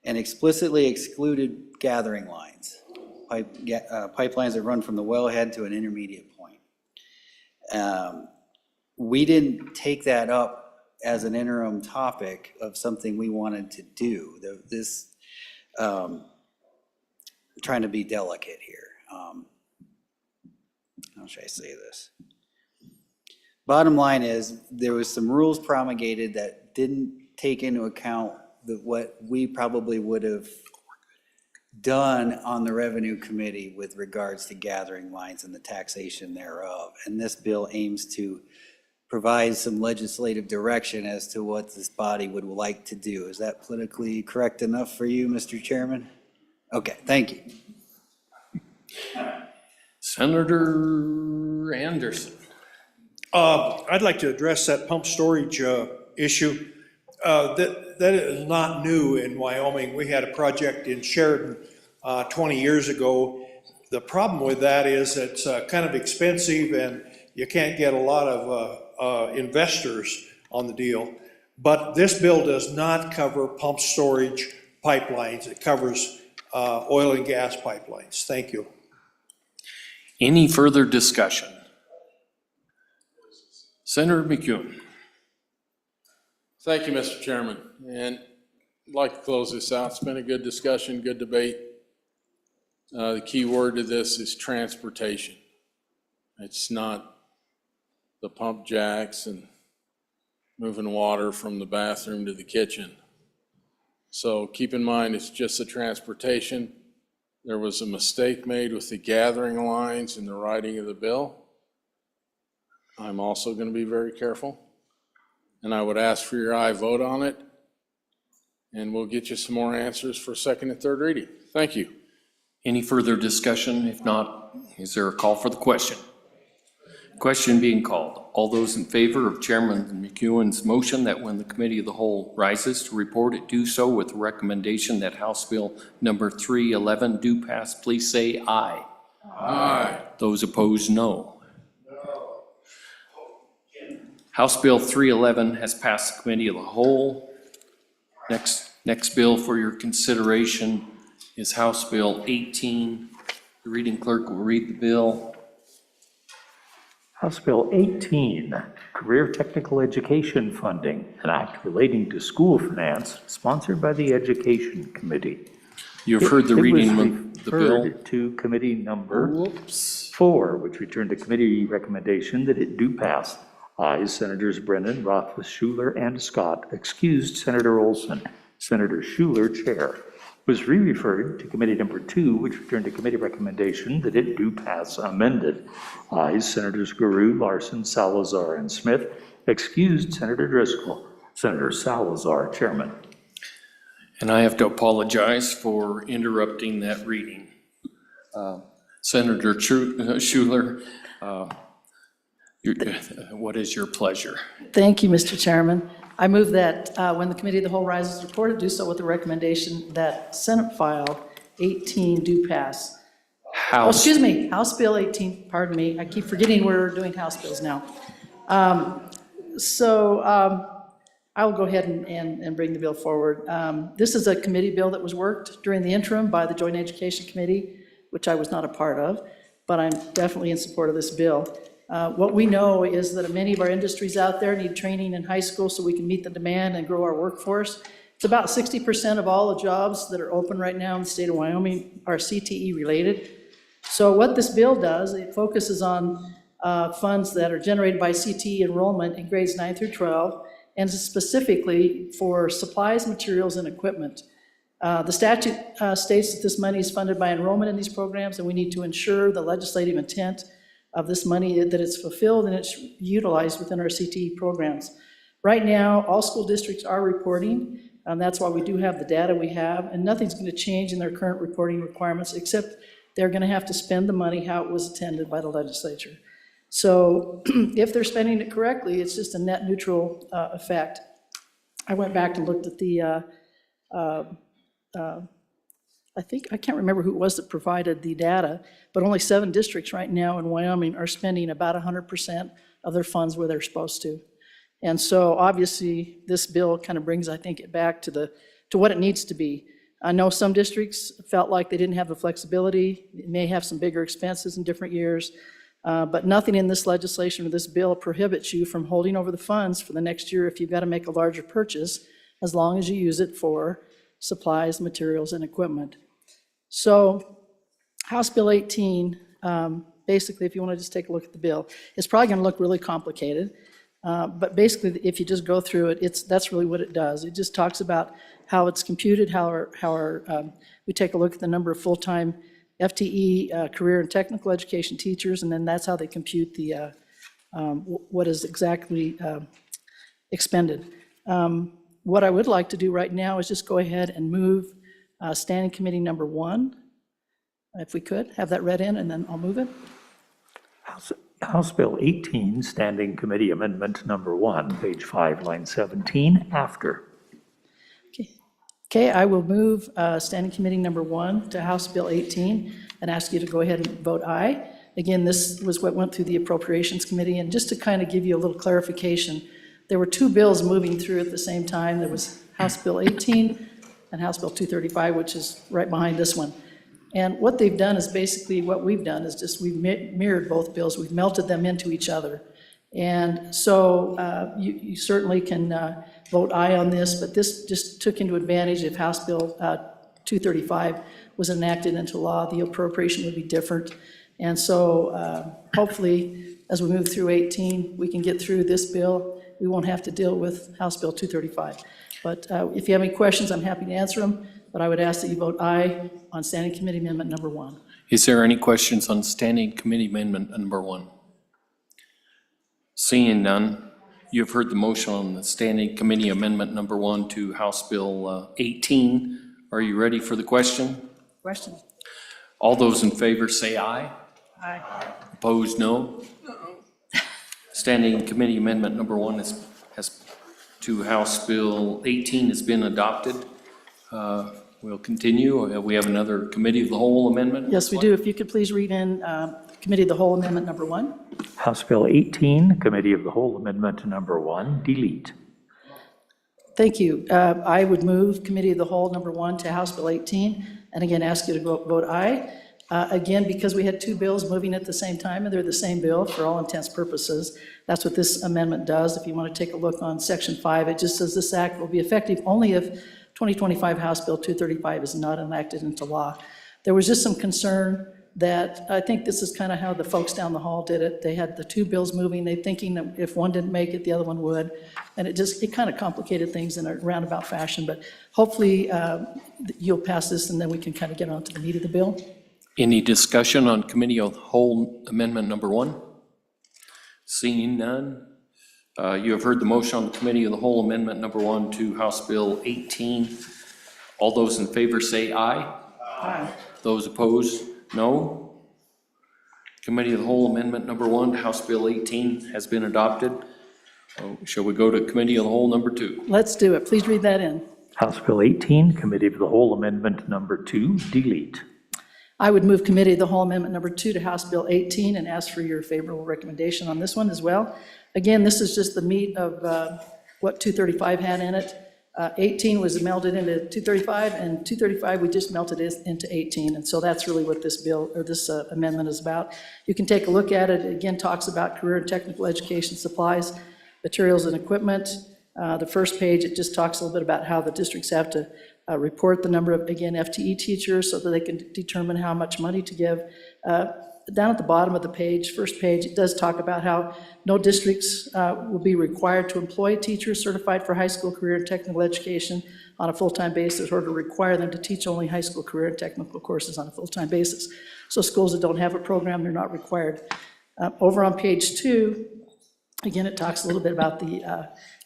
and explicitly excluded gathering lines, pipelines that run from the wellhead to an intermediate point. We didn't take that up as an interim topic of something we wanted to do. Trying to be delicate here. How should I say this? Bottom line is, there was some rules promulgated that didn't take into account what we probably would have done on the Revenue Committee with regards to gathering lines and the taxation thereof. And this bill aims to provide some legislative direction as to what this body would like to do. Is that politically correct enough for you, Mr. Chairman? Okay, thank you. Senator Anderson. I'd like to address that pump storage issue. That is not new in Wyoming. We had a project in Sheridan 20 years ago. The problem with that is it's kind of expensive, and you can't get a lot of investors on the deal. But this bill does not cover pump storage pipelines. It covers oil and gas pipelines. Thank you. Any further discussion? Senator McEwen. Thank you, Mr. Chairman. And I'd like to close this out. It's been a good discussion, good debate. The key word to this is transportation. It's not the pump jacks and moving water from the bathroom to the kitchen. So keep in mind, it's just the transportation. There was a mistake made with the gathering lines in the writing of the bill. I'm also going to be very careful. And I would ask for your aye vote on it. And we'll get you some more answers for second and third reading. Thank you. Any further discussion? If not, is there a call for the question? Question being called. All those in favor of Chairman McEwen's motion that when the Committee of the Whole rises to report it, do so with the recommendation that House Bill number 311 do pass, please say aye. Aye. Those opposed, no. House Bill 311 has passed the Committee of the Whole. Next bill for your consideration is House Bill 18. The reading clerk will read the bill. House Bill 18, Career Technical Education Funding, an act relating to school finance, sponsored by the Education Committee. You've heard the reading of the bill. It was referred to committee number 4, which returned to committee recommendation that it do pass. Ayes, Senators Brennan, Rothfuss, Schuler, and Scott. Excused, Senator Olson. Senator Schuler, chair. Was re-referred to committee number 2, which returned to committee recommendation that it do pass amended. Ayes, Senators Guru, Larson, Salazar, and Smith. Excused, Senator Driscoll. Senator Salazar, chairman. And I have to apologize for interrupting that reading. Senator Schuler, what is your pleasure? Thank you, Mr. Chairman. I move that when the Committee of the Whole rises reported, do so with the recommendation that Senate File 18 do pass. House Bill 18, pardon me. I keep forgetting we're doing House bills now. I will go ahead and bring the bill forward. This is a committee bill that was worked during the interim by the Joint Education Committee, which I was not a part of, but I'm definitely in support of this bill. What we know is that many of our industries out there need training in high school so we can meet the demand and grow our workforce. It's about 60% of all the jobs that are open right now in the state of Wyoming are CTE related. So what this bill does, it focuses on funds that are generated by CTE enrollment in grades 9 through 12, and specifically for supplies, materials, and equipment. The statute states that this money is funded by enrollment in these programs, and we need to ensure the legislative intent of this money, that it's fulfilled and it's utilized within our CTE programs. Right now, all school districts are reporting, and that's why we do have the data we have, and nothing's going to change in their current reporting requirements, except they're going to have to spend the money how it was intended by the legislature. So if they're spending it correctly, it's just a net neutral effect. I went back and looked at the I can't remember who it was that provided the data, but only 7 districts right now in Wyoming are spending about 100% of their funds where they're supposed to. And so obviously this bill kind of brings, I think, it back to what it needs to be. I know some districts felt like they didn't have the flexibility. It may have some bigger expenses in different years, but nothing in this legislation or this bill prohibits you from holding over the funds for the next year if you've got to make a larger purchase, as long as you use it for supplies, materials, and equipment. So House Bill 18, basically, if you want to just take a look at the bill, it's probably going to look really complicated, but basically, if you just go through it, that's really what it does. It just talks about how it's computed, we take a look at the number of full-time FTE, career and technical education teachers, and then that's how they compute the what is exactly expended. What I would like to do right now is just go ahead and move Standing Committee number 1, if we could, have that read in, and then I'll move it. House Bill 18, Standing Committee Amendment number 1, page 5, line 17, after. Okay, I will move Standing Committee number 1 to House Bill 18 and ask you to go ahead and vote aye. Again, this was what went through the Appropriations Committee, and just to kind of give you a little clarification, there were 2 bills moving through at the same time. There was House Bill 18 and House Bill 235, which is right behind this one. And what they've done is basically what we've done is just we've mirrored both bills. We've melted them into each other. And so you certainly can vote aye on this, but this just took into advantage of House Bill 235 was enacted into law, the appropriation would be different. And so hopefully, as we move through 18, we can get through this bill. We won't have to deal with House Bill 235. But if you have any questions, I'm happy to answer them, but I would ask that you vote aye on Standing Committee Amendment number 1. Is there any questions on Standing Committee Amendment number 1? Seeing none, you've heard the motion on the Standing Committee Amendment number 1 to House Bill 18. Are you ready for the question? Question? All those in favor say aye. Aye. Opposed, no. Standing Committee Amendment number 1 has to House Bill 18 has been adopted. We'll continue. We have another Committee of the Whole Amendment? Yes, we do. If you could please read in Committee of the Whole Amendment number 1. House Bill 18, Committee of the Whole Amendment number 1, delete. Thank you. I would move Committee of the Whole number 1 to House Bill 18, and again, ask you to vote aye. Again, because we had two bills moving at the same time, and they're the same bill for all intents and purposes, that's what this amendment does. If you want to take a look on Section 5, it just says this act will be effective only if 2025 House Bill 235 is not enacted into law. There was just some concern that, I think this is kind of how the folks down the hall did it. They had the two bills moving, they thinking that if one didn't make it, the other one would. And it kind of complicated things in a roundabout fashion, but hopefully you'll pass this and then we can kind of get on to the meat of the bill. Any discussion on Committee of the Whole Amendment number 1? Seeing none, you have heard the motion on the Committee of the Whole Amendment number 1 to House Bill 18. All those in favor say aye. Aye. Those opposed, no. Committee of the Whole Amendment number 1 to House Bill 18 has been adopted. Shall we go to Committee of the Whole number 2? Let's do it. Please read that in. House Bill 18, Committee of the Whole Amendment number 2, delete. I would move Committee of the Whole Amendment number 2 to House Bill 18 and ask for your favorable recommendation on this one as well. Again, this is just the meat of what 235 had in it. 18 was melded into 235, and 235 we just melted it into 18, and so that's really what this bill or this amendment is about. You can take a look at it. It again talks about career and technical education supplies, materials and equipment. The first page, it just talks a little bit about how the districts have to report the number of, again, FTE teachers so that they can determine how much money to give. Down at the bottom of the page, first page, it does talk about how no districts will be required to employ teachers certified for high school career and technical education on a full-time basis, or to require them to teach only high school career and technical courses on a full-time basis. So schools that don't have a program, they're not required. Over on page 2, again, it talks a little bit about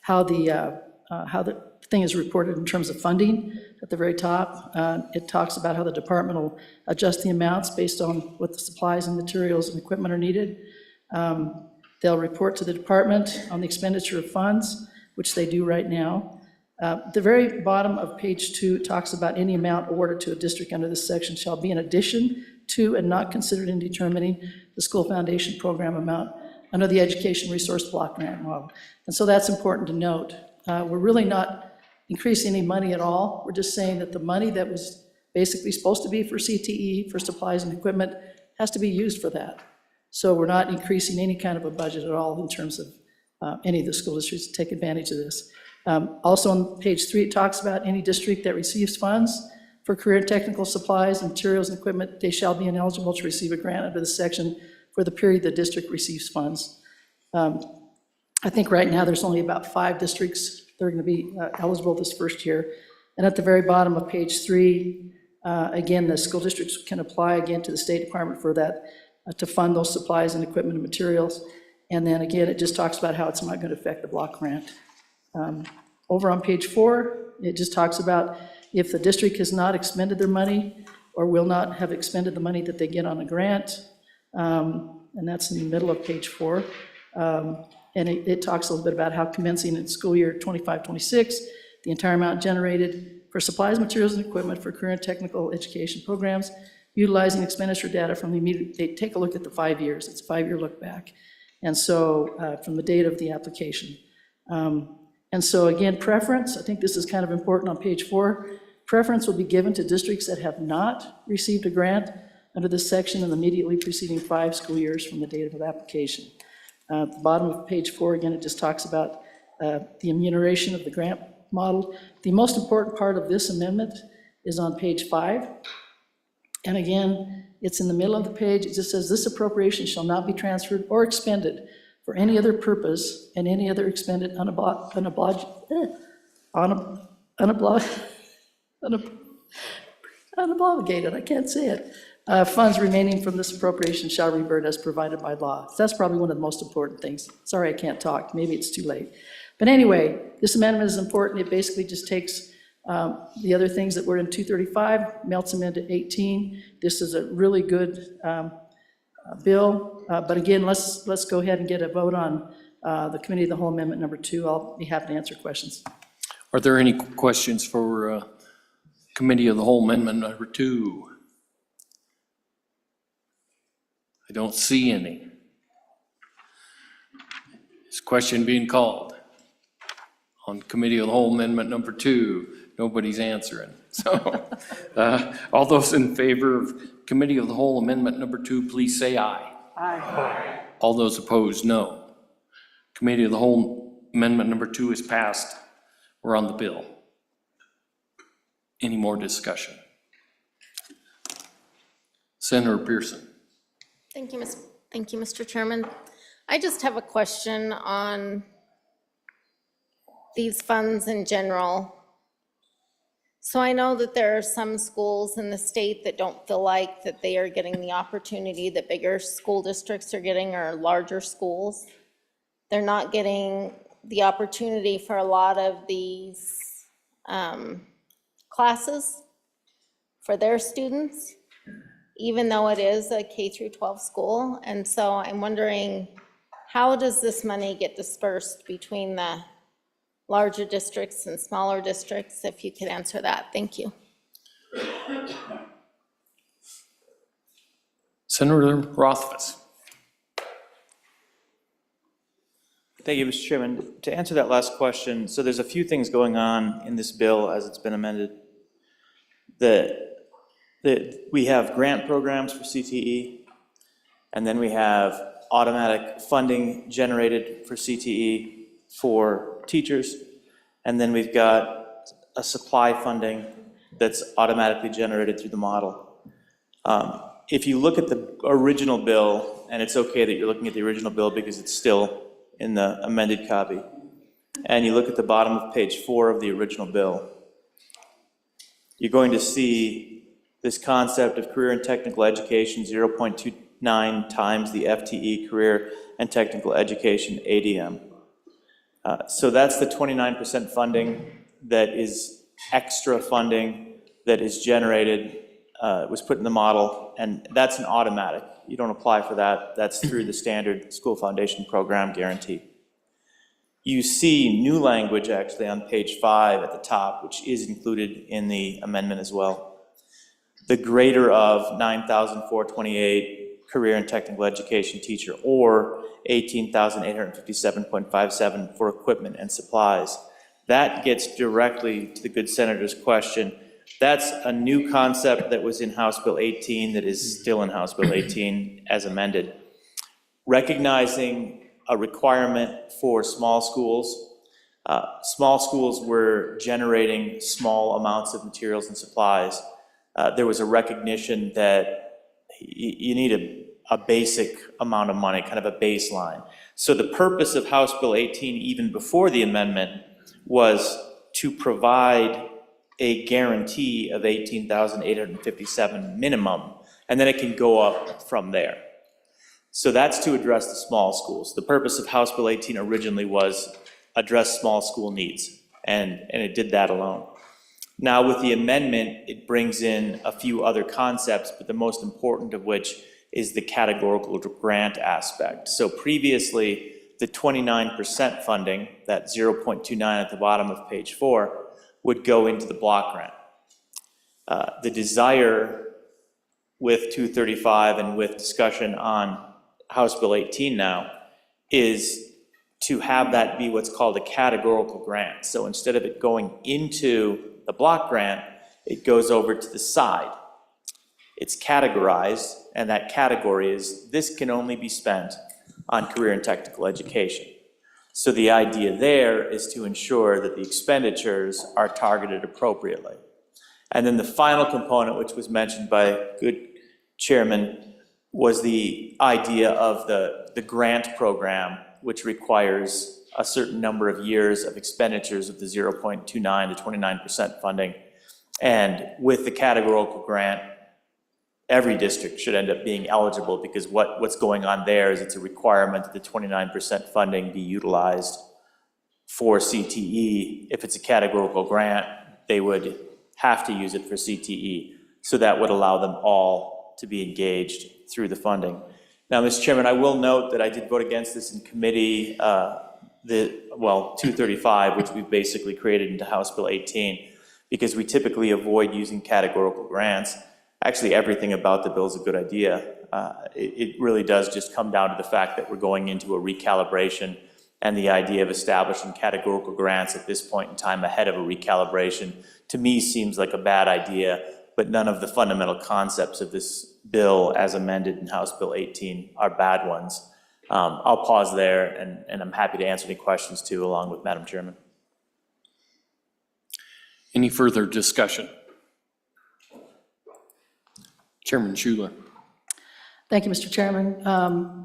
how the thing is reported in terms of funding. At the very top, it talks about how the department will adjust the amounts based on what the supplies and materials and equipment are needed. They'll report to the department on the expenditure of funds, which they do right now. The very bottom of page 2 talks about any amount awarded to a district under this section shall be in addition to and not considered in determining the school foundation program amount under the education resource block grant model. And so that's important to note. We're really not increasing any money at all. We're just saying that the money that was basically supposed to be for CTE, for supplies and equipment, has to be used for that. So we're not increasing any kind of a budget at all in terms of any of the school districts to take advantage of this. Also on page 3, it talks about any district that receives funds for career and technical supplies and materials and equipment, they shall be ineligible to receive a grant under this section for the period the district receives funds. I think right now there's only about 5 districts that are going to be eligible this first year. And at the very bottom of page 3, again, the school districts can apply again to the State Department for that, to fund those supplies and equipment and materials. And then again, it just talks about how it's not going to affect the block grant. Over on page 4, it just talks about if the district has not expended their money or will not have expended the money that they get on a grant, and that's in the middle of page 4. And it talks a little bit about how commencing in school year 25-26, the entire amount generated for supplies, materials, and equipment for career and technical education programs, utilizing expenditure data from the immediate, they take a look at the 5 years. It's a 5-year look back. And so from the date of the application. And so again, preference, I think this is kind of important on page 4. Preference will be given to districts that have not received a grant under this section in the immediately preceding 5 school years from the date of the application. At the bottom of page 4, again, it just talks about the enumeration of the grant model. The most important part of this amendment is on page 5. And again, it's in the middle of the page. It just says, this appropriation shall not be transferred or expended for any other purpose and any other expended unobliged, unobligated, I can't say it. Funds remaining from this appropriation shall revert as provided by law. So that's probably one of the most important things. Sorry, I can't talk. Maybe it's too late. But anyway, this amendment is important. It basically just takes the other things that were in 235, melts them into 18. This is a really good bill. But again, let's go ahead and get a vote on the Committee of the Whole Amendment number 2. I'll be happy to answer questions. Are there any questions for Committee of the Whole Amendment number 2? I don't see any. Is question being called on Committee of the Whole Amendment number 2? Nobody's answering. So all those in favor of Committee of the Whole Amendment number 2, please say aye. Aye. All those opposed, no. Committee of the Whole Amendment number 2 is passed. We're on the bill. Any more discussion? Senator Pearson. Thank you, Mr. Chairman. I just have a question on these funds in general. So I know that there are some schools in the state that don't feel like that they are getting the opportunity that bigger school districts are getting, or larger schools. They're not getting the opportunity for a lot of these classes for their students, even though it is a K through 12 school. And so I'm wondering, how does this money get dispersed between the larger districts and smaller districts? If you could answer that, thank you. Senator Rothfuss. Thank you, Mr. Chairman. To answer that last question, so there's a few things going on in this bill as it's been amended. We have grant programs for CTE, and then we have automatic funding generated for CTE for teachers, and then we've got a supply funding that's automatically generated through the model. If you look at the original bill, and it's okay that you're looking at the original bill because it's still in the amended copy, and you look at the bottom of page 4 of the original bill, you're going to see this concept of career and technical education, 0.29 times the FTE, career and technical education, ADM. So that's the 29% funding that is extra funding that is generated, was put in the model, and that's an automatic. You don't apply for that. That's through the standard school foundation program guarantee. You see new language actually on page 5 at the top, which is included in the amendment as well. The greater of 9,428 career and technical education teacher, or 18,857.57 for equipment and supplies. That gets directly to the good senator's question. That's a new concept that was in House Bill 18 that is still in House Bill 18 as amended. Recognizing a requirement for small schools. Small schools were generating small amounts of materials and supplies. There was a recognition that you need a basic amount of money, kind of a baseline. So the purpose of House Bill 18, even before the amendment, was to provide a guarantee of 18,857 minimum, and then it can go up from there. So that's to address the small schools. The purpose of House Bill 18 originally was address small school needs, and it did that alone. Now with the amendment, it brings in a few other concepts, but the most important of which is the categorical grant aspect. So previously, the 29% funding, that 0.29 at the bottom of page 4, would go into the block grant. The desire with 235 and with discussion on House Bill 18 now is to have that be what's called a categorical grant. So instead of it going into the block grant, it goes over to the side. It's categorized, and that category is this can only be spent on career and technical education. So the idea there is to ensure that the expenditures are targeted appropriately. And then the final component, which was mentioned by good Chairman, was the idea of the grant program, which requires a certain number of years of expenditures of the 0.29 to 29% funding. And with the categorical grant, every district should end up being eligible, because what's going on there is it's a requirement that the 29% funding be utilized for CTE. If it's a categorical grant, they would have to use it for CTE. So that would allow them all to be engaged through the funding. Now, Mr. Chairman, I will note that I did vote against this in committee, 235, which we've basically created into House Bill 18, because we typically avoid using categorical grants. Actually, everything about the bill is a good idea. It really does just come down to the fact that we're going into a recalibration, and the idea of establishing categorical grants at this point in time ahead of a recalibration, to me, seems like a bad idea, but none of the fundamental concepts of this bill as amended in House Bill 18 are bad ones. I'll pause there, and I'm happy to answer any questions too, along with Madam Chairman. Any further discussion? Chairman Schuler. Thank you, Mr. Chairman.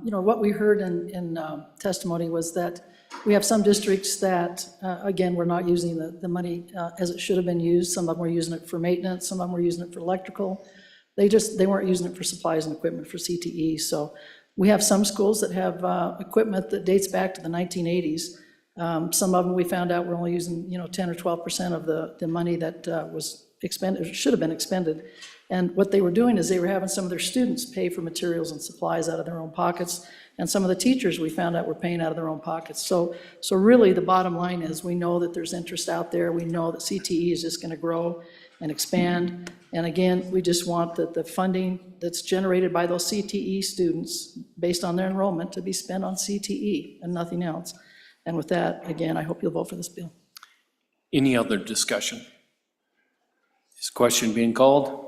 What we heard in testimony was that we have some districts that, again, we're not using the money as it should have been used. Some of them were using it for maintenance, some of them were using it for electrical. They weren't using it for supplies and equipment for CTE. So we have some schools that have equipment that dates back to the 1980s. Some of them we found out were only using 10 or 12% of the money that was expended, should have been expended. And what they were doing is they were having some of their students pay for materials and supplies out of their own pockets, and some of the teachers we found out were paying out of their own pockets. So really the bottom line is we know that there's interest out there. We know that CTE is just going to grow and expand. And again, we just want the funding that's generated by those CTE students based on their enrollment to be spent on CTE and nothing else. And with that, again, I hope you'll vote for this bill. Any other discussion? Is question being called?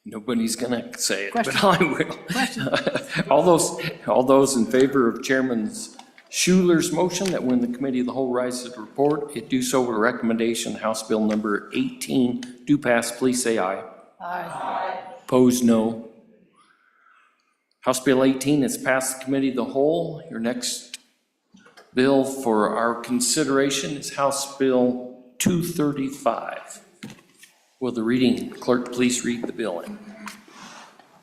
Nobody's gonna say it, but I will. All those in favor of Chairman Schuler's motion that when the Committee of the Whole rises to report, it do so with a recommendation, House Bill number 18 do pass, please say aye. Aye. Opposed, no. House Bill 18 is passed the Committee of the Whole. Your next bill for our consideration is House Bill 235. Will the reading clerk please read the bill in?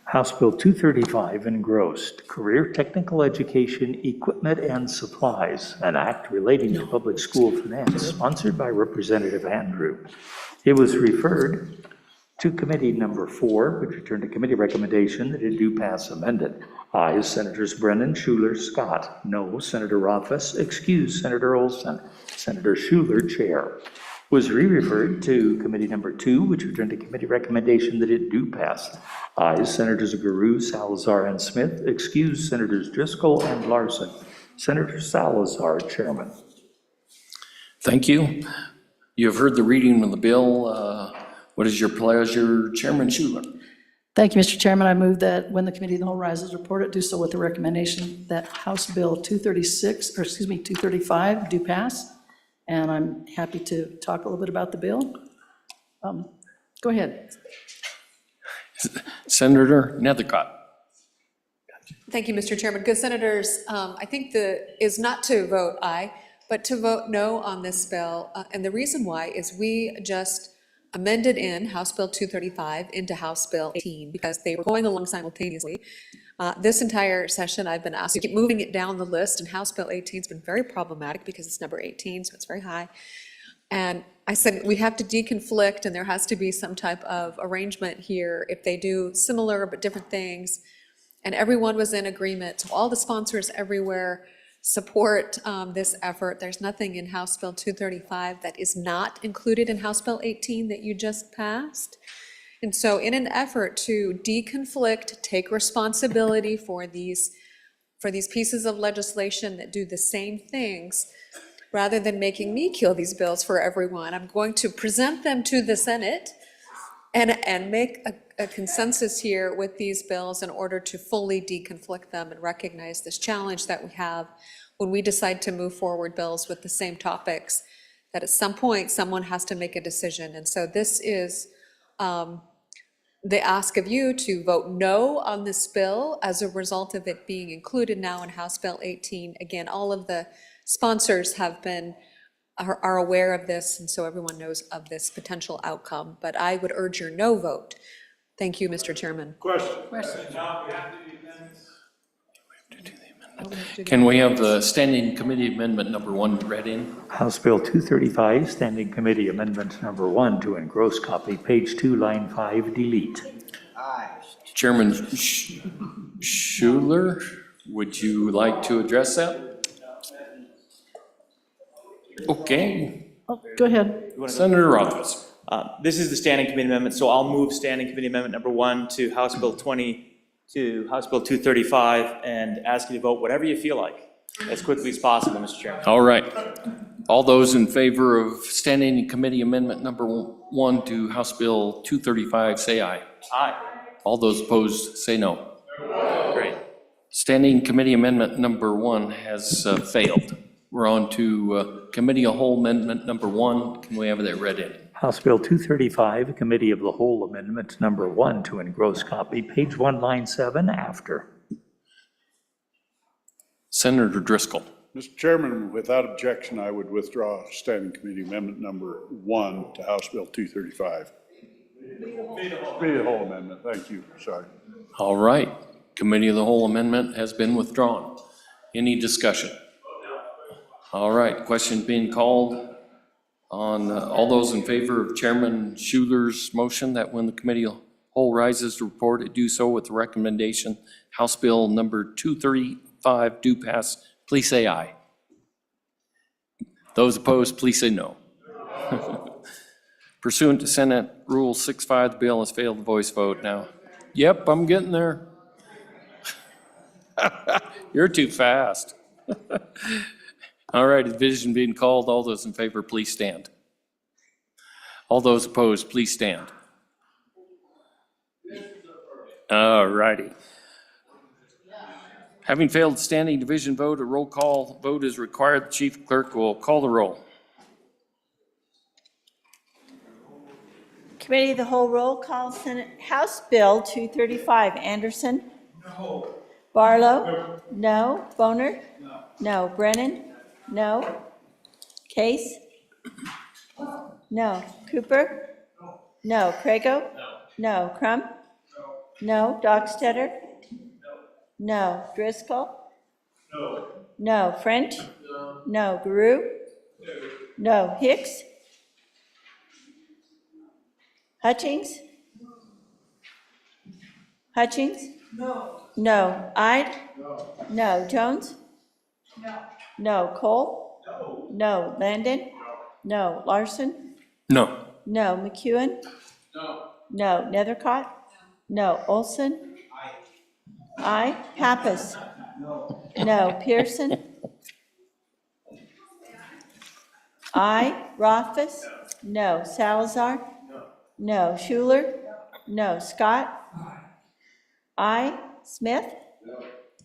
House Bill 235 engrossed, Career Technical Education, Equipment and Supplies, an act relating to public school finance, sponsored by Representative Andrew. It was referred to Committee Number 4, which returned a committee recommendation that it do pass amended. Ayes, Senators Brennan, Schuler, Scott. No, Senator Rothfuss. Excuse, Senator Olson. Senator Schuler, Chair. Was re-referred to Committee Number 2, which returned a committee recommendation that it do pass. Ayes, Senators Guru, Salazar, and Smith. Excuse, Senators Driscoll and Larson. Senator Salazar, Chairman. Thank you. You have heard the reading of the bill. What is your pleasure, Chairman Schuler? Thank you, Mr. Chairman. I move that when the Committee of the Whole rises report it, do so with the recommendation that House Bill 235 do pass. And I'm happy to talk a little bit about the bill. Go ahead. Senator Nethercott. Thank you, Mr. Chairman. Good senators, I think is not to vote aye, but to vote no on this bill. And the reason why is we just amended in House Bill 235 into House Bill 18 because they were going along simultaneously. This entire session, I've been asked to keep moving it down the list, and House Bill 18 has been very problematic because it's number 18, so it's very high. And I said we have to deconflict, and there has to be some type of arrangement here if they do similar but different things. And everyone was in agreement. So all the sponsors everywhere support this effort. There's nothing in House Bill 235 that is not included in House Bill 18 that you just passed. And so in an effort to deconflict, take responsibility for these pieces of legislation that do the same things, rather than making me kill these bills for everyone, I'm going to present them to the Senate and make a consensus here with these bills in order to fully deconflict them and recognize this challenge that we have when we decide to move forward bills with the same topics that at some point, someone has to make a decision. And so this is the ask of you to vote no on this bill as a result of it being included now in House Bill 18. Again, all of the sponsors are aware of this, and so everyone knows of this potential outcome. But I would urge your no vote. Thank you, Mr. Chairman. Can we have the Standing Committee Amendment number 1 read in? House Bill 235, Standing Committee Amendment Number 1 to engross copy, page 2, line 5, delete. Chairman Schuler, would you like to address that? Okay. Oh, go ahead. Senator Rothfuss. This is the standing committee amendment, so I'll move standing committee amendment number 1 to House Bill 235 and ask you to vote whatever you feel like as quickly as possible, Mr. Chairman. All right. All those in favor of Standing Committee Amendment number 1 to House Bill 235, say aye. Aye. All those opposed, say no. Great. Standing Committee Amendment number 1 has failed. We're on to Committee of Whole Amendment number 1. Can we have that read in? House Bill 235, Committee of the Whole Amendment Number 1 to engross copy, page 1, line 7, after. Senator Driscoll. Mr. Chairman, without objection, I would withdraw Standing Committee Amendment number 1 to House Bill 235. Committee of the Whole Amendment, thank you, sorry. All right. Committee of the Whole Amendment has been withdrawn. Any discussion? All right, question being called on all those in favor of Chairman Schuler's motion that when the Committee of Whole rises to report, it do so with the recommendation House Bill number 235 do pass, please say aye. Those opposed, please say no. Pursuant to Senate Rule 6.5, the bill has failed the voice vote now. Yep, I'm getting there. You're too fast. All right, a division being called. All those in favor, please stand. All those opposed, please stand. All righty. Having failed the standing division vote, a roll call vote is required. The chief clerk will call the roll. Committee of the Whole roll call. Senate House Bill 235. Anderson? No. Barlow? No. Boner? No. Brennan? No. Case? No. Cooper? No. Prego? No. Crum? No. Dockstetter? No. Driscoll? No. French? No. Guru? No. Hicks? Hutchings? Hutchings? No. Ide? No. Jones? No. Cole? No. Landon? No. Larson? No. No. McEwen? No. Nethercott? No. Olson? Aye. Pappas? No. Pearson? Aye. Rothfuss? No. Salazar? No. Schuler? No. Scott? Aye. Smith?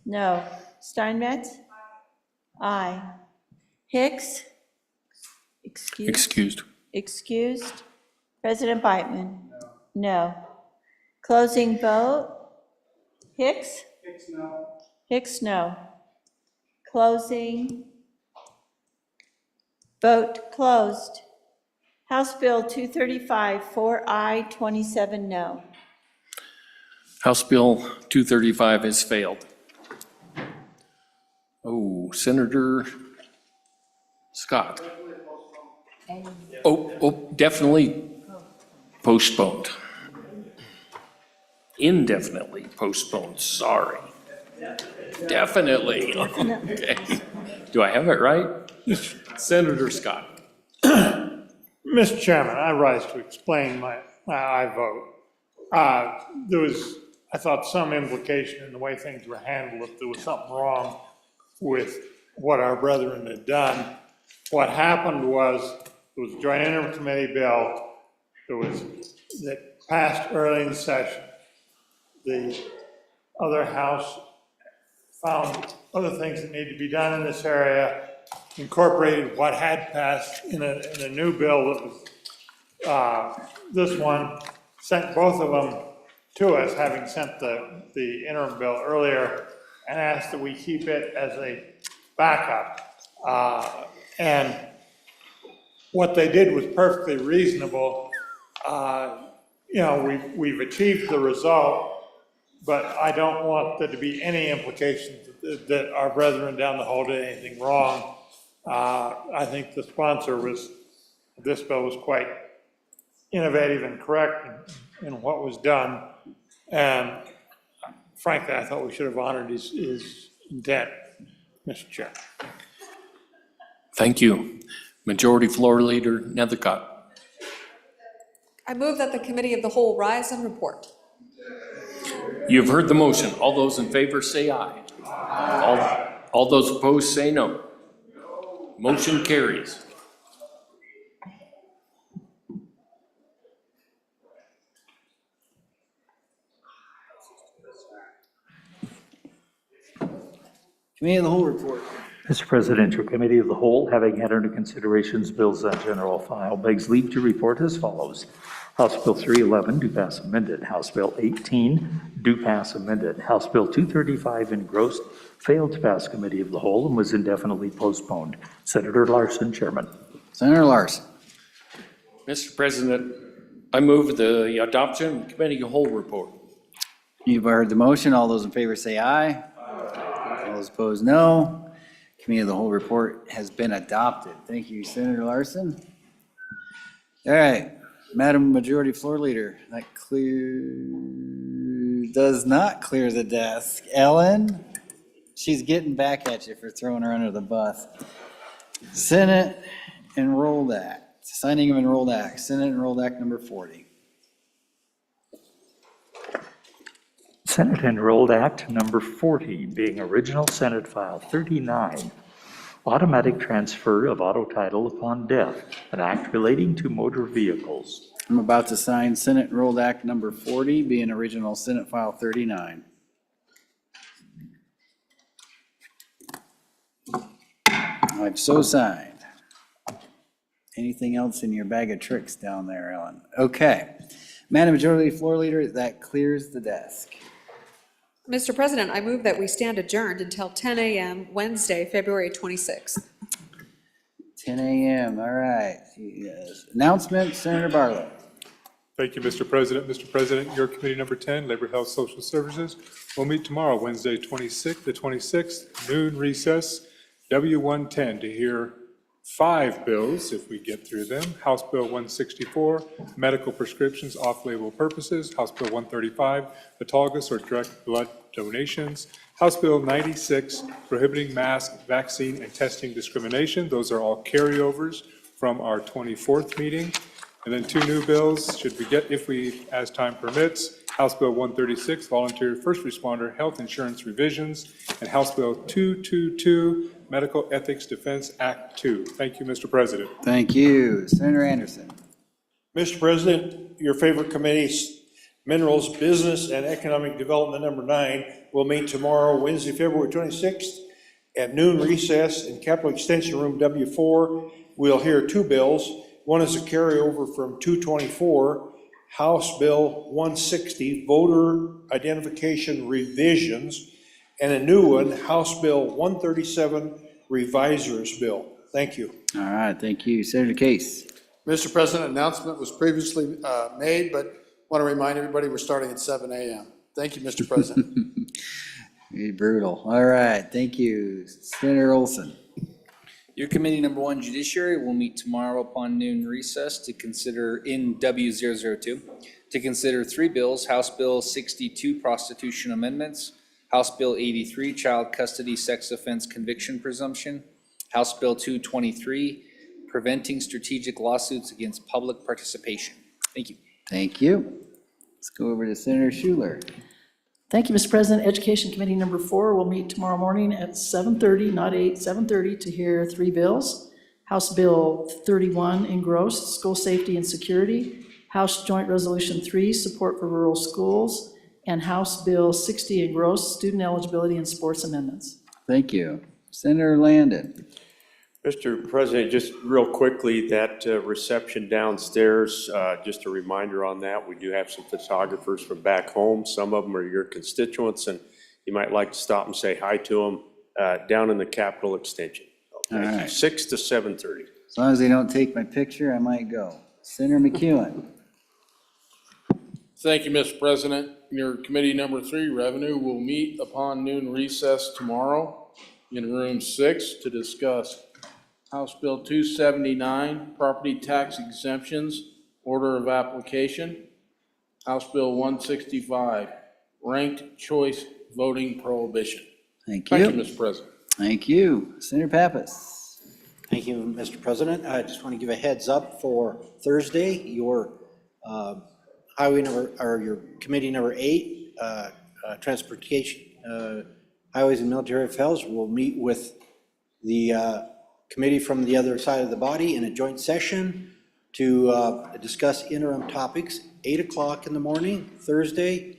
No. Steinmetz? Aye. Hicks? Excused. Excused. President Beitman? No. Closing vote? Hicks? Hicks, no. Closing. Vote closed. House Bill 235, 4 aye, 27 no. House Bill 235 has failed. Oh, Senator Scott. Oh, definitely postponed. Indefinitely postponed, sorry. Definitely. Okay. Do I have it right? Senator Scott. Mr. Chairman, I rise to explain my aye vote. There was, I thought, some implication in the way things were handled, if there was something wrong with what our brethren had done. What happened was, there was a joint intercommittee bill that passed early in the session. The other house found other things that need to be done in this area, incorporated what had passed in a new bill that was, this one sent both of them to us, having sent the interim bill earlier, and asked that we keep it as a backup. And what they did was perfectly reasonable. You know, we've achieved the result, but I don't want there to be any implication that our brethren down the hall did anything wrong. I think the sponsor this bill was quite innovative and correct in what was done. And frankly, I thought we should have honored his intent, Mr. Chair. Thank you. Majority Floor Leader Nethercott. I move that the Committee of the Whole rise and report. You've heard the motion. All those in favor say aye. All those opposed say no. Motion carries. Committee of the Whole report. Mr. President, your Committee of the Whole, having had under considerations bills on general file, begs leave to report as follows. House Bill 311, do pass amended. House Bill 18, do pass amended. House Bill 235, engrossed, failed to pass Committee of the Whole and was indefinitely postponed. Senator Larson, Chairman. Senator Larson. Mr. President, I move the adoption of Committee of the Whole report. You've heard the motion. All those in favor say aye. All those opposed, no. Committee of the Whole report has been adopted. Thank you, Senator Larson. All right, Madam Majority Floor Leader, that does not clear the desk. Ellen, she's getting back at you for throwing her under the bus. Senate Enrolled Act, signing of Enrolled Act, Senate Enrolled Act number 40. Senate Enrolled Act number 40, being original Senate File 39, automatic transfer of auto title upon death, an act relating to motor vehicles. I'm about to sign Senate Enrolled Act number 40, being original Senate File 39. I've so signed. Anything else in your bag of tricks down there, Ellen? Okay. Madam Majority Floor Leader, that clears the desk. Mr. President, I move that we stand adjourned until 10 a.m. Wednesday, February 26th. 10 a.m., all right. Yes. Announcement, Senator Barlow. Thank you, Mr. President. Mr. President, your committee number 10, Labor, Health, Social Services, will meet tomorrow, Wednesday, the 26th, noon recess, W110, to hear 5 bills, if we get through them. House Bill 164, medical prescriptions, off-label purposes. House Bill 135, autologous or direct blood donations. House Bill 96, prohibiting mask, vaccine, and testing discrimination. Those are all carryovers from our 24th meeting. And then 2 new bills, should we get, if we, as time permits, House Bill 136, volunteer first responder health insurance revisions, and House Bill 222, Medical Ethics Defense Act 2. Thank you, Mr. President. Thank you. Senator Anderson. Mr. President, your favorite committees, Minerals, Business, and Economic Development number 9, will meet tomorrow, Wednesday, February 26th, at noon recess in Capital Extension Room W4. We'll hear 2 bills. One is a carryover from 224, House Bill 160, voter identification revisions, and a new one, House Bill 137, revisers bill. Thank you. All right, thank you. Senator Case. Mr. President, announcement was previously made, but want to remind everybody we're starting at 7 a.m. Thank you, Mr. President. You're brutal. All right, thank you. Senator Olson. Your committee number 1, Judiciary, will meet tomorrow upon noon recess to consider, in W002, to consider 3 bills, House Bill 62, prostitution amendments, House Bill 83, child custody sex offense conviction presumption, House Bill 223, preventing strategic lawsuits against public participation. Thank you. Thank you. Let's go over to Senator Schuler. Thank you, Mr. President. Education Committee number 4 will meet tomorrow morning at 7:30, not 8, 7:30, to hear 3 bills. House Bill 31, engrossed, school safety and security. House Joint Resolution 3, support for rural schools. And House Bill 60, engrossed, student eligibility and sports amendments. Thank you. Senator Landon. Mr. President, just real quickly, that reception downstairs, just a reminder on that, we do have some photographers from back home. Some of them are your constituents, and you might like to stop and say hi to them down in the Capitol Extension. All Thank you. right. 6 to 7:30. As long as they don't take my picture, I might go. Senator McEwen. Thank you, Mr. President. Your committee number 3, Revenue, will meet upon noon recess tomorrow in room 6 to discuss House Bill 279, Property Tax Exemptions, Order of Application, House Bill 165, Ranked Choice Voting Prohibition. Thank you. Thank you, Mr. President. Thank you. Senator Pappas. Thank you, Mr. President. I just want to give a heads up for Thursday, your highway number, or your committee number 8, Transportation, Highways and Military Affairs, will meet with the committee from the other side of the body in a joint session to discuss interim topics, 8 o'clock in the morning, Thursday,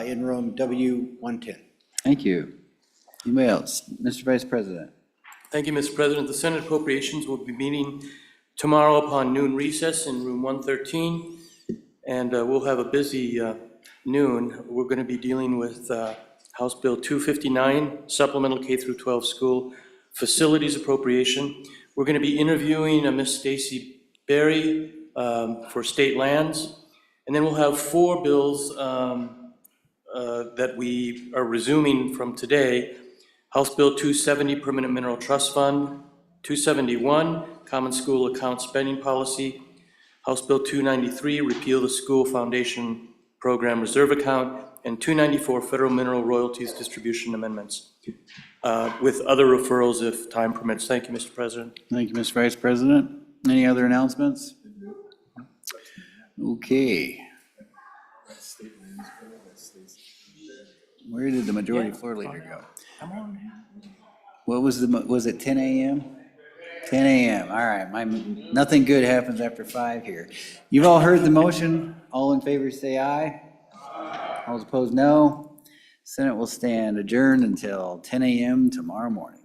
in room W110. Thank you. Anybody else? Mr. Vice President. Thank you, Mr. President. The Senate Appropriations will be meeting tomorrow upon noon recess in room 113, and we'll have a busy noon. We're going to be dealing with House Bill 259, Supplemental K through 12 School Facilities Appropriation. We're going to be interviewing Miss Stacy Berry for state lands, and then we'll have 4 bills that we are resuming from today. House Bill 270, Permanent Mineral Trust Fund, 271, Common School Account Spending Policy, House Bill 293, Repeal the School Foundation Program Reserve Account, and 294, Federal Mineral Royalties Distribution Amendments, with other referrals if time permits. Thank you, Mr. President. Thank you, Mr. Vice President. Any other announcements? Okay. Where did the majority floor leader go? Come on. What was was it 10 a.m.? 10 a.m. All right. Nothing good happens after 5 here. You've all heard the motion. All in favor say aye. All opposed, no. Senate will stand adjourned until 10 a.m. tomorrow morning.